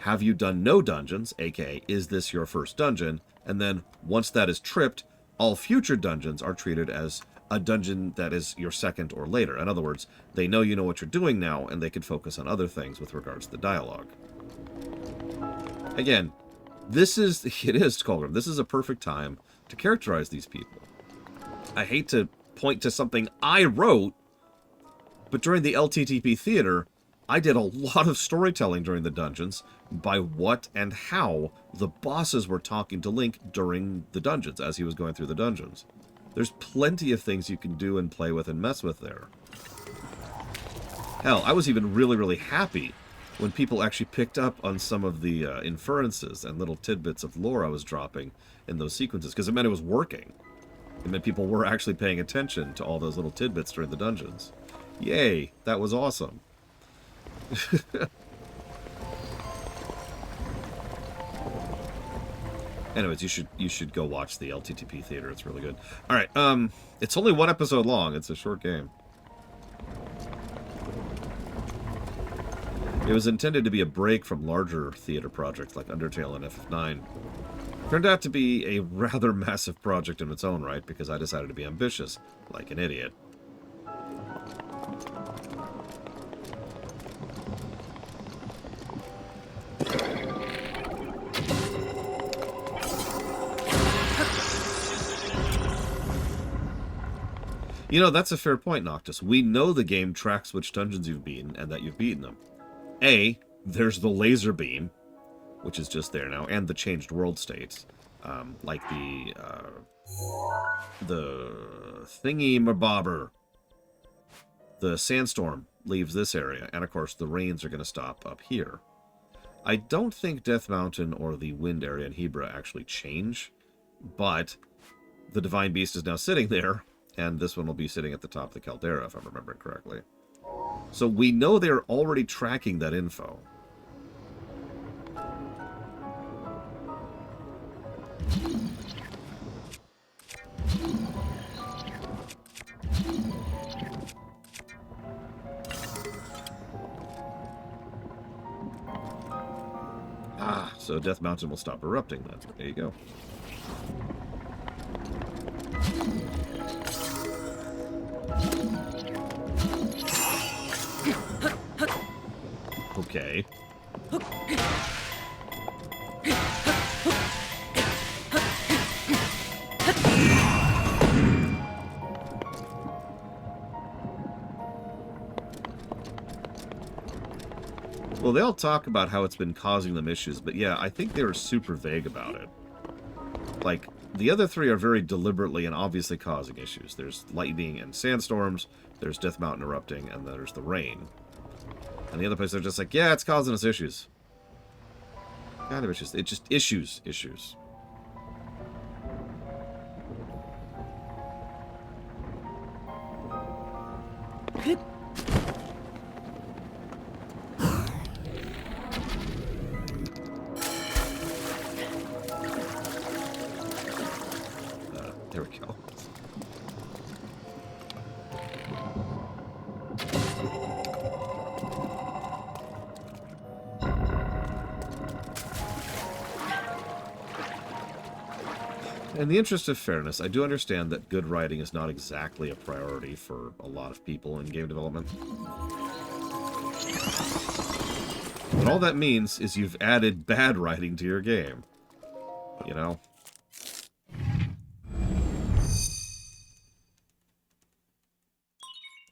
Have you done no dungeons, aka is this your first dungeon? And then once that is tripped, all future dungeons are treated as a dungeon that is your second or later. In other words, they know you know what you're doing now, and they can focus on other things with regards to the dialogue. Again, it is Skullgrim. This is a perfect time to characterize these people. I hate to point to something I wrote, but during the LTTP theater, I did a lot of storytelling during the dungeons by what and how the bosses were talking to Link during the dungeons, as he was going through the dungeons. There's plenty of things you can do and play with and mess with there. Hell, I was even really, really happy when people actually picked up on some of the inferences and little tidbits of lore I was dropping in those sequences, because it meant it was working. It meant people were actually paying attention to all those little tidbits during the dungeons. Yay, that was awesome. Anyways, you should go watch the LTTP theater. It's really good. All right, it's only 1 episode long. It's a short game. It was intended to be a break from larger theater projects like Undertale and FF9. Turned out to be a rather massive project in its own right because I decided to be ambitious, like an idiot. You know, that's a fair point, Noctis. We know the game tracks which dungeons you've beaten and that you've beaten them. A, there's the laser beam, which is just there now, and the changed world states. Like the thingy-mabobber. The sandstorm leaves this area, and of course the rains are going to stop up here. I don't think Death Mountain or the wind area in Hebra actually change, but the Divine Beast is now sitting there, and this one will be sitting at the top of the caldera, if I'm remembering correctly. So we know they're already tracking that info. Ah, so Death Mountain will stop erupting then. There you go. Okay. Well, they all talk about how it's been causing them issues, but yeah, I think they were super vague about it. Like, The other three are very deliberately and obviously causing issues. There's lightning and sandstorms, there's Death Mountain erupting, and there's the rain. And the other place, they're just like, yeah, it's causing us issues. Kind of issues. It's just issues. There we go. In the interest of fairness, I do understand that good writing is not exactly a priority for a lot of people in game development. But all that means is you've added bad writing to your game. You know?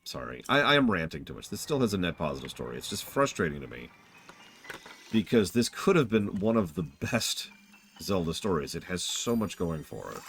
Sorry. I am ranting too much. This still has a net positive story. It's just frustrating to me. Because this could have been one of the best Zelda stories. It has so much going for it.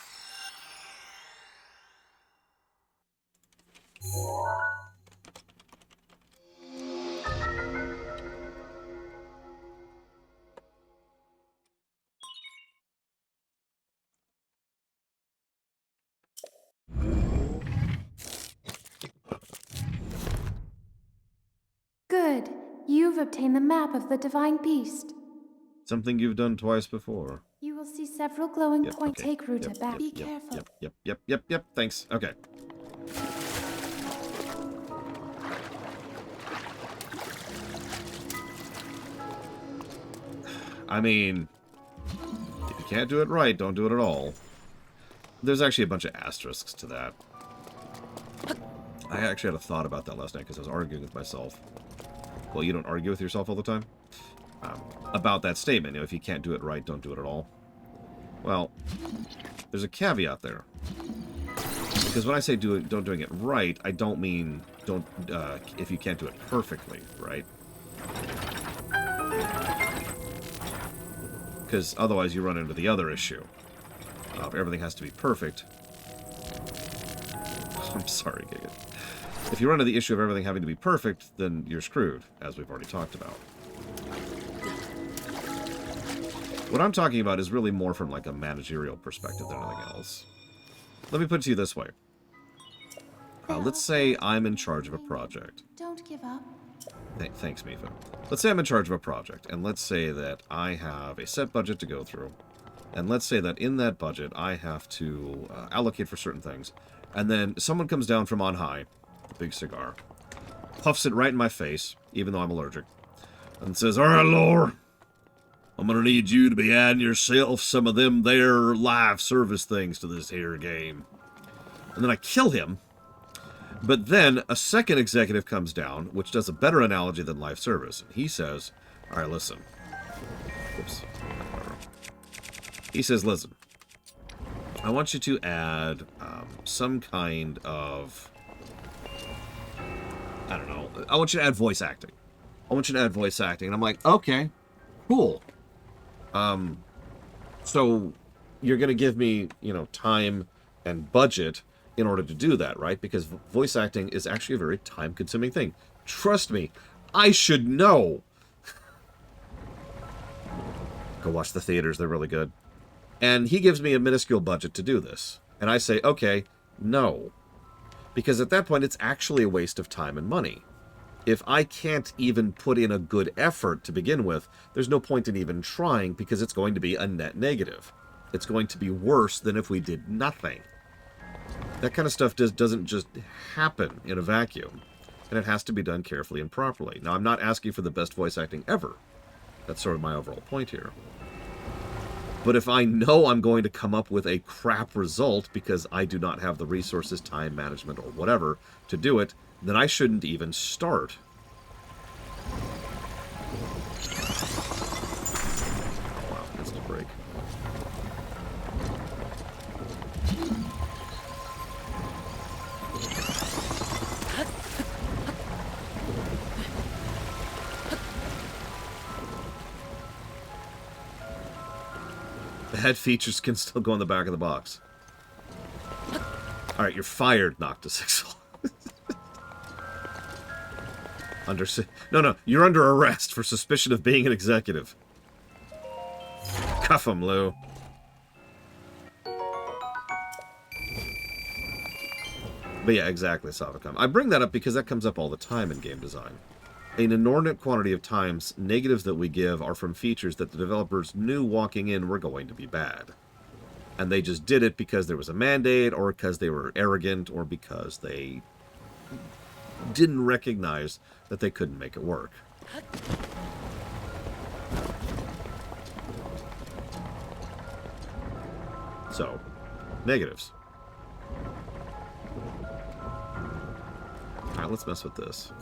Good. You've obtained the map of the Divine Beast. Something you've done twice before. You will see several glowing points. Okay. Take route back. Be careful. Yep. Thanks. Okay. I mean, if you can't do it right, don't do it at all. There's actually a bunch of asterisks to that. I actually had a thought about that last night because I was arguing with myself. Well, you don't argue with yourself all the time? About that statement, you know, if you can't do it right, don't do it at all. Well, there's a caveat there. Because when I say don't doing it right, I don't mean don't if you can't do it perfectly, right? Because otherwise you run into the other issue. If everything has to be perfect. I'm sorry, Giga. If you run into the issue of everything having to be perfect, then you're screwed, as we've already talked about. What I'm talking about is really more from like a managerial perspective than anything else. Let me put it to you this way. Let's say I'm in charge of a project. Don't give up. Thanks, Mifa. Let's say I'm in charge of a project, and let's say that I have a set budget to go through. And let's say that in that budget, I have to allocate for certain things. And then someone comes down from on high, a big cigar, puffs it right in my face, even though I'm allergic, and says, "All right, Lord, I'm going to need you to be adding yourself some of them there live service things to this here game." And then I kill him. But then a second executive comes down, which does a better analogy than live service. He says, all right, listen. Oops. He says, listen, I want you to add some kind of, I don't know, I want you to add voice acting. And I'm like, okay, cool. So you're going to give me, you know, time and budget in order to do that, right? Because voice acting is actually a very time-consuming thing. Trust me, I should know. Go watch the theaters, they're really good. And he gives me a minuscule budget to do this. And I say, okay, no. Because at that point, it's actually a waste of time and money. If I can't even put in a good effort to begin with, there's no point in even trying because it's going to be a net negative. It's going to be worse than if we did nothing. That kind of stuff doesn't just happen in a vacuum, and it has to be done carefully and properly. Now, I'm not asking for the best voice acting ever. That's sort of my overall point here. But if I know I'm going to come up with a crap result because I do not have the resources, time management, or whatever to do it, then I shouldn't even start. Oh, wow, that's a break. The head features can still go in the back of the box. Alright, you're fired, Noctis Ixel. No, you're under arrest for suspicion of being an executive. Cuff him, Lou. But yeah, exactly, Savacom. I bring that up because that comes up all the time in game design. An inordinate quantity of times, negatives that we give are from features that the developers knew walking in were going to be bad. And they just did it because there was a mandate, or because they were arrogant, or because they didn't recognize that they couldn't make it work. So, negatives. Alright, let's mess with this.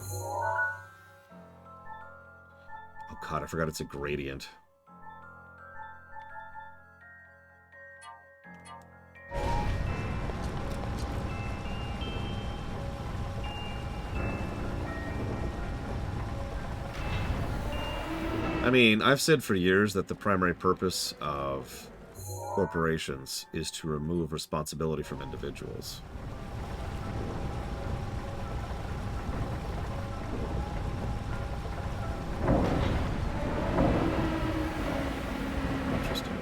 Oh god, I forgot it's a gradient. I mean, I've said for years that the primary purpose of corporations is to remove responsibility from individuals. Interesting.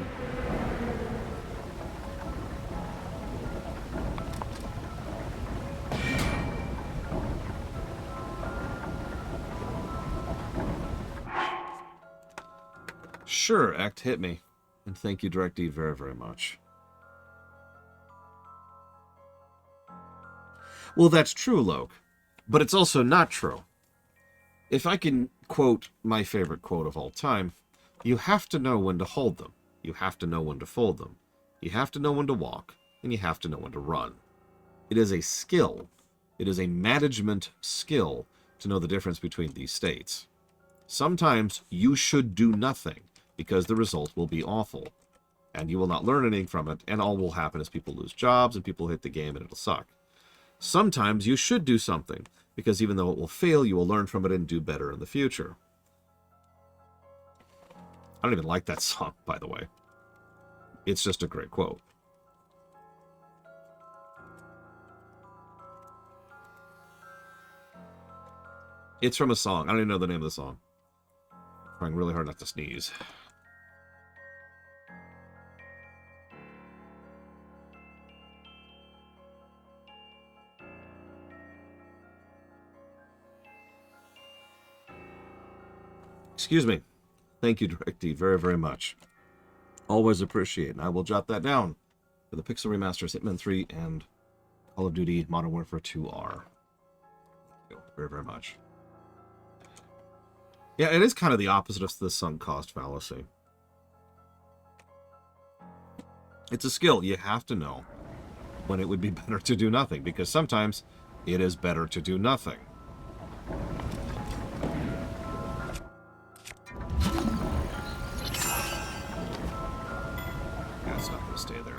Sure, Act hit me. And thank you, DirectD, very, very much. Well, that's true, Loke. But it's also not true. If I can quote my favorite quote of all time, you have to know when to hold them. You have to know when to fold them. You have to know when to walk. And you have to know when to run. It is a skill. It is a management skill to know the difference between these states. Sometimes you should do nothing, because the result will be awful. And you will not learn anything from it, and all will happen is people lose jobs, and people hit the game, and it'll suck. Sometimes you should do something, because even though it will fail, you will learn from it and do better in the future. I don't even like that song, by the way. It's just a great quote. It's from a song. I don't even know the name of the song. I'm trying really hard not to sneeze. Excuse me. Thank you, DirectD, very, very much. Always appreciate it. And I will jot that down for the Pixel Remasters, Hitman 3, and Call of Duty Modern Warfare 2R. Thank you very, very much. Yeah, it is kind of the opposite of the sunk cost fallacy. It's a skill. You have to know when it would be better to do nothing, because sometimes it is better to do nothing. That's not going to stay there.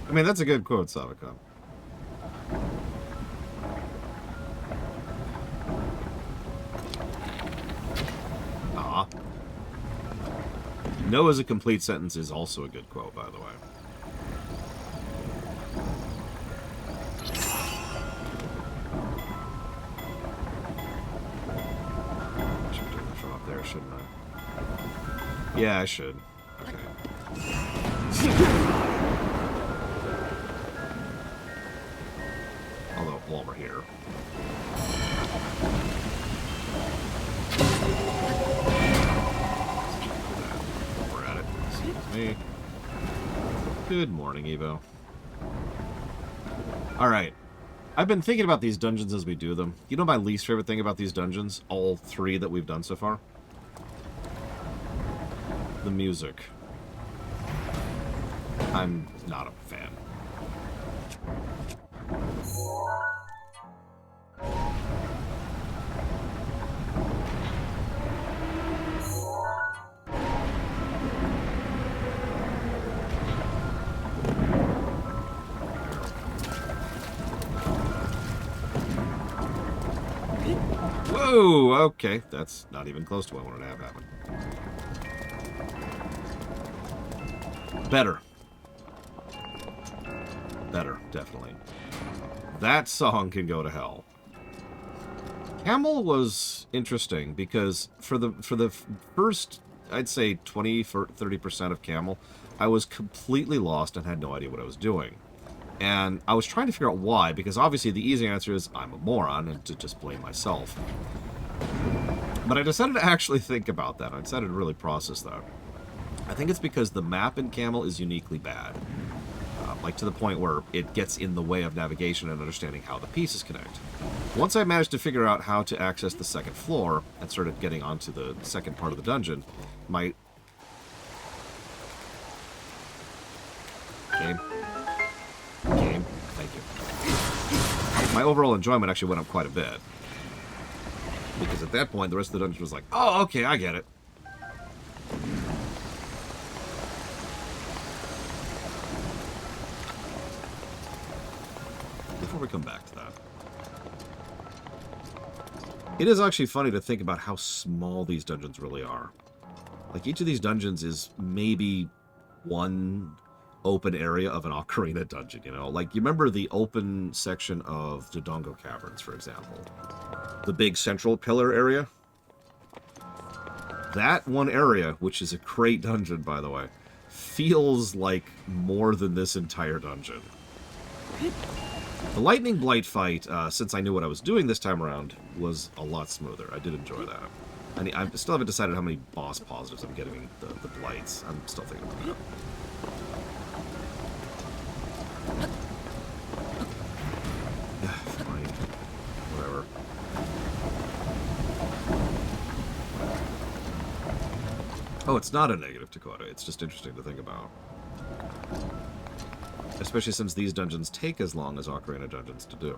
I mean, that's a good quote, Savacom. Aw. No as a complete sentence is also a good quote, by the way. I should be doing this from up there, shouldn't I? Yeah, I should. Okay. Although, while we're here. While we're at it. Excuse me. Good morning, Evo. Alright. I've been thinking about these dungeons as we do them. You know my least favorite thing about these dungeons? All three that we've done so far? The music. I'm not a fan. Whoa, okay. That's not even close to what I wanted to have happen. Better. Better, definitely. That song can go to hell. Camel was interesting because for the first, I'd say 30% of Camel, I was completely lost and had no idea what I was doing. And I was trying to figure out why, because obviously the easy answer is I'm a moron and to just blame myself. But I decided to actually think about that. I decided to really process that. I think it's because the map in Camel is uniquely bad. Like to the point where it gets in the way of navigation and understanding how the pieces connect. Once I managed to figure out how to access the second floor and started getting onto the second part of the dungeon, my... Game, thank you. My overall enjoyment actually went up quite a bit. Because at that point, the rest of the dungeon was like, oh, okay, I get it. Before we come back to that, it is actually funny to think about how small these dungeons really are. Like, each of these dungeons is maybe one open area of an Ocarina dungeon, you know? Like, you remember the open section of Dodongo Caverns, for example? The big central pillar area? That one area, which is a great dungeon, by the way, feels like more than this entire dungeon. The Lightning Blight fight, since I knew what I was doing this time around, was a lot smoother. I did enjoy that. I still haven't decided how many boss positives I'm getting the Blights. I'm still thinking about that. Fine. Whatever. Oh, it's not a negative, Dakota. It's just interesting to think about. Especially since these dungeons take as long as Ocarina dungeons to do.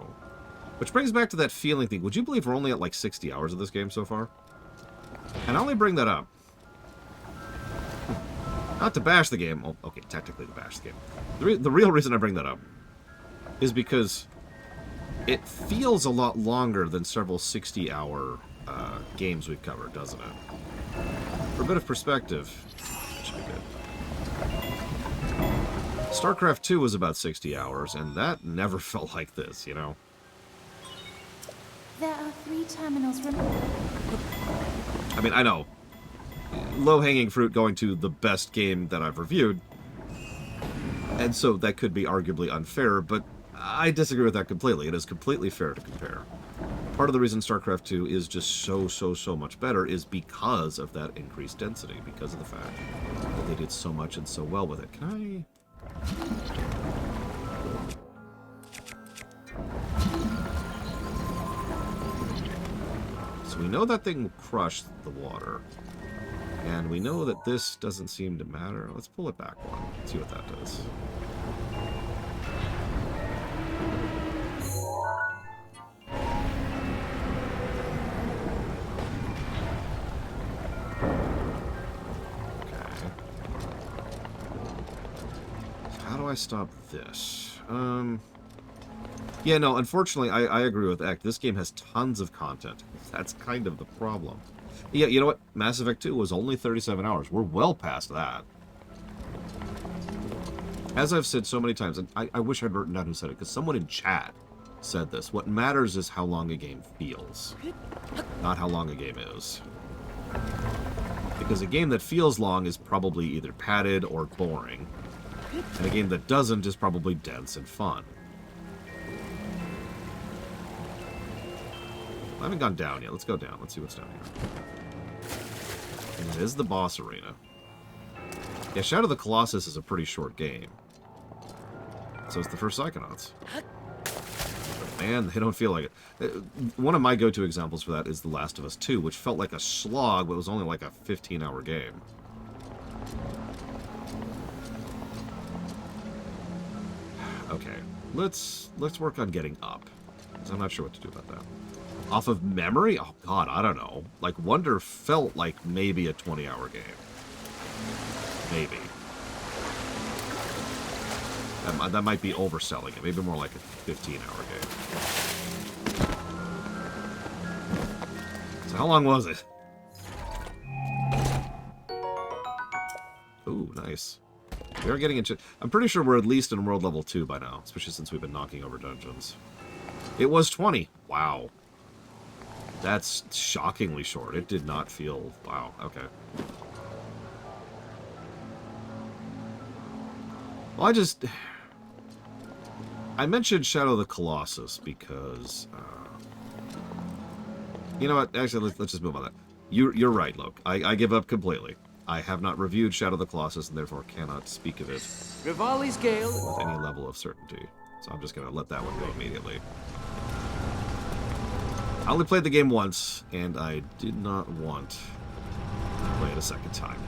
Which brings back to that feeling thing. Would you believe we're only at like 60 hours of this game so far? And I only bring that up. Not to bash the game. Oh, okay, technically to bash the game. The real reason I bring that up is because it feels a lot longer than several 60-hour games we've covered, doesn't it? For a bit of perspective, it should be good. StarCraft 2 was about 60 hours, and that never felt like this, you know? There are 3 terminals remaining. I mean, I know. Low-hanging fruit going to the best game that I've reviewed. And so that could be arguably unfair, but I disagree with that completely. It is completely fair to compare. Part of the reason StarCraft 2 is just so much better is because of that increased density, because of the fact that they did so much and so well with it. Can I... So we know that thing crushed the water. And we know that this doesn't seem to matter. Let's pull it back one. See what that does. I stop this? Yeah, no, unfortunately, I agree with Ek. This game has tons of content. That's kind of the problem. Yeah, you know what? Mass Effect 2 was only 37 hours. We're well past that. As I've said so many times, and I wish I'd written down who said it, because someone in chat said this. What matters is how long a game feels, not how long a game is. Because a game that feels long is probably either padded or boring. And a game that doesn't is probably dense and fun. I haven't gone down yet. Let's go down. Let's see what's down here. And it is the boss arena. Yeah, Shadow of the Colossus is a pretty short game. So it's the first Psychonauts. But man, they don't feel like it. One of my go-to examples for that is The Last of Us 2, which felt like a slog, but was only like a 15-hour game. Okay, let's work on getting up, because I'm not sure what to do about that. Off of memory? Oh god, I don't know. Like, Wonder felt like maybe a 20-hour game. Maybe. That might be overselling it. Maybe more like a 15-hour game. So how long was it? Ooh, nice. We are getting into... I'm pretty sure we're at least in world level 2 by now, especially since we've been knocking over dungeons. It was 20. Wow. That's shockingly short. It did not feel... Wow, okay. Well, I mentioned Shadow of the Colossus because... you know what? Actually, let's just move on that. You're right, Loke. I give up completely. I have not reviewed Shadow of the Colossus and therefore cannot speak of it Rivali's Gale. with any level of certainty. So I'm just going to let that one go immediately. I only played the game once, and I did not want to play it a second time.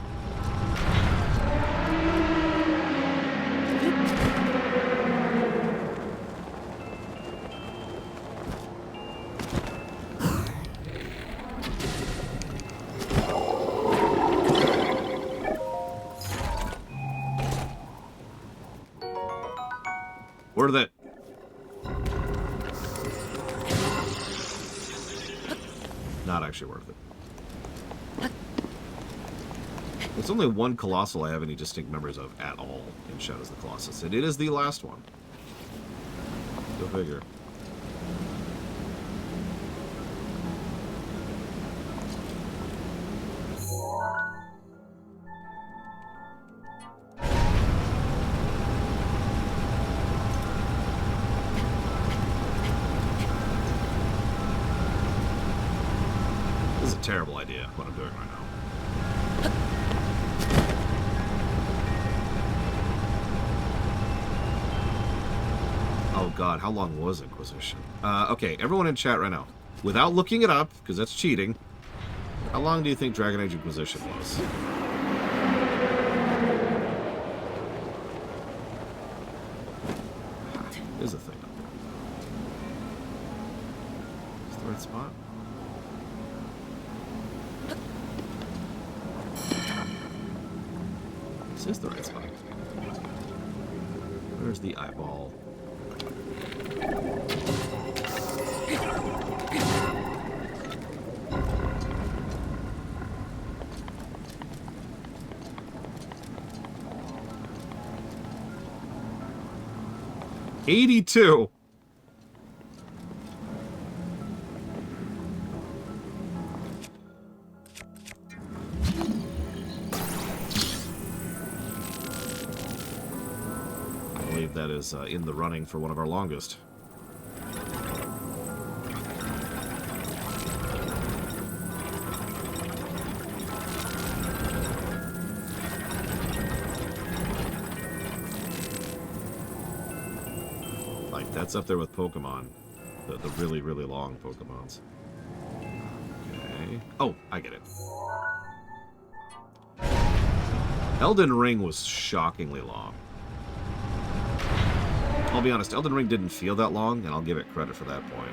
Worth it. Not actually worth it. There's only one Colossal I have any distinct memories of at all in Shadows of the Colossus, and it is the last one. Go figure. This is a terrible idea, what I'm doing right now. Oh god, how long was Inquisition? Okay, everyone in chat right now, without looking it up, because that's cheating, how long do you think Dragon Age Inquisition was? There's a thing up there. Is the right spot? This is the right spot. Where's the eyeball? $82. I believe that is in the running for one of our longest. Like, that's up there with Pokemon. The really, really long Pokemons. Okay. Oh, I get it. Elden Ring was shockingly long. I'll be honest, Elden Ring didn't feel that long, and I'll give it credit for that point.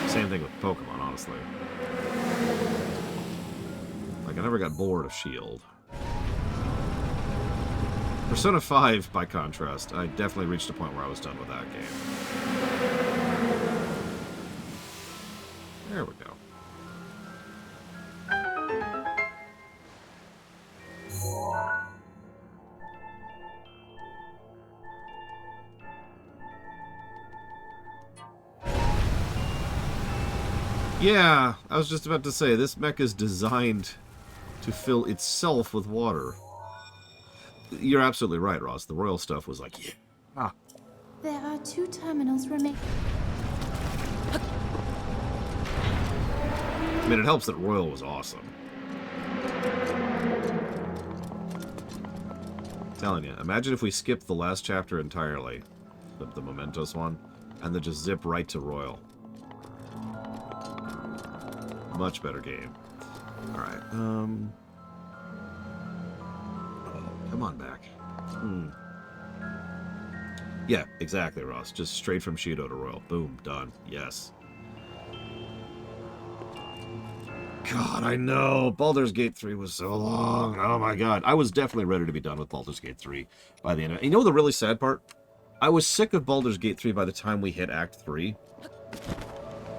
Same thing with Pokemon, honestly. Like, I never got bored of S.H.I.E.L.D. Persona 5, by contrast, I definitely reached a point where I was done with that game. There we go. Yeah, I was just about to say, this mech is designed to fill itself with water. You're absolutely right, Ross. The royal stuff was like, yeah. Ah. There are 2 terminals remaining. I mean, it helps that royal was awesome. I'm telling you, imagine if we skipped the last chapter entirely, the Mementos one, and then just zip right to royal. Much better game. Alright, oh, come on back. Yeah, exactly, Ross. Just straight from Shido to royal. Boom, done. Yes. God, I know. Baldur's Gate 3 was so long. Oh my god. I was definitely ready to be done with Baldur's Gate 3 by the end of it. You know the really sad part? I was sick of Baldur's Gate 3 by the time we hit Act 3.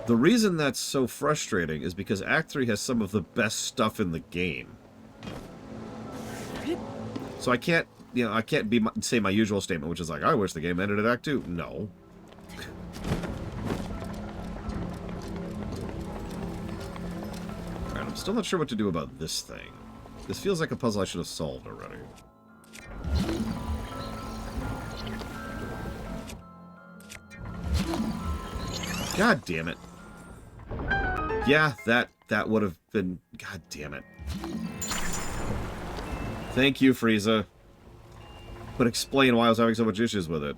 The reason that's so frustrating is because Act 3 has some of the best stuff in the game. So I can't, I can't say my usual statement, which is like, I wish the game ended at Act 2. No. Alright, I'm still not sure what to do about this thing. This feels like a puzzle I should have solved already. God damn it. Yeah, that would have been... God damn it. Thank you, Frieza. But explain why I was having so much issues with it.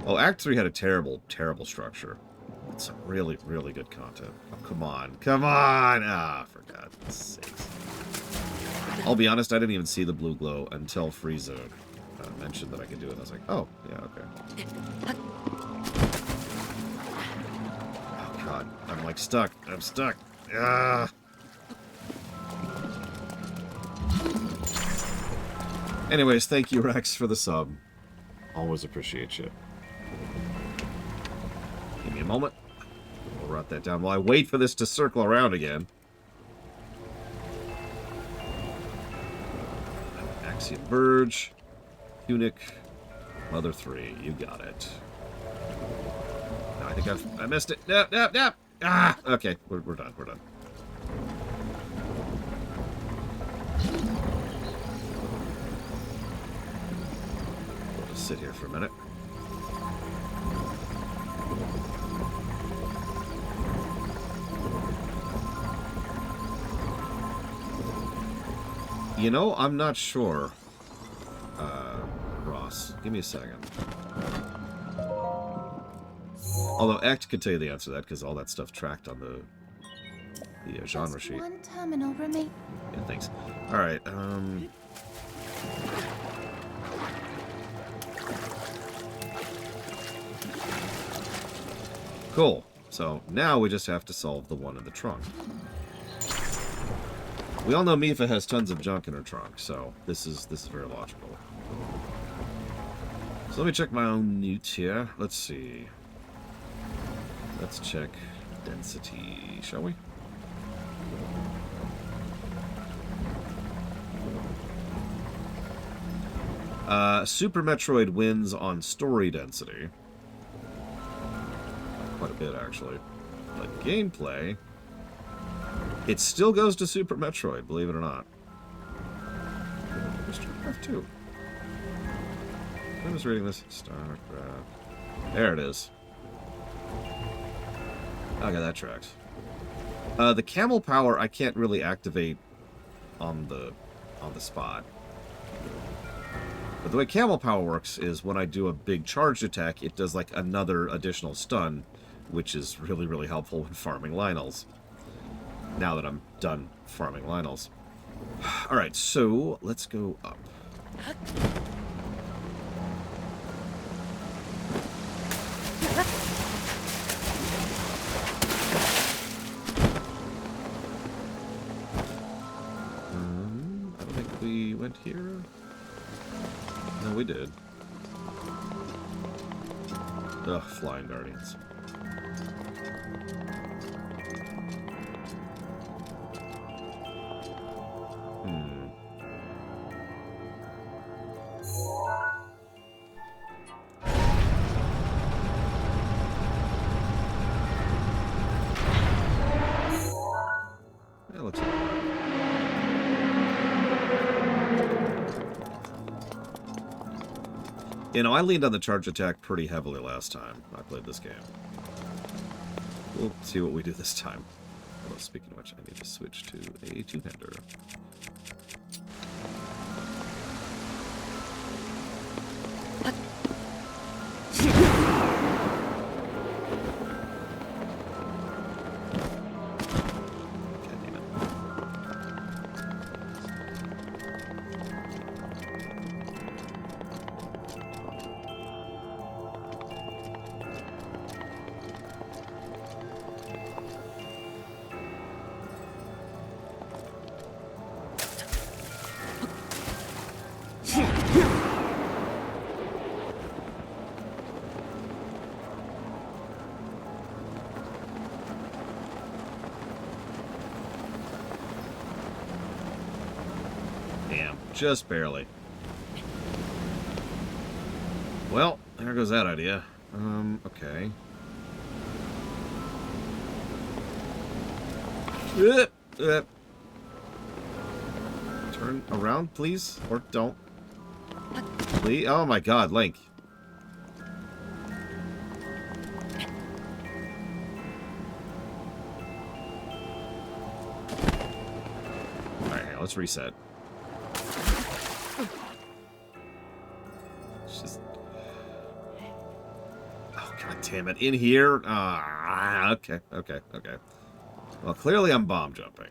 Oh, Act 3 had a terrible, terrible structure. It's some really, really good content. Oh, come on. Come on! Ah, for God's sakes. I'll be honest, I didn't even see the blue glow until Frieza mentioned that I could do it. I was like, oh, yeah, okay. Oh, God. I'm, like, stuck. I'm stuck. Ah! Anyways, thank you, Rex, for the sub. Always appreciate you. Give me a moment. We'll write that down while I wait for this to circle around again. Axiom Verge. Tunic. Mother 3. You got it. No, I think I missed it. Nope, nope, nope. Ah! Okay, we're done. We're done. We'll just sit here for a minute. You know, I'm not sure. Ross, give me a second. Although Act could tell you the answer to that, because all that stuff tracked on the genre sheet. One terminal remain. Yeah, thanks. Alright, cool. So, now we just have to solve the one in the trunk. We all know Mipha has tons of junk in her trunk, so this is very logical. So let me check my own notes here. Let's see. Let's check density, shall we? Super Metroid wins on story density. Quite a bit, actually. But gameplay... It still goes to Super Metroid, believe it or not. StarCraft 2. I was reading this. StarCraft. There it is. Okay, that tracks. The camel power I can't really activate on the spot. But the way camel power works is when I do a big charged attack, it does like another additional stun, which is really, really helpful when farming Lynels. Now that I'm done farming Lynels. Alright, so let's go up. I don't think we went here. No, we did. Ugh, Flying Guardians. You know, I leaned on the charge attack pretty heavily last time I played this game. We'll see what we do this time. Although, speaking of which, I need to switch to a two-hander. God damn it. Just barely. Well, there goes that idea. Okay. Turn around, please. Or don't. Please. Oh my god, Link. Alright, let's reset. It's just... Oh, god damn it. In here? Okay. Well, clearly I'm bomb jumping.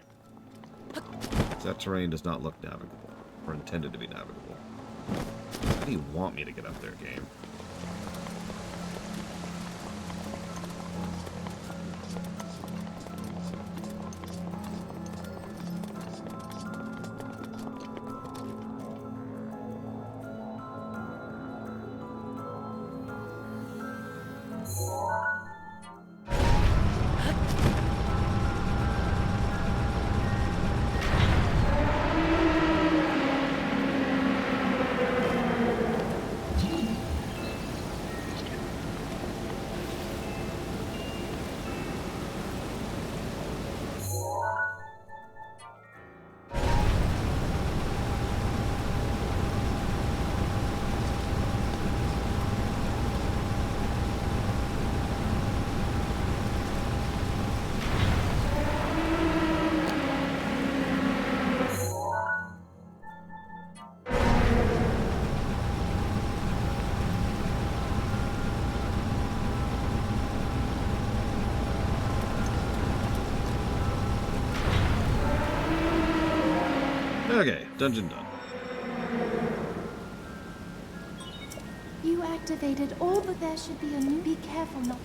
That terrain does not look navigable. Or intended to be navigable. How do you want me to get up there, game? Okay, dungeon done. You activated all, but there should be a new. Be careful not.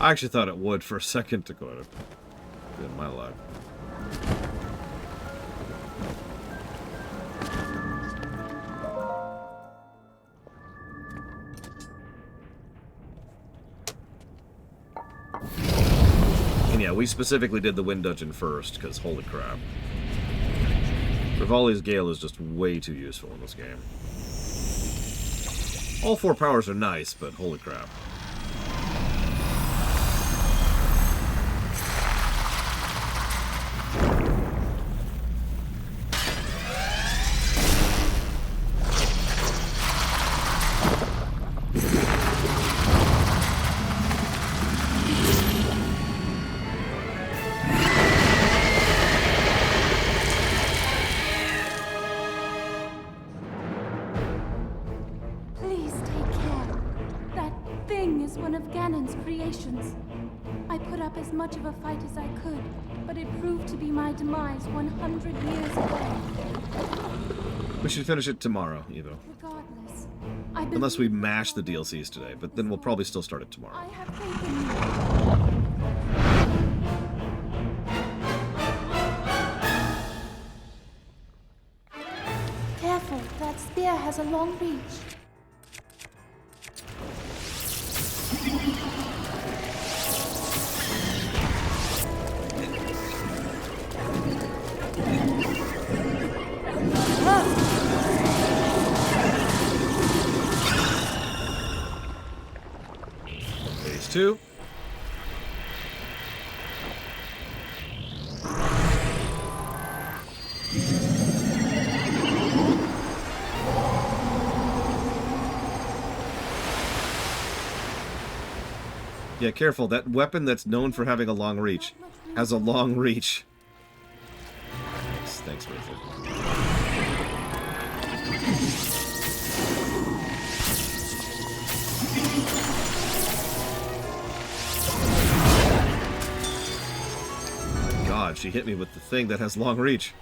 I actually thought it would for a second to go to in my luck. And yeah, we specifically did the Wind Dungeon first, because holy crap. Rivali's Gale is just way too useful in this game. All 4 powers are nice, but holy crap. Please take care. That thing is one of Ganon's creations. I put up as much of a fight as I could, but it proved to be my demise 100 years away. We should finish it tomorrow, Evo. Regardless, Unless we mash the DLCs today, but then we'll probably still start it tomorrow. I have faith in you. Careful, that spear has a long reach. Phase 2. Yeah, careful. That weapon that's known for having a long reach has a long reach. Thanks, Rachel. God, she hit me with the thing that has long reach.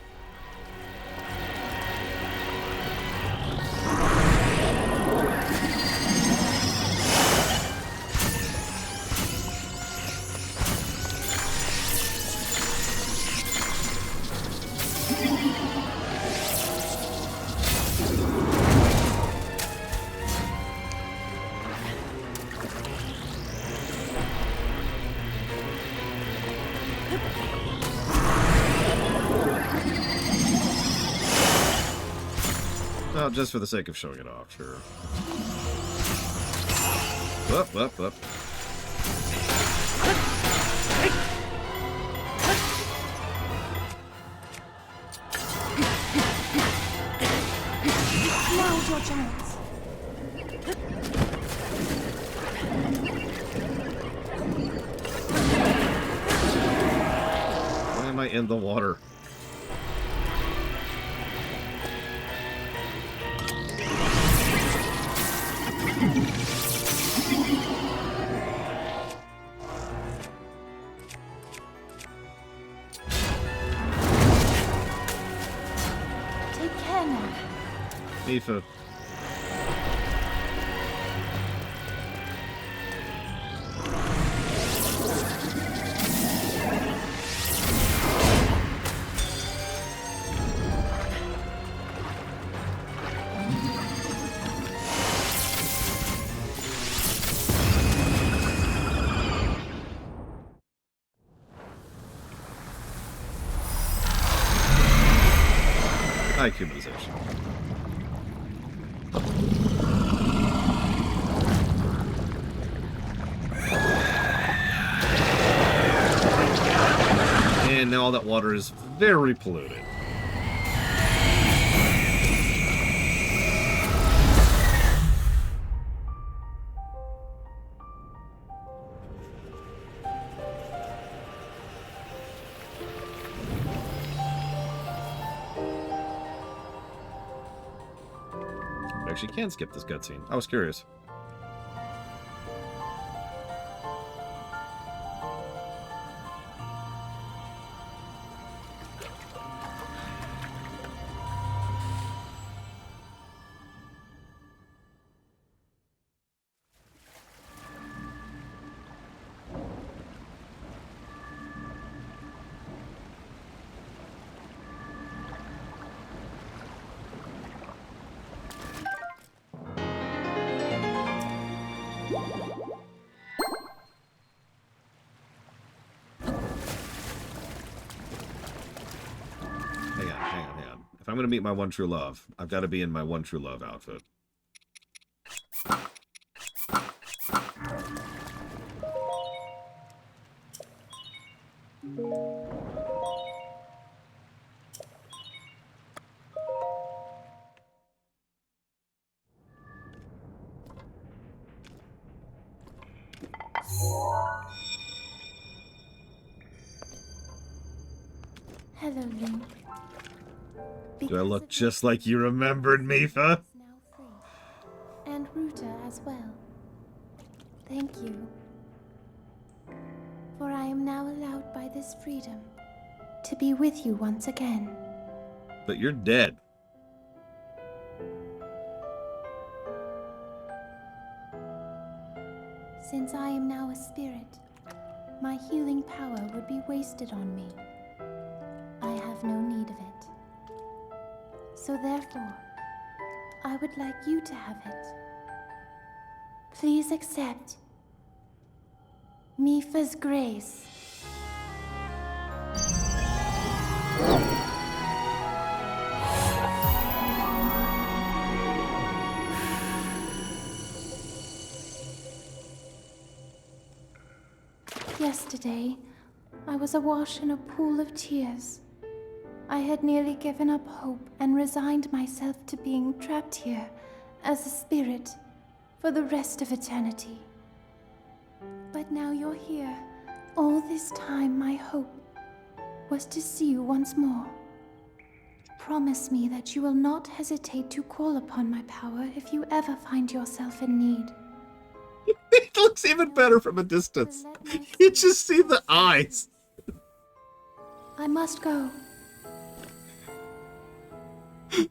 Well, just for the sake of showing it off, sure. Up, up, up. Now with your giants. Why am I in the water? Take care now. Mifa. High cubitization. And now all that water is very polluted. We actually can skip this cutscene. I was curious. Hang on. If I'm going to meet my one true love, I've got to be in my one true love outfit. Hello, Link. Do I look just like you remembered, Mifa? Now free. And Ruta as well. Thank you. For I am now allowed by this freedom to be with you once again. But you're dead. Since I am now a spirit, my healing power would be wasted on me. I have no need of it. So therefore, I would like you to have it. Please accept Mifa's grace. Yesterday, I was awash in a pool of tears. I had nearly given up hope and resigned myself to being trapped here as a spirit for the rest of eternity. But now you're here. All this time, my hope was to see you once more. Promise me that you will not hesitate to call upon my power if you ever find yourself in need. It looks even better from a distance. You just see the eyes. I must go.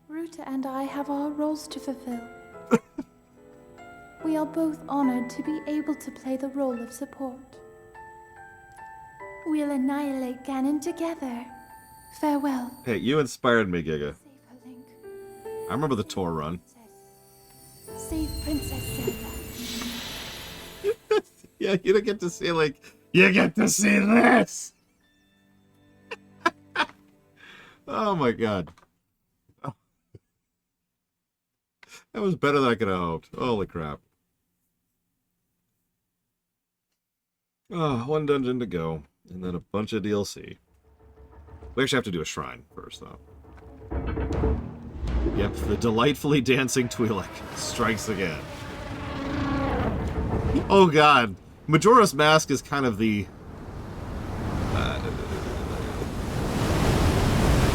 Ruta and I have our roles to fulfill. We are both honored to be able to play the role of support. We'll annihilate Ganon together. Farewell. Hey, you inspired me, Giga. Save her, Link. I remember the tour run. Save Princess Zelda. Yeah, you don't get to see, like, you get to see this! Oh my god. Oh. That was better than I could have hoped. Holy crap. Oh, one dungeon to go, and then a bunch of DLC. We actually have to do a shrine first, though. Yep, the delightfully dancing Twi'lek strikes again. Oh god. Majora's Mask is kind of the...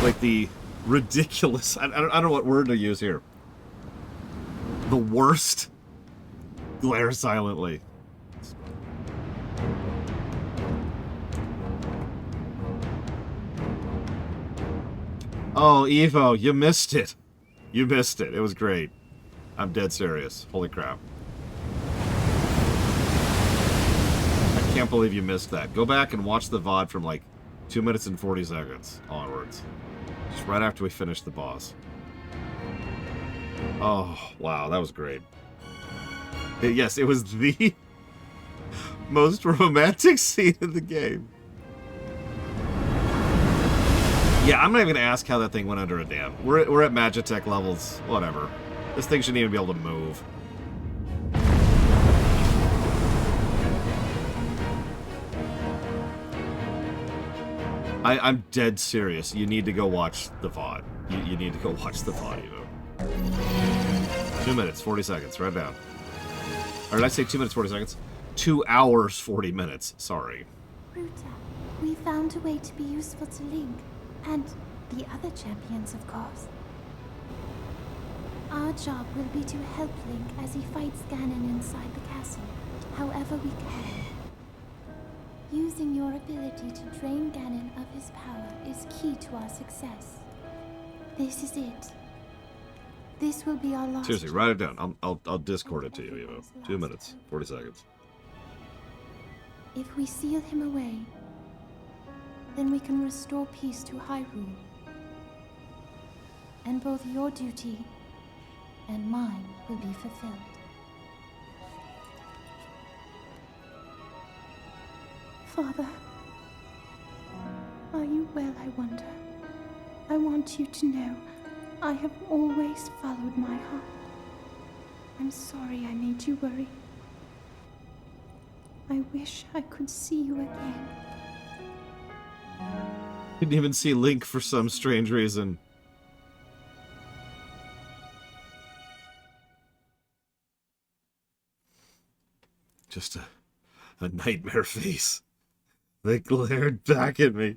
like the ridiculous... I don't know what word to use here. The worst glare silently. Oh, Evo, you missed it. You missed it. It was great. I'm dead serious. Holy crap. I can't believe you missed that. Go back and watch the VOD from like 2 minutes and 40 seconds onwards. Just right after we finish the boss. Oh, wow, that was great. Yes, it was the most romantic scene in the game. Yeah, I'm not even gonna ask how that thing went under a dam. We're at Magitech levels, whatever. This thing shouldn't even be able to move. I'm dead serious. You need to go watch the VOD. You need to go watch the VOD, Evo. 2 minutes, 40 seconds. Write it down. Or did I say 2 minutes, 40 seconds? 2 hours, 40 minutes. Sorry. Ruta, we found a way to be useful to Link. And the other champions, of course. Our job will be to help Link as he fights Ganon inside the castle, however we can. Using your ability to drain Ganon of his power is key to our success. This is it. This will be our last... Seriously, write it down. I'll Discord it to you, Evo. 2 minutes, 40 seconds. If we seal him away, then we can restore peace to Hyrule. And both your duty and mine will be fulfilled. Father, are you well, I wonder? I want you to know I have always followed my heart. I'm sorry I made you worry. I wish I could see you again. Didn't even see Link for some strange reason. Just a nightmare face. They glared back at me.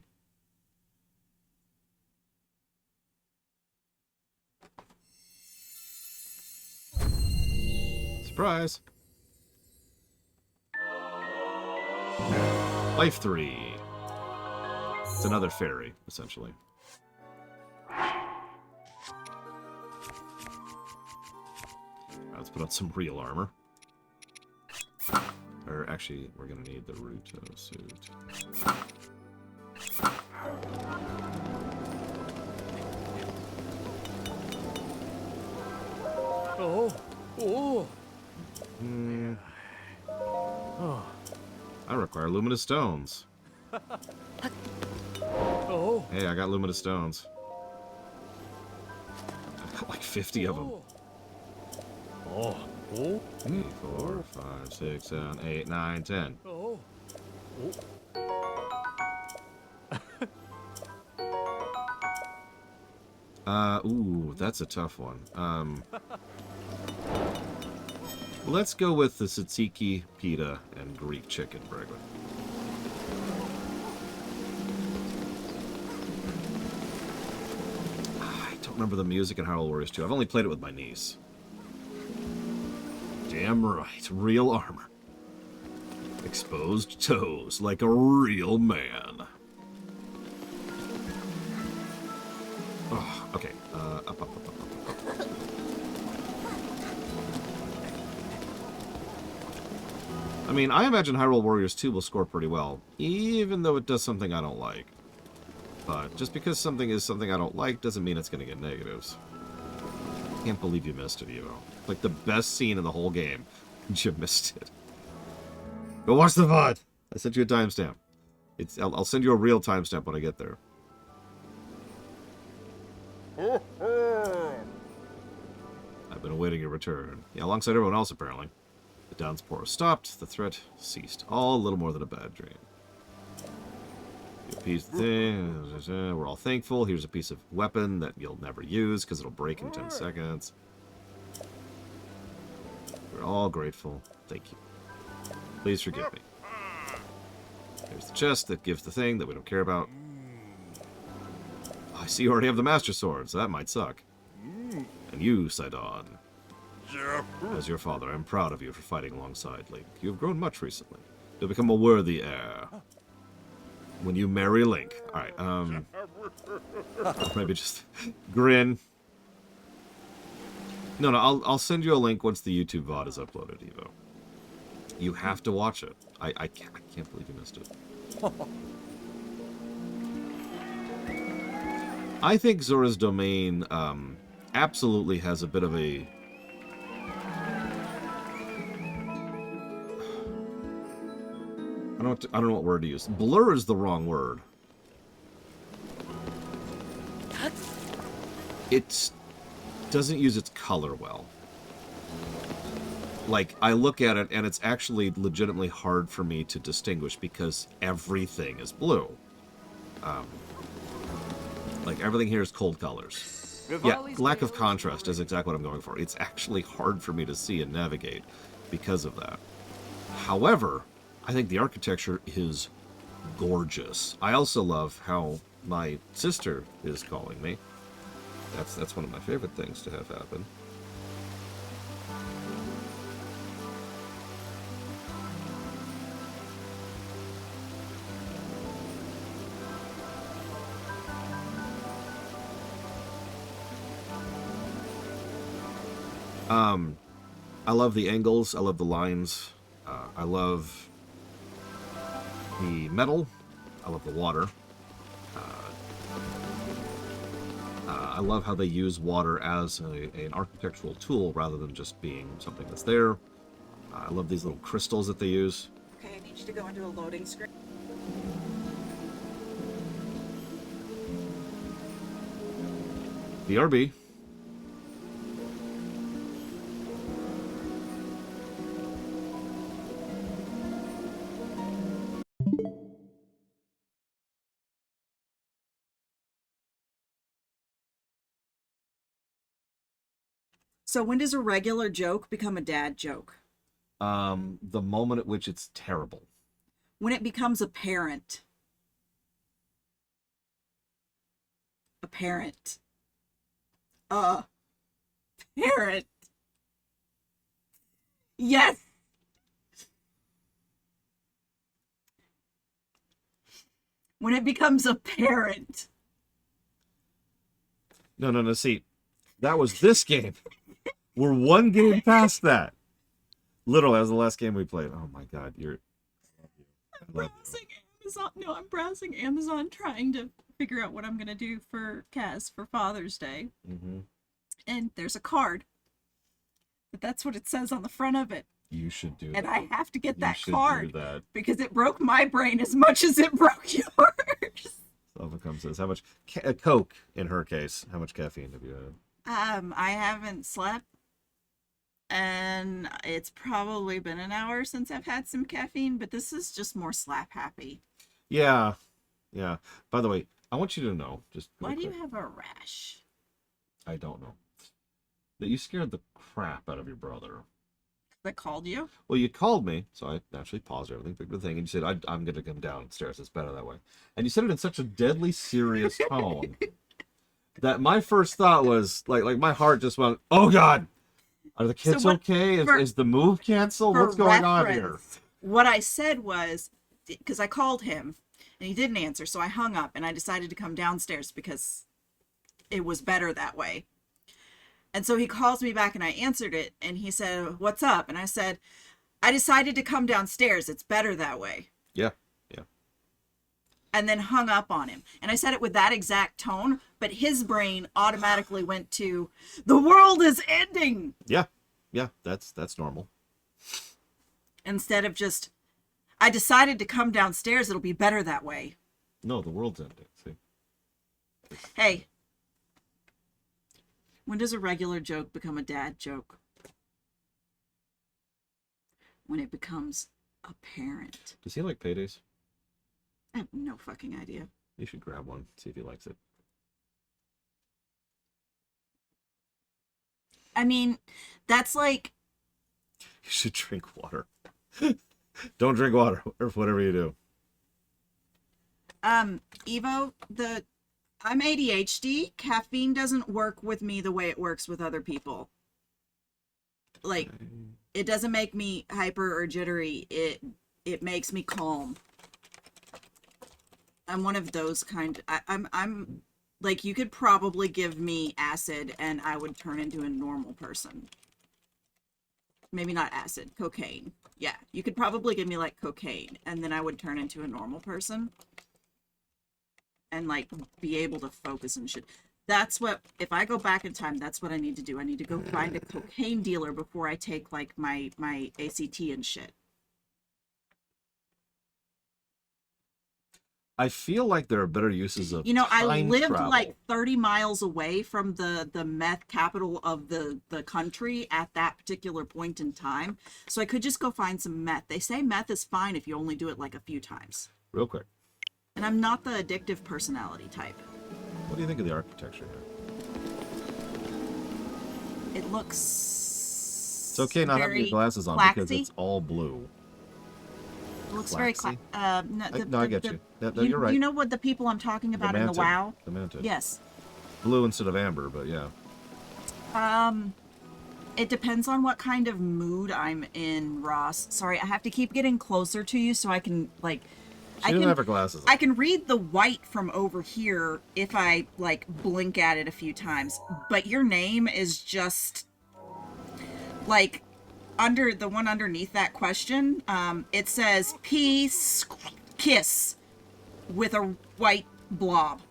Surprise! Life 3. It's another fairy, essentially. Let's put on some real armor. Or actually, we're gonna need the Ruto suit. Oh. Oh. Oh. I require luminous stones. Oh. Hey, I got luminous stones. I've got like 50 of them. Oh. Oh. 3, 4, 5, 6, 7, 8, 9, 10. Oh. Ooh, that's a tough one. Let's go with the tzatziki, pita, and Greek chicken burger. I don't remember the music in Hyrule Warriors 2. I've only played it with my niece. Damn right, real armor. Exposed toes, like a real man. Oh, okay, up. I mean, I imagine Hyrule Warriors 2 will score pretty well, even though it does something I don't like. But just because something is something I don't like doesn't mean it's going to get negatives. Can't believe you missed it, Evo. Like the best scene in the whole game. You missed it. Go watch the VOD. I sent you a timestamp. I'll send you a real timestamp when I get there. I've been awaiting your return. Yeah, alongside everyone else, apparently. The downpour stopped. The threat ceased. All a little more than a bad dream. You appeased the thing. We're all thankful. Here's a piece of weapon that you'll never use because it'll break in 10 seconds. We're all grateful. Thank you. Please forgive me. There's the chest that gives the thing that we don't care about. I see you already have the Master Sword, so that might suck. And you, Sidon. As your father, I'm proud of you for fighting alongside Link. You have grown much recently. You'll become a worthy heir. When you marry Link. Alright, maybe just grin. No, I'll send you a link once the YouTube VOD is uploaded, Evo. You have to watch it. I can't believe you missed it. I think Zora's Domain absolutely has a bit of a... I don't know what word to use. Blur is the wrong word. It doesn't use its color well. Like, I look at it, and it's actually legitimately hard for me to distinguish because everything is blue. Like, everything here is cold colors. Yeah, lack of contrast is exactly what I'm going for. It's actually hard for me to see and navigate because of that. However, I think the architecture is gorgeous. I also love how my sister is calling me. That's one of my favorite things to have happen. I love the angles. I love the lines. I love the metal. I love the water. I love how they use water as an architectural tool rather than just being something that's there. I love these little crystals that they use. Okay, I need you to go into a loading screen. BRB. So when does a regular joke become a dad joke? The moment at which it's terrible. When it becomes apparent. Apparent. Parent. Yes. When it becomes apparent. No, see. That was this game. We're one game past that. Literally, that was the last game we played. Oh my god, I'm browsing Amazon. No, I'm browsing Amazon trying to figure out what I'm going to do for Kaz for Father's Day. Mm-hmm. And there's a card. But that's what it says on the front of it. You should do that. And I have to get that should card. do that. Because it broke my brain as much as it broke yours. Self-account says, how much... Coke, in her case. How much caffeine have you had? I haven't slept. And it's probably been an hour since I've had some caffeine. But this is just more slap happy. Yeah. By the way, I want you to know, just Why do you quick, have a rash? I don't know. That you scared the crap out of your brother. That called you? Well, you called me, so I naturally paused everything, picked the thing, and you said, I'm going to come downstairs. It's better that way. And you said it in such a deadly serious tone that my first thought was, like my heart just went, oh, God! Are the kids okay? Is the move canceled? What's going on here? What I said was, because I called him, and he didn't answer, so I hung up, and I decided to come downstairs because it was better that way. And so he calls me back, and I answered it, and he said, what's up? And I said, I decided to come downstairs. It's better that way. Yeah. And then hung up on him. And I said it with that exact tone, but his brain automatically went to, the world is ending! Yeah, that's normal. Instead of just, I decided to come downstairs. It'll be better that way. No, the world's ending. See? Hey. When does a regular joke become a dad joke? When it becomes apparent. Does he like paydays? I have no fucking idea. You should grab one, see if he likes it. I mean, that's like... You should drink water. Don't drink water, or whatever you do. Evo, I'm ADHD. Caffeine doesn't work with me the way it works with other people. Like, it doesn't make me hyper or jittery. It makes me calm. I'm one of those kind. I'm like, you could probably give me acid and I would turn into a normal person. Maybe not acid, cocaine. Yeah, you could probably give me like cocaine and then I would turn into a normal person. And like be able to focus and shit. That's what, if I go back in time, that's what I need to do. I need to go find a cocaine dealer before I take like my ACT and shit. I feel like there are better uses of I time lived travel. like 30 miles away from the meth capital of the country at that particular point in time. So I could just go find some meth. They say meth is fine if you only do it like a few times. Real quick. And I'm not the addictive personality type. What do you think of the architecture here? It looks... It's okay not having your glasses on because it's all blue. It looks very Waxy? no, I get you. No, you're right. You know what the people I'm talking about in the Mantic. WoW? The Mantic. Yes. Blue instead of amber, but yeah. It depends on what kind of mood I'm in, Ross. Sorry, I have to keep getting closer to you so I can, like... She doesn't have her glasses on. I can read the white from over here if I, like, blink at it a few times. But your name is just... Like, under the one underneath that question, it says peace kiss with a white blob.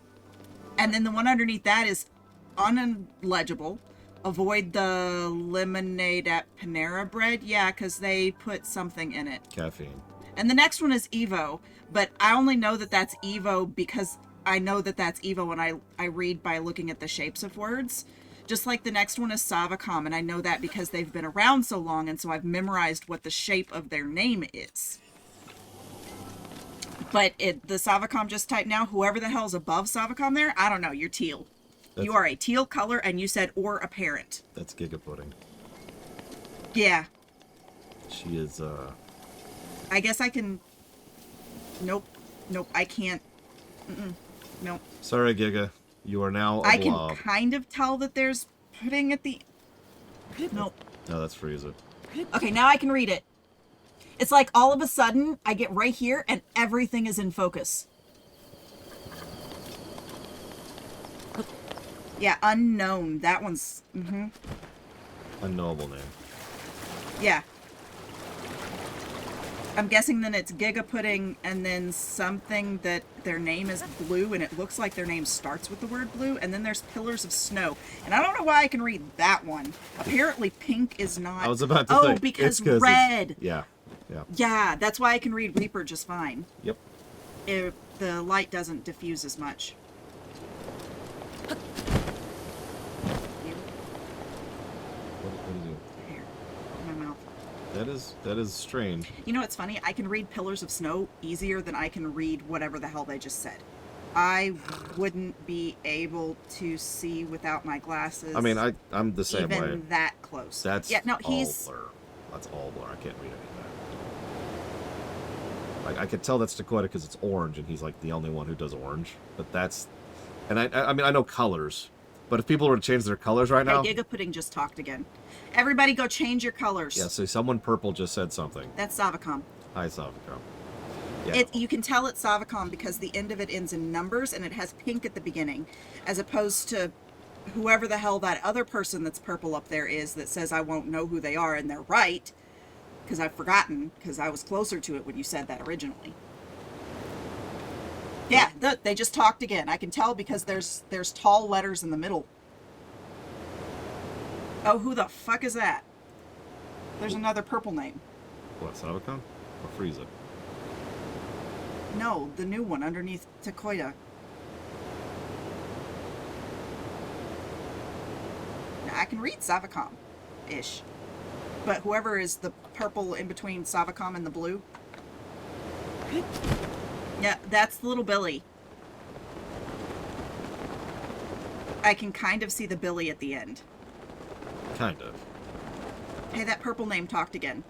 And then the one underneath that is unlegible. Avoid the lemonade at Panera Bread. Yeah, because they put something in it. Caffeine. And the next one is Evo, but I only know that that's Evo because I know that that's Evo and I read by looking at the shapes of words. Just like the next one is Savacom, and I know that because they've been around so long, and so I've memorized what the shape of their name is. But the Savacom just type now, whoever the hell's above Savacom there, I don't know, you're teal. You are a teal color, and you said or apparent. That's Giga Pudding. Yeah. She is, I guess I can... Nope, I can't. Nope. Sorry, Giga. You are now a I blob. can kind of tell that there's pudding at the... Nope. No, that's Frieza. Okay, now I can read it. It's like all of a sudden, I get right here and everything is in focus. Yeah, unknown. That one's... Unknowable name. Yeah. I'm guessing then it's Giga Pudding and then something that their name is blue and it looks like their name starts with the word blue, and then there's Pillars of Snow. And I don't know why I can read that one. Apparently pink is not... I was about to say. Oh, because it's 'cause red. Yeah. Yeah, that's why I can read Reaper just fine. Yep. If the light doesn't diffuse as much. What do you do? Here, my mouth. That is strange. You know what's funny? I can read Pillars of Snow easier than I can read whatever the hell they just said. I wouldn't be able to see without my glasses. I mean, I'm the same even way. that close. That's yeah. No, all he's blur. That's all blur. I can't read any of that. Like, I could tell that's Dakota because it's orange, and he's like the only one who does orange. But that's, and I mean, I know colors, but if people were to change their colors right now, Giga Pudding just talked again. Everybody, go change your colors. yeah. So someone purple just said something. That's Savacom. Hi, Savicom. Yeah. You can tell it's Savacom because the end of it ends in numbers and it has pink at the beginning, as opposed to whoever the hell that other person that's purple up there is that says I won't know who they are, and they're right, because I've forgotten, because I was closer to it when you said that originally. Yeah, they just talked again. I can tell because there's tall letters in the middle. Oh, who the fuck is that? There's another purple name. What, Savicom or Frieza? No, the new one underneath Takoya. Now, I can read Savacom-ish. But whoever is the purple in between Savacom and the blue. Yeah, that's little Billy. I can kind of see the Billy at the end. Kind of. Hey, that purple name talked again.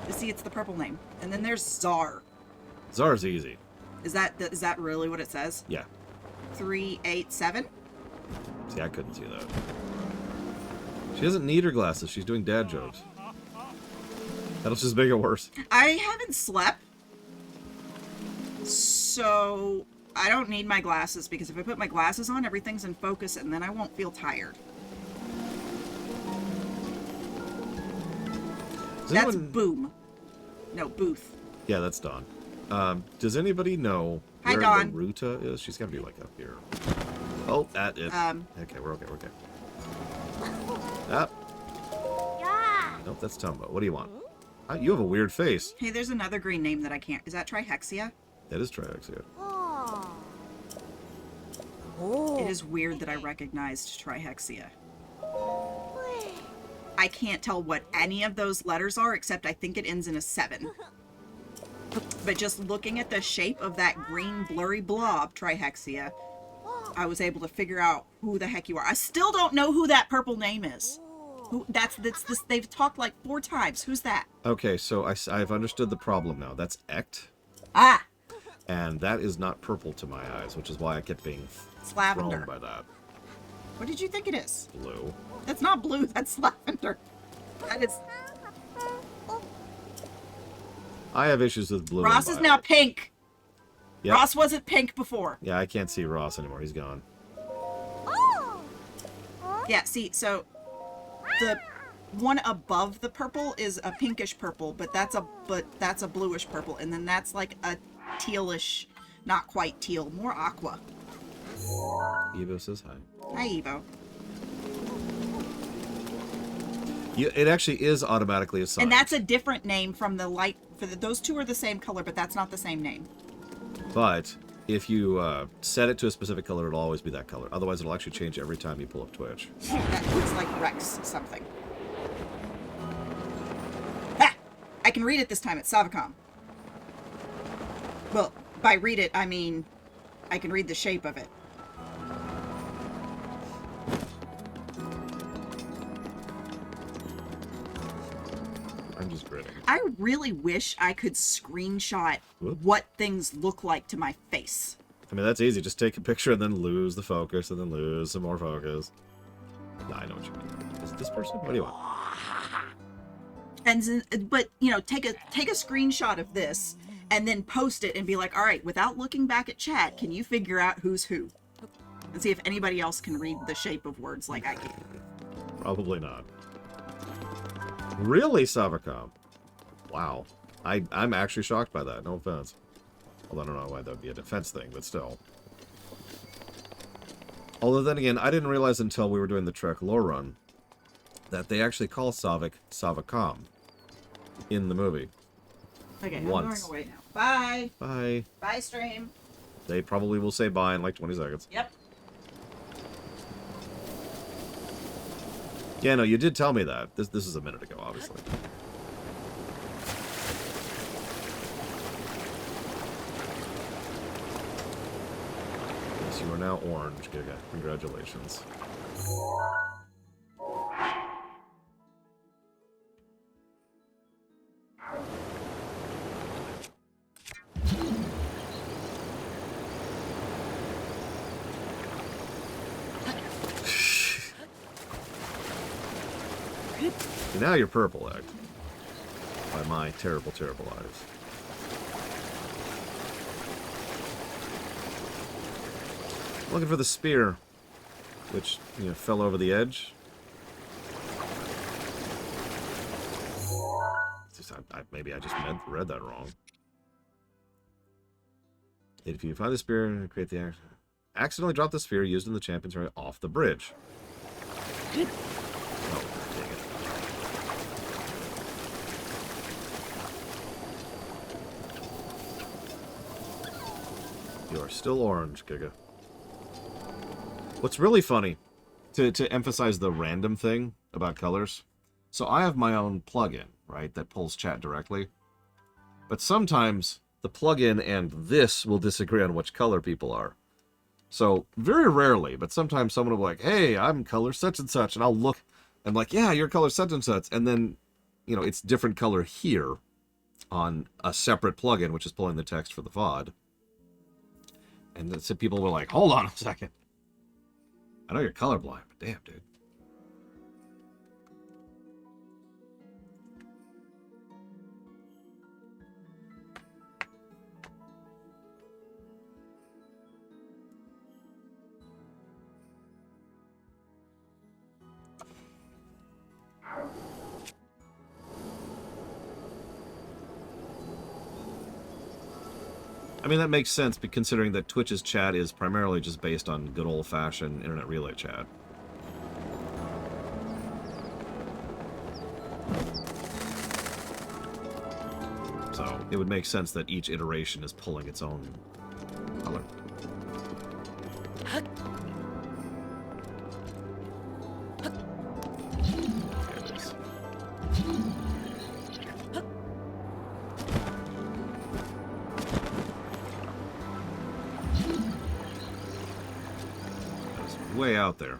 You see, it's the purple name. And then there's Zar. Zar's easy. Is that really what it says? Yeah. 387? See, I couldn't see that. She doesn't need her glasses. She's doing dad jokes. That'll just make it worse. I haven't slept. So I don't need my glasses because if I put my glasses on, everything's in focus and then I won't feel tired. That's Boom. No, Booth. Yeah, that's Dawn. Does anybody know Hi, where Dawn. Ruta is? She's gotta be like up here. Oh, that is. Okay, we're okay, we're okay. Ah. Nope, that's Tumbo. What do you want? You have a weird face. Hey, there's another green name that I can't. Is that Trihexia? That is Triaxia. It is weird that I recognized Trihexia. I can't tell what any of those letters are, except I think it ends in a 7. But just looking at the shape of that green blurry blob, Trihexia, I was able to figure out who the heck you are. I still don't know who that purple name is. Who? That's this. They've talked like 4 times. Who's that? Okay, so I've understood the problem now. That's Ect, Ah, and that is not purple to my eyes, which is why I kept being it's thrown lavender. by that. What did you think it is? Blue. That's not blue. That's lavender. That is. I have issues with blue. Ross and is now violet. pink. Yep. Ross wasn't pink before. Yeah, I can't see Ross anymore. He's gone. Yeah. See, so the one above the purple is a pinkish purple, but that's a bluish purple, and then that's like a tealish, not quite teal, more aqua. Evo says hi. Hi, Evo. It actually is automatically assigned. And that's a different name from the light. Those two are the same color, but that's not the same name. But if you set it to a specific color, it'll always be that color. Otherwise, it'll actually change every time you pull up Twitch. That looks like Rex something. Ha! I can read it this time. It's Savacom. Well, by read it, I mean I can read the shape of it. I'm just grinning. I really wish I could screenshot Whoop. what things look like to my face. I mean, that's easy. Just take a picture and then lose the focus and then lose some more focus. Nah, I know what you mean. Is it this person? What do you want? But you know, take a screenshot of this and then post it and be like, all right, without looking back at chat, can you figure out who's who? And see if anybody else can read the shape of words like I can. Probably not. Really, Savacom? Wow. I'm actually shocked by that. No offense. Although I don't know why that would be a defense thing, but still. Although then again, I didn't realize until we were doing the Trek lore run that they actually call Savik Savacom in the movie. Okay, Once. I'm going away now. Bye. Bye. Bye, stream. They probably will say bye in like 20 seconds. Yep. Yeah, no, you did tell me that. This is a minute ago, obviously. Yes, you are now orange, Giga. Congratulations. Now you're purple, Act. By my terrible, terrible eyes. Looking for the spear, which, you know, fell over the edge. It's just, maybe I just read that wrong. If you find the spear and create the accidentally drop the spear used in the champion's area off the bridge. Oh, dang it. You are still orange, Giga. What's really funny, to emphasize the random thing about colors, so I have my own plugin, right, that pulls chat directly. But sometimes the plugin and this will disagree on which color people are. So, very rarely, but sometimes someone will be like, hey, I'm color such and such, and I'll look, I'm like, yeah, you're color such and such, and then, you know, it's different color here on a separate plugin, which is pulling the text for the VOD. And so people were like, hold on a second. I know you're colorblind, but damn, dude. I mean, that makes sense, but considering that Twitch's chat is primarily just based on good old-fashioned internet relay chat. So, it would make sense that each iteration is pulling its own color. There it is. Way out there.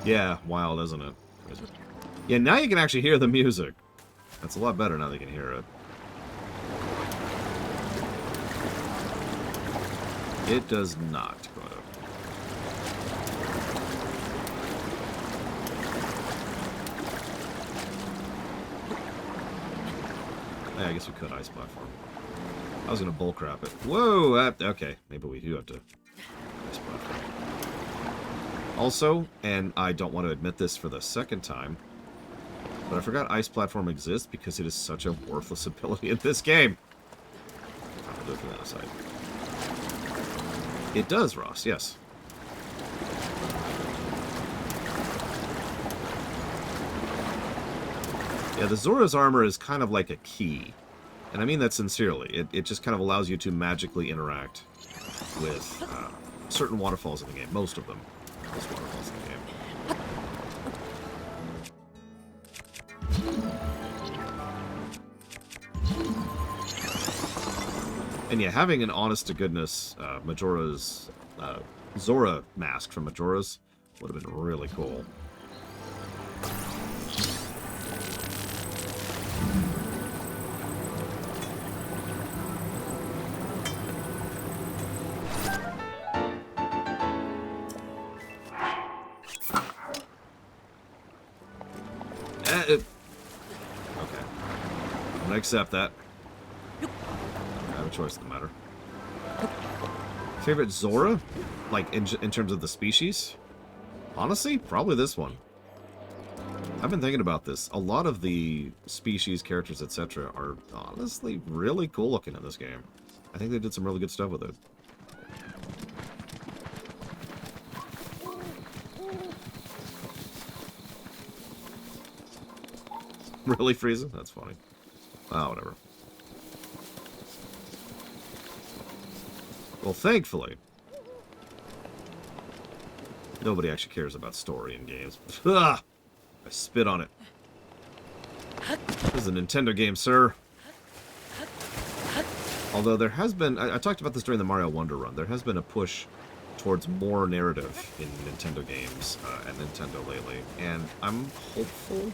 Yeah, wild, isn't it? Yeah, now you can actually hear the music. That's a lot better now that you can hear it. It does not go up. Yeah, I guess we could ice platform. I was gonna bulk wrap it. Whoa! Okay, maybe we do have to ice platform. Also, and I don't want to admit this for the second time, but I forgot ice platform exists because it is such a worthless ability in this game. I'll do it from the other side. It does, Ross. Yes. Yeah, the Zora's armor is kind of like a key. And I mean that sincerely. It just kind of allows you to magically interact with certain waterfalls in the game. Most of them. Most waterfalls in the game. And yeah, having an honest-to-goodness Majora's... Zora mask from Majora's would have been really cool. Okay. I'm gonna accept that. I have a choice in the matter. Favorite Zora? Like, in terms of the species? Honestly, probably this one. I've been thinking about this. A lot of the species, characters, etc. are honestly really cool looking in this game. I think they did some really good stuff with it. Really, Frieza? That's funny. Ah, whatever. Well, thankfully, nobody actually cares about story in games. Ah! I spit on it. This is a Nintendo game, sir. Although there has been... I talked about this during the Mario Wonder Run. There has been a push towards more narrative in Nintendo games at Nintendo lately. And I'm hopeful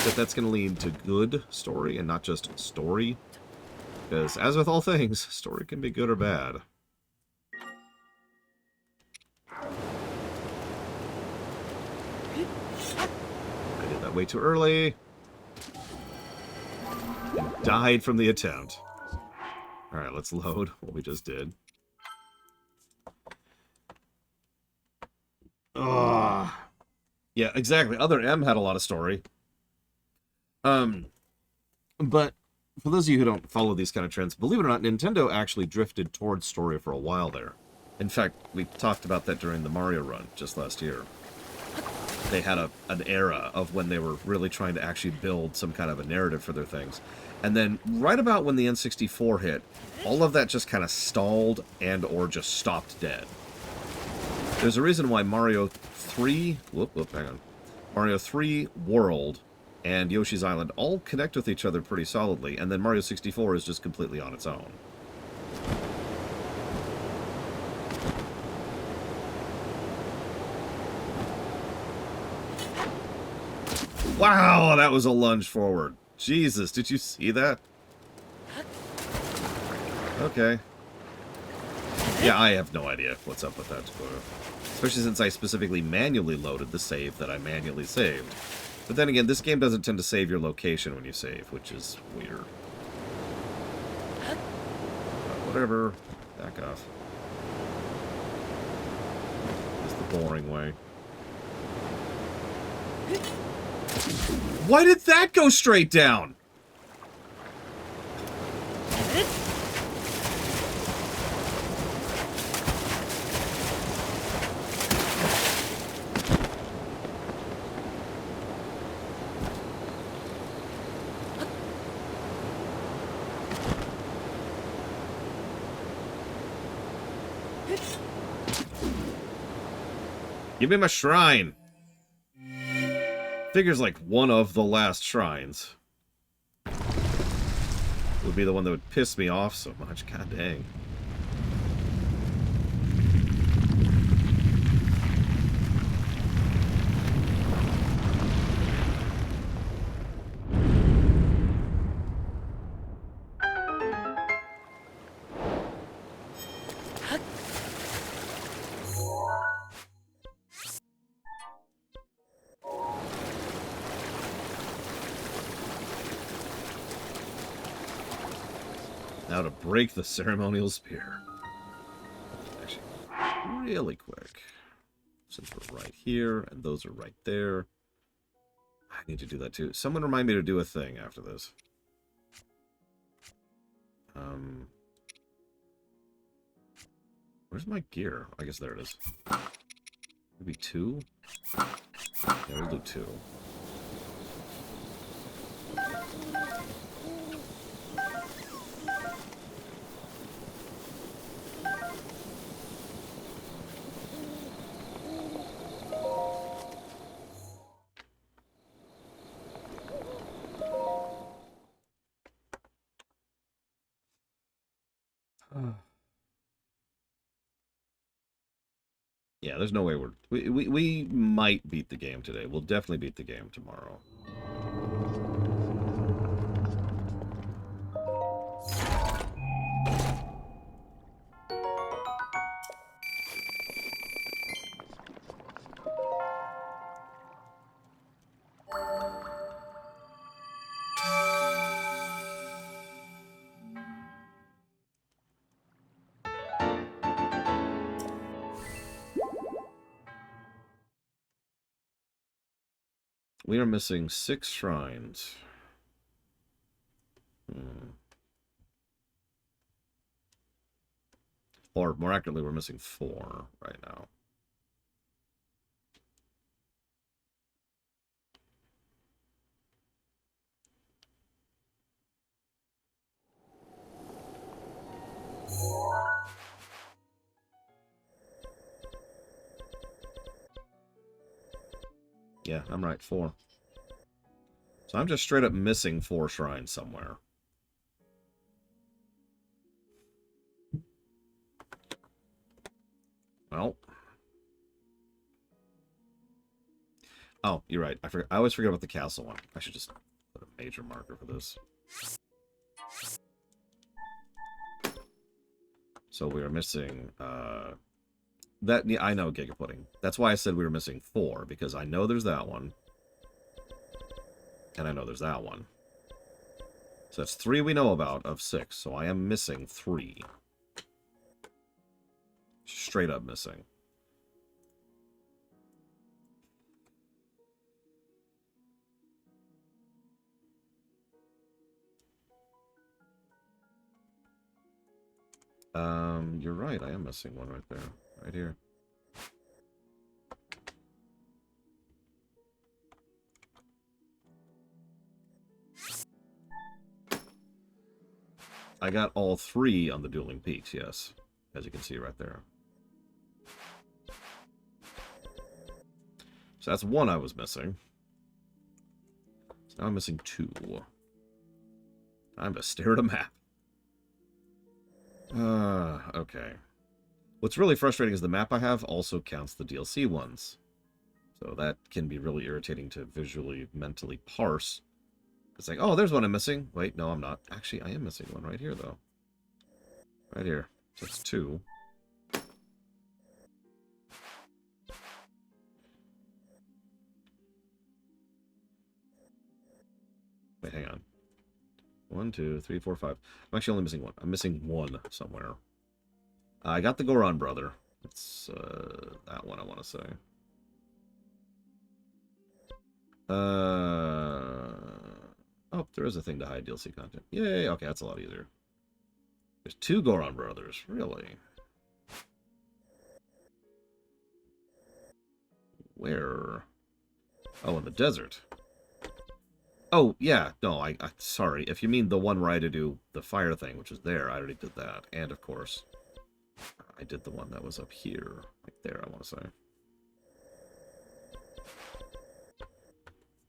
that that's going to lead to good story and not just story. Because, as with all things, story can be good or bad. I did that way too early. And died from the attempt. Alright, let's load what we just did. Ugh. Yeah, exactly. Other M had a lot of story. But for those of you who don't follow these kind of trends, believe it or not, Nintendo actually drifted towards story for a while there. In fact, we talked about that during the Mario run just last year. they had an era of when they were really trying to actually build some kind of a narrative for their things. And then right about when the N64 hit, all of that just kind of stalled and or just stopped dead. There's a reason why Mario 3... hang on. Mario 3, World, and Yoshi's Island all connect with each other pretty solidly, and then Mario 64 is just completely on its own. Wow, that was a lunge forward. Jesus, did you see that? Okay. Yeah, I have no idea what's up with that. Especially since I specifically manually loaded the save that I manually saved. But then again, this game doesn't tend to save your location when you save, which is weird. But whatever. Back off. It's the boring way. Why did that go straight down? Give me my shrine. Figures like one of the last shrines would be the one that would piss me off so much. God dang. Now to break the ceremonial spear. Actually, really quick. Since we're right here, and those are right there. I need to do that too. Someone remind me to do a thing after this. Where's my gear? I guess there it is. Maybe 2? Yeah, we'll do 2. Yeah, there's no way we might beat the game today. We'll definitely beat the game tomorrow. We are missing 6 shrines. Or, more accurately, we're missing 4 right now. Yeah, I'm right, 4. So I'm just straight up missing 4 shrines somewhere. Well. Oh, you're right. I always forget about the castle one. I should just put a major marker for this. So we are missing, that, I know, Giga Pudding. That's why I said we were missing 4, because I know there's that one. And I know there's that one. So that's 3 we know about of 6, so I am missing 3. Straight up missing. You're right, I am missing one right there. Right here. I got all 3 on the Dueling Peaks, yes. As you can see right there. So that's 1 I was missing. So now I'm missing 2. Time to stare at a map. Okay. What's really frustrating is the map I have also counts the DLC ones. So that can be really irritating to visually, mentally parse. It's like, oh, there's one I'm missing. Wait, no, I'm not. Actually, I am missing one right here, though. Right here. So it's 2. Wait, hang on. 1, 2, 3, 4, 5. I'm actually only missing 1. I'm missing 1 somewhere. I got the Goron brother. It's that one I want to say. Oh, there is a thing to hide DLC content. Yay! Okay, that's a lot easier. There's 2 Goron brothers, really. Where? Oh, in the desert. Oh, yeah. No, I sorry. If you mean the one where I had to do the fire thing, which is there, I already did that. And, of course, I did the one that was up here. Right there, I want to say.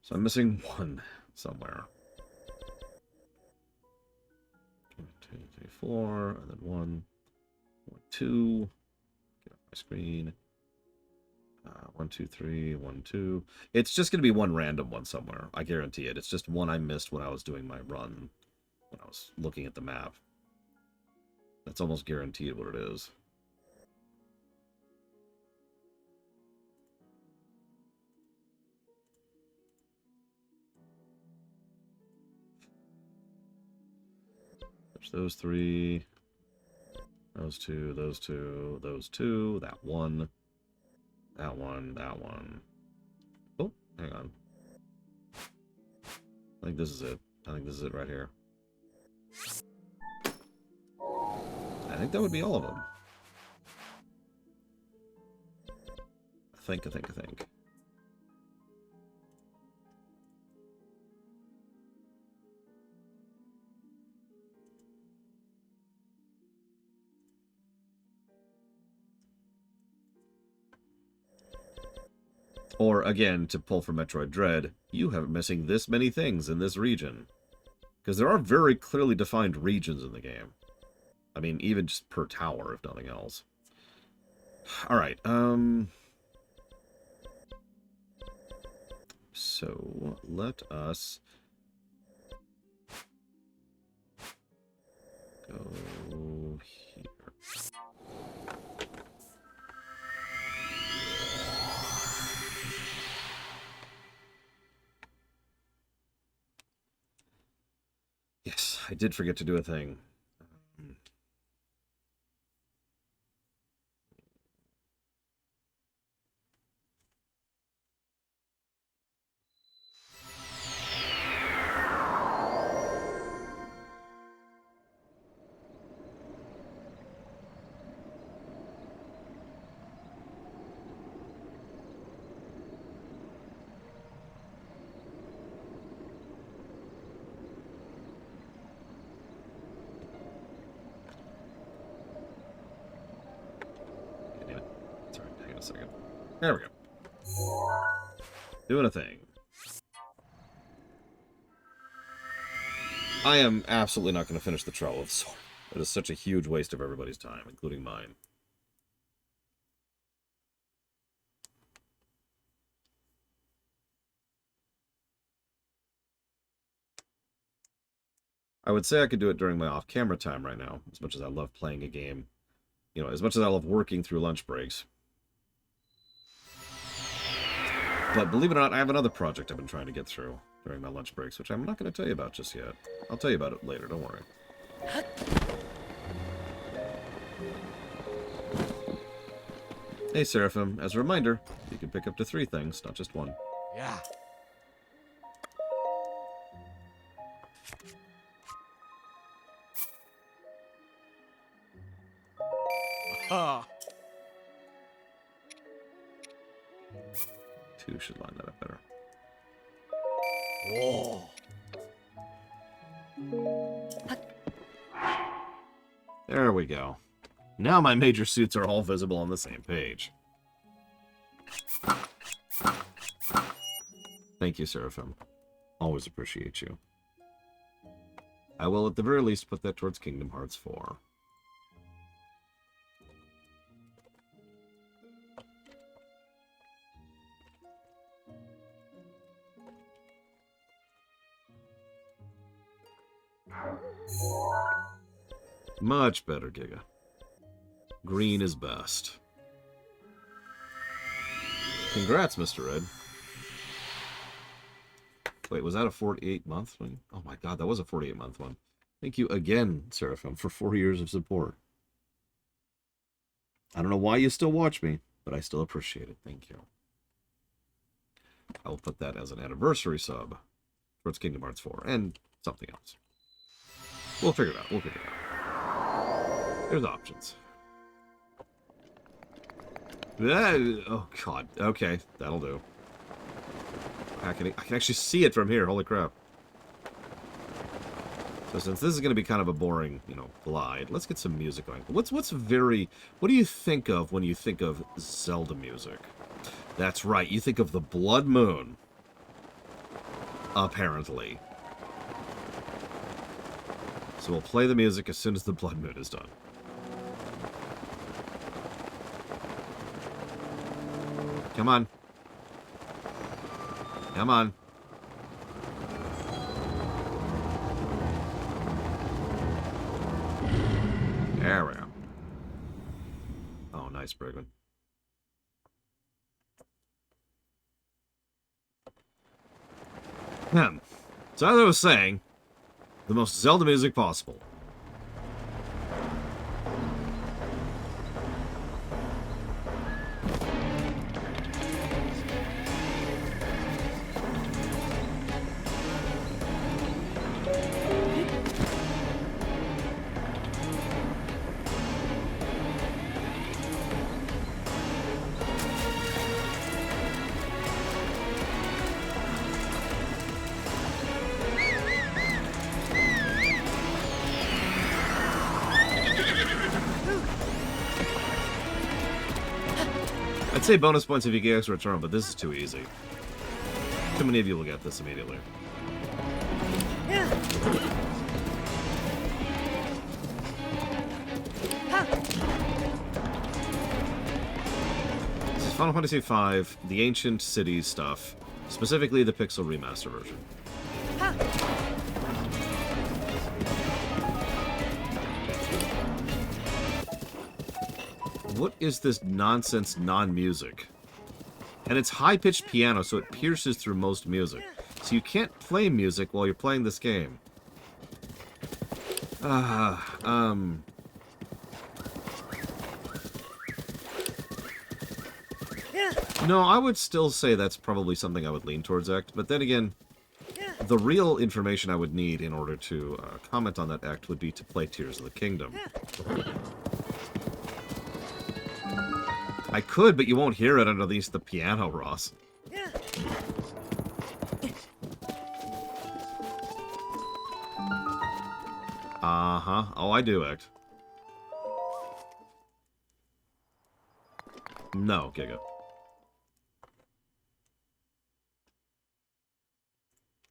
So I'm missing 1 somewhere. 1, 2, 3, 4, and then 1, 1, 2. Get off my screen. 1, 2, 3, 1, 2. It's just going to be 1 random one somewhere. I guarantee it. It's just 1 I missed when I was doing my run. When I was looking at the map. That's almost guaranteed what it is. There's those 3. Those 2, those 2, those 2. That 1. That 1, that 1. Oh, hang on. I think this is it. I think this is it right here. I think that would be all of them. I think. Or, again, to pull from Metroid Dread, you have missing this many things in this region. Because there are very clearly defined regions in the game. I mean, even just per tower, if nothing else. Alright, so, let us go here. Yes, I did forget to do a thing. Damn it. Sorry, hang on a second. There we go. Doing a thing. I am absolutely not going to finish the Trial of Zora. It is such a huge waste of everybody's time, including mine. I would say I could do it during my off-camera time right now, as much as I love playing a game. You know, as much as I love working through lunch breaks. But believe it or not, I have another project I've been trying to get through during my lunch breaks, which I'm not going to tell you about just yet. I'll tell you about it later, don't worry. Hey, Seraphim, as a reminder, you can pick up to 3 things, not just 1. Yeah. Ah. 2 should line that up better. Whoa. There we go. Now my major suits are all visible on the same page. Thank you, Seraphim. Always appreciate you. I will at the very least put that towards Kingdom Hearts 4. Much better, Giga. Green is best. Congrats, Mr. Ed. Wait, was that a 48-month one? Oh my god, that was a 48-month one. Thank you again, Seraphim, for 4 years of support. I don't know why you still watch me, but I still appreciate it. Thank you. I will put that as an anniversary sub towards Kingdom Hearts 4 and something else. We'll figure it out. We'll figure it out. There's options. Oh, God. Okay, that'll do. I can actually see it from here. Holy crap. So since this is going to be kind of a boring, glide, let's get some music going. What do you think of when you think of Zelda music? That's right. You think of the Blood Moon. Apparently. So we'll play the music as soon as the Blood Moon is done. Come on. Come on. There we go. Oh, nice, Brigman. So as I was saying, the most Zelda music possible. I'd say bonus points if you get extra return, but this is too easy. Too many of you will get this immediately. This is Final Fantasy V, the Ancient Cities stuff, specifically the Pixel Remaster version. What is this nonsense non-music? And it's high-pitched piano, so it pierces through most music. So you can't play music while you're playing this game. No, I would still say that's probably something I would lean towards act, but then again, the real information I would need in order to comment on that act would be to play Tears of the Kingdom. I could, but you won't hear it underneath the piano, Ross. Uh-huh. Oh, I do, act. No, Giga.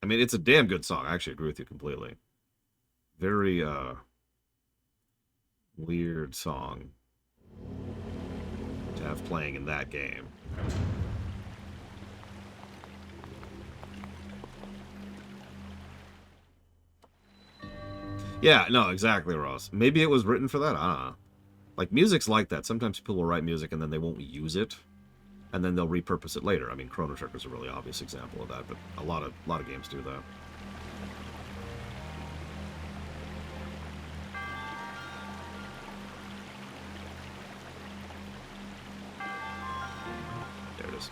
I mean, it's a damn good song. I actually agree with you completely. Very, weird song to have playing in that game. Yeah, no, exactly, Ross. Maybe it was written for that? I don't know. Like, music's like that. Sometimes people will write music and then they won't use it, and then they'll repurpose it later. I mean, Chrono Trigger is a really obvious example of that, but a lot of games do that. There it is.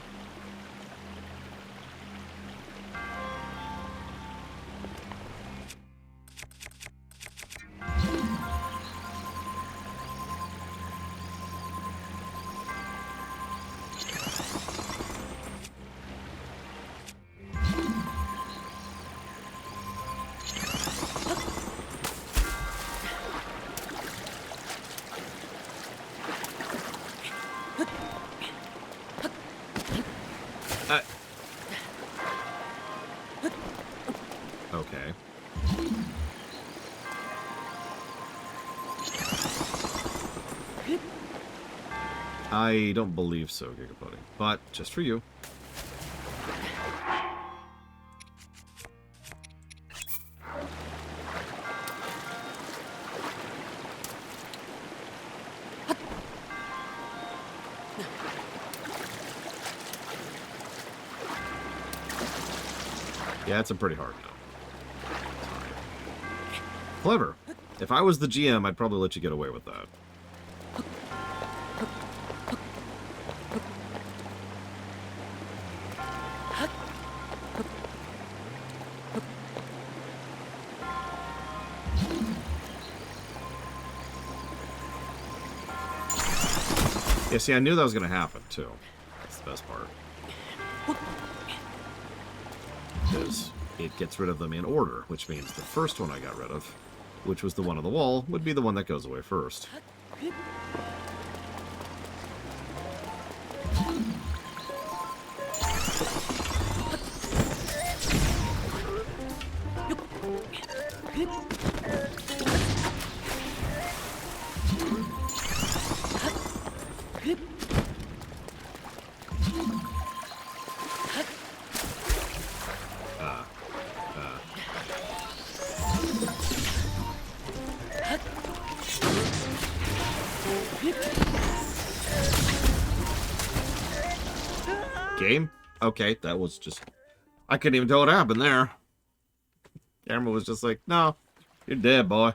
I don't believe so, Gigapody. But, just for you. Yeah, it's a pretty hard no. Clever. If I was the GM, I'd probably let you get away with that. Yeah, see, I knew that was going to happen, too. That's the best part. Because it gets rid of them in order, which means the first one I got rid of, which was the one on the wall, would be the one that goes away first. Game? Okay, that was just... I couldn't even tell what happened there. Camera was just like, no, you're dead, boy.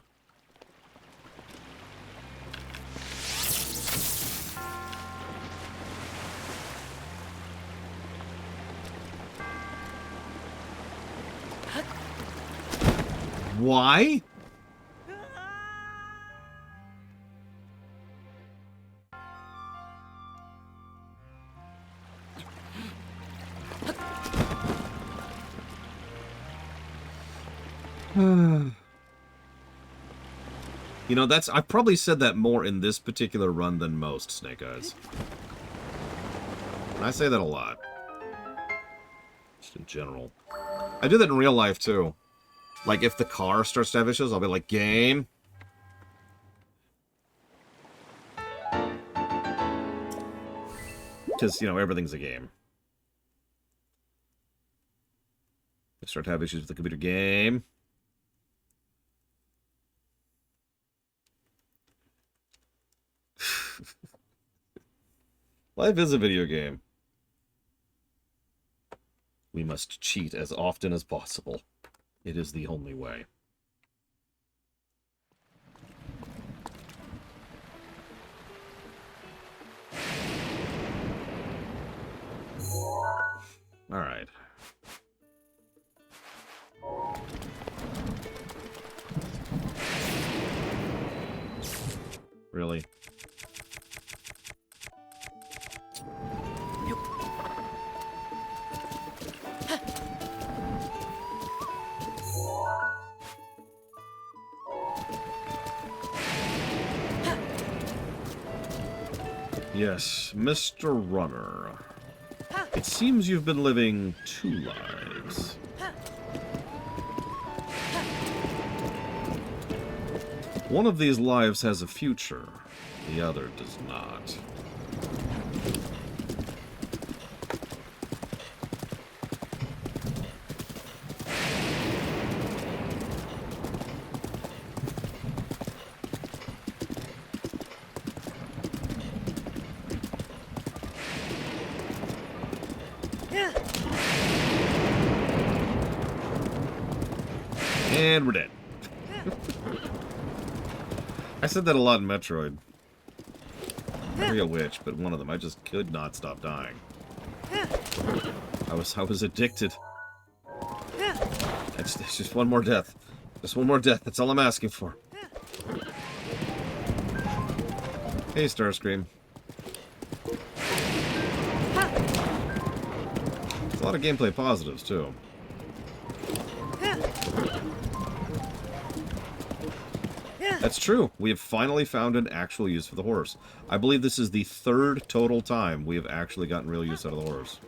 Why? You know, I've probably said that more in this particular run than most, Snake Eyes. And I say that a lot. Just in general. I do that in real life, too. Like, if the car starts to have issues, I'll be like, game. Because, you know, everything's a game. I start to have issues with the computer game. Life is a video game. We must cheat as often as possible. It is the only way. All right. Really? Yes, Mr. Runner. It seems you've been living 2 lives. One of these lives has a future, the other does not. And we're dead. I said that a lot in Metroid. I forget which, but one of them. I just could not stop dying. I was addicted. It's just one more death. Just one more death. That's all I'm asking for. Hey, Starscream. There's a lot of gameplay positives, too. That's true. We have finally found an actual use for the horse. I believe this is the 3rd total time we have actually gotten real use out of the horse.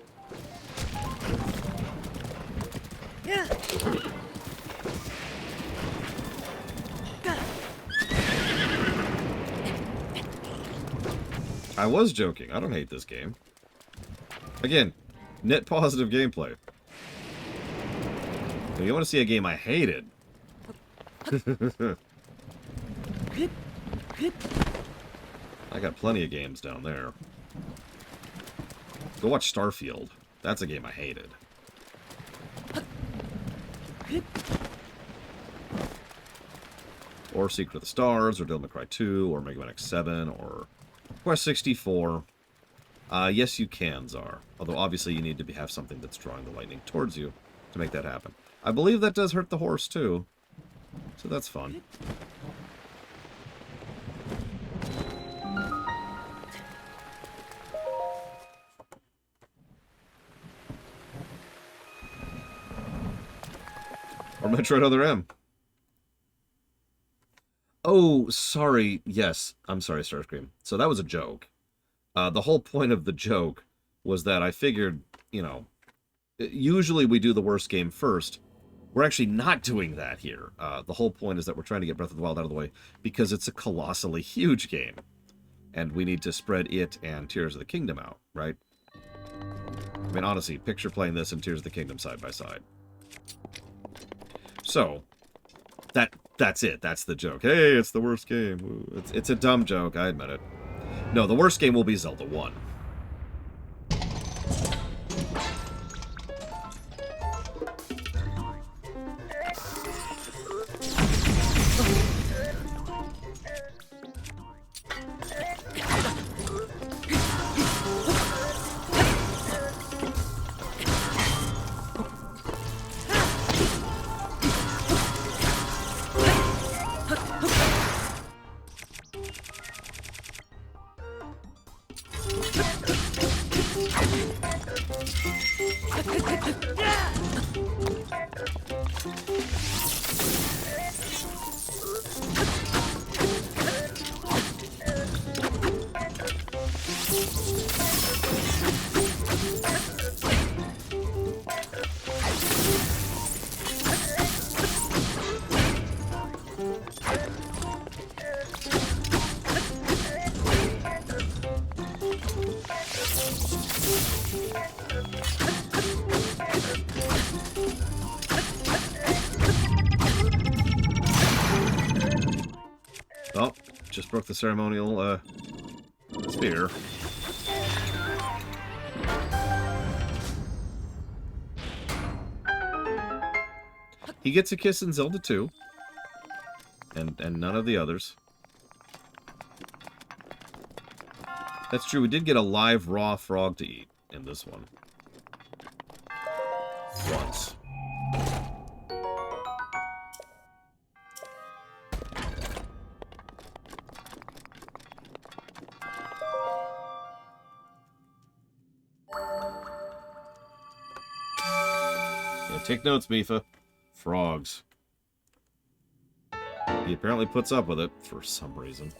I was joking. I don't hate this game. Again, net positive gameplay. If you want to see a game I hated? I got plenty of games down there. Go watch Starfield. That's a game I hated. Or Secret of the Stars, or Devil May Cry 2, or Mega Man X7, or Quest 64. Yes, you can, Zara. Although, obviously, you need to have something that's drawing the lightning towards you to make that happen. I believe that does hurt the horse, too. So that's fun. Or Metroid Other M. Oh, sorry. Yes. I'm sorry, Starscream. So that was a joke. The whole point of the joke was that I figured, you know, usually we do the worst game first. We're actually not doing that here. The whole point is that we're trying to get Breath of the Wild out of the way because it's a colossally huge game. And we need to spread it and Tears of the Kingdom out, right? I mean, honestly, picture playing this and Tears of the Kingdom side by side. So, that's it. That's the joke. Hey, it's the worst game. Ooh, it's a dumb joke, I admit it. No, the worst game will be Zelda 1. Oh, just broke the ceremonial, spear. He gets a kiss in Zelda 2. And none of the others. That's true, we did get a live raw frog to eat in this one. Once. Yeah, take notes, Mifa. Frogs. He apparently puts up with it for some reason.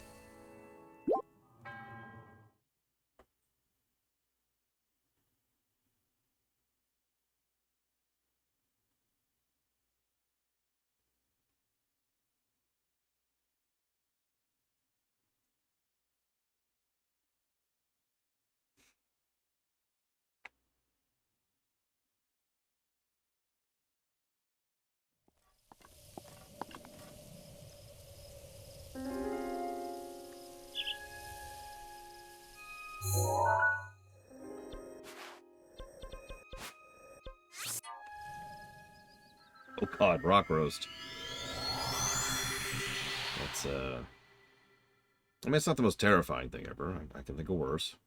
Oh god, rock roast. That's, I mean, it's not the most terrifying thing ever. I can think of worse.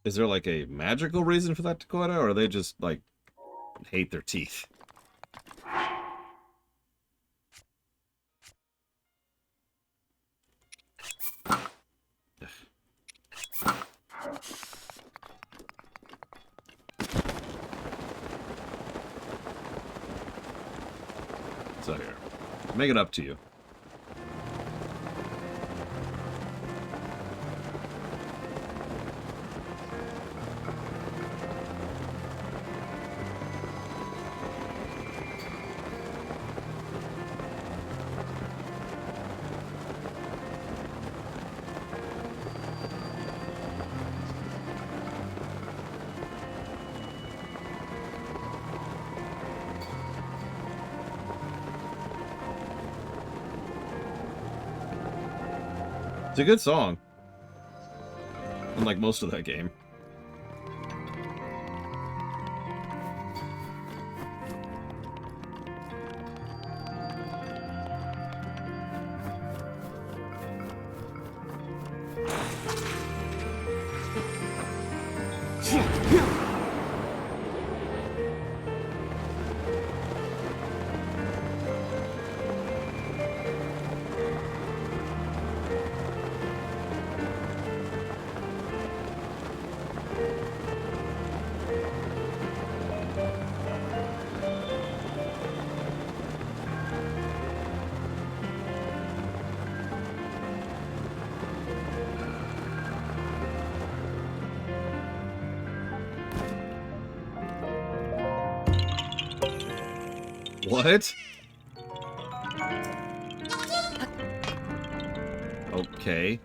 Is there, like, a magical reason for that, Dakota? Or are they just, like, hate their teeth? So here, make it up to you. It's a good song. Unlike most of that game. What? Okay.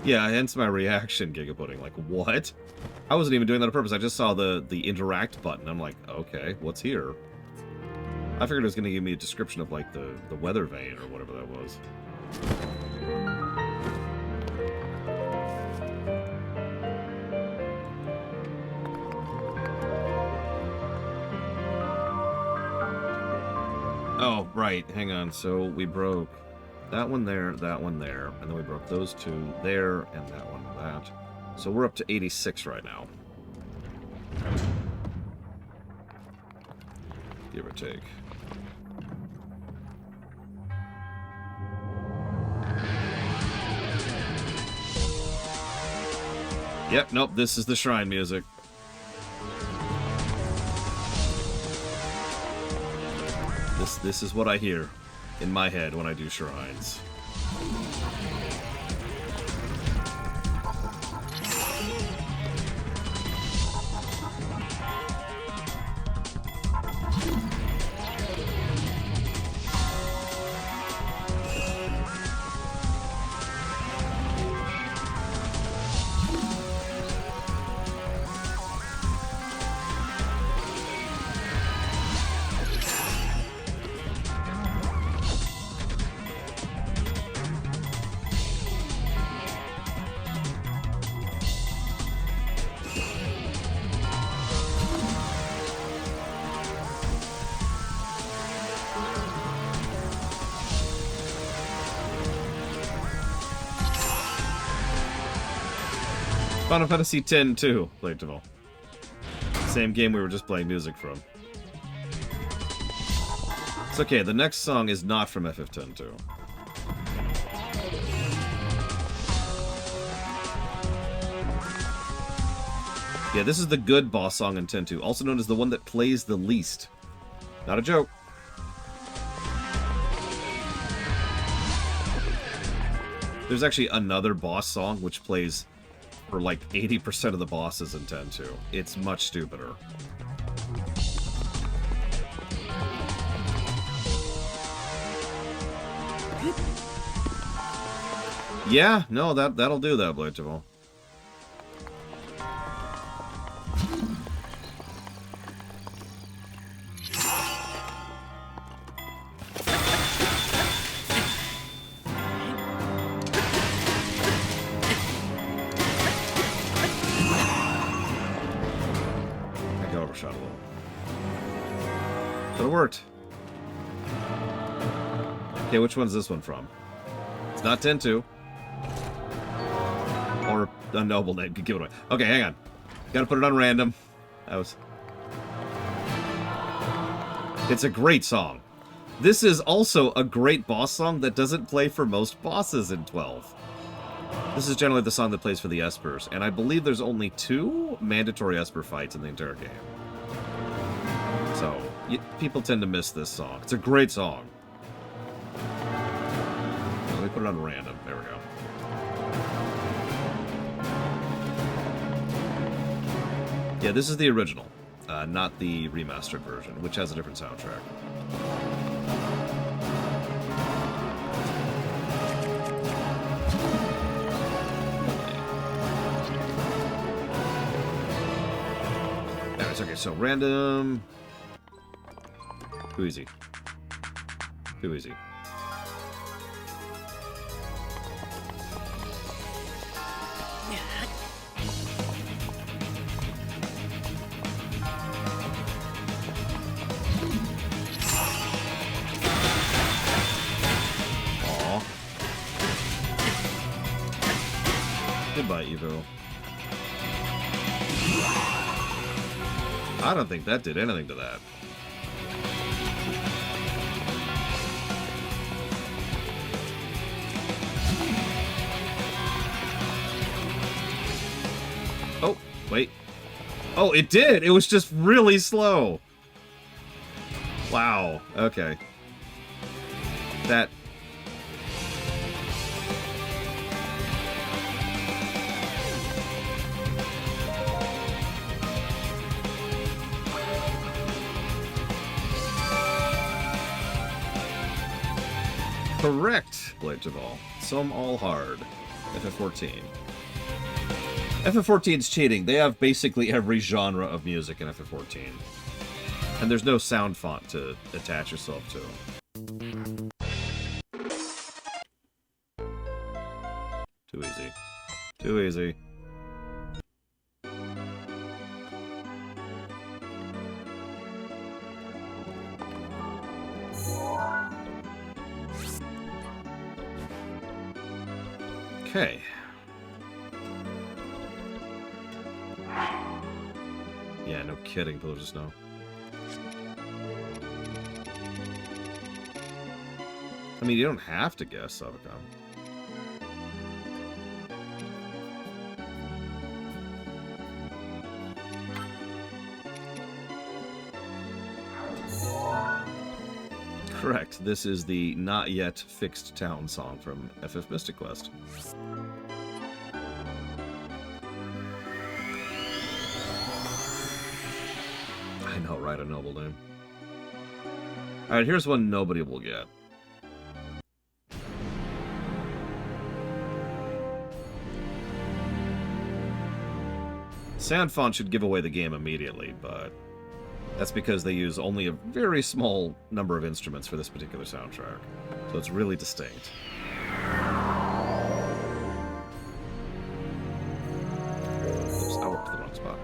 Yeah, hence my reaction, Gigapudding. Like, what? I wasn't even doing that on purpose. I just saw the interact button. I'm like, okay, what's here? I figured it was going to give me a description of, like, the weather vane or whatever that was. Oh, right. Hang on. So we broke that one there, and then we broke those two there, and that one and that. So we're up to 86 right now. Give or take. Yep, nope, this is the shrine music. This is what I hear in my head when I do shrines. Final Fantasy X too, played to all. Same game we were just playing music from. It's okay, the next song is not from FF10-2. Yeah, this is the good boss song in 10-2, also known as the one that plays the least. Not a joke. There's actually another boss song which plays for like 80% of the bosses in 10-2. It's much stupider. Yeah, no, that'll do that, Blade Jamal. Overshot a little. But it worked. Okay, which one's this one from? It's not 10-2. Or a noble name could give it away. Okay, hang on. Gotta put it on random. That was... It's a great song. This is also a great boss song that doesn't play for most bosses in 12. This is generally the song that plays for the Espers, and I believe there's only 2 mandatory Esper fights in the entire game. So, people tend to miss this song. It's a great song. Let me put it on random. There we go. Yeah, this is the original, not the remastered version, which has a different soundtrack. Anyways, okay, so random... Too easy. Too easy. Aw. Goodbye, Evo. I don't think that did anything to that. Oh, wait. Oh, it did! It was just really slow. Wow. Okay. That... Correct, Blade Javal. Some all hard. FF14. FF14's cheating. They have basically every genre of music in FF14. And there's no sound font to attach yourself to. Too easy. Too easy. Okay. Yeah, no kidding, Pillars of Snow. I mean, you don't have to guess, Sabacom. Correct. This is the not yet fixed town song from FF Mystic Quest. I know, right? A noble name. Alright, here's one nobody will get. Sound font should give away the game immediately, but that's because they use only a very small number of instruments for this particular soundtrack. So it's really distinct. Oops, I walked to the wrong spot.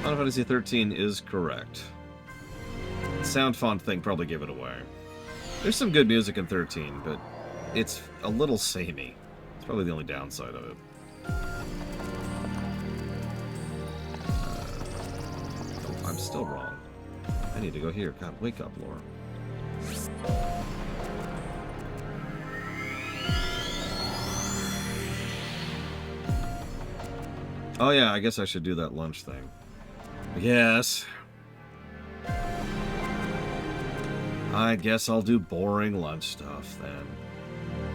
Final Fantasy 13 is correct. The sound font thing probably gave it away. There's some good music in 13, but it's a little samey. It's probably the only downside of it. Oh, I'm still wrong. I need to go here. God, wake up, Laura. Oh yeah, I guess I should do that lunch thing. Yes. I guess I'll do boring lunch stuff then.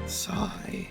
Sigh.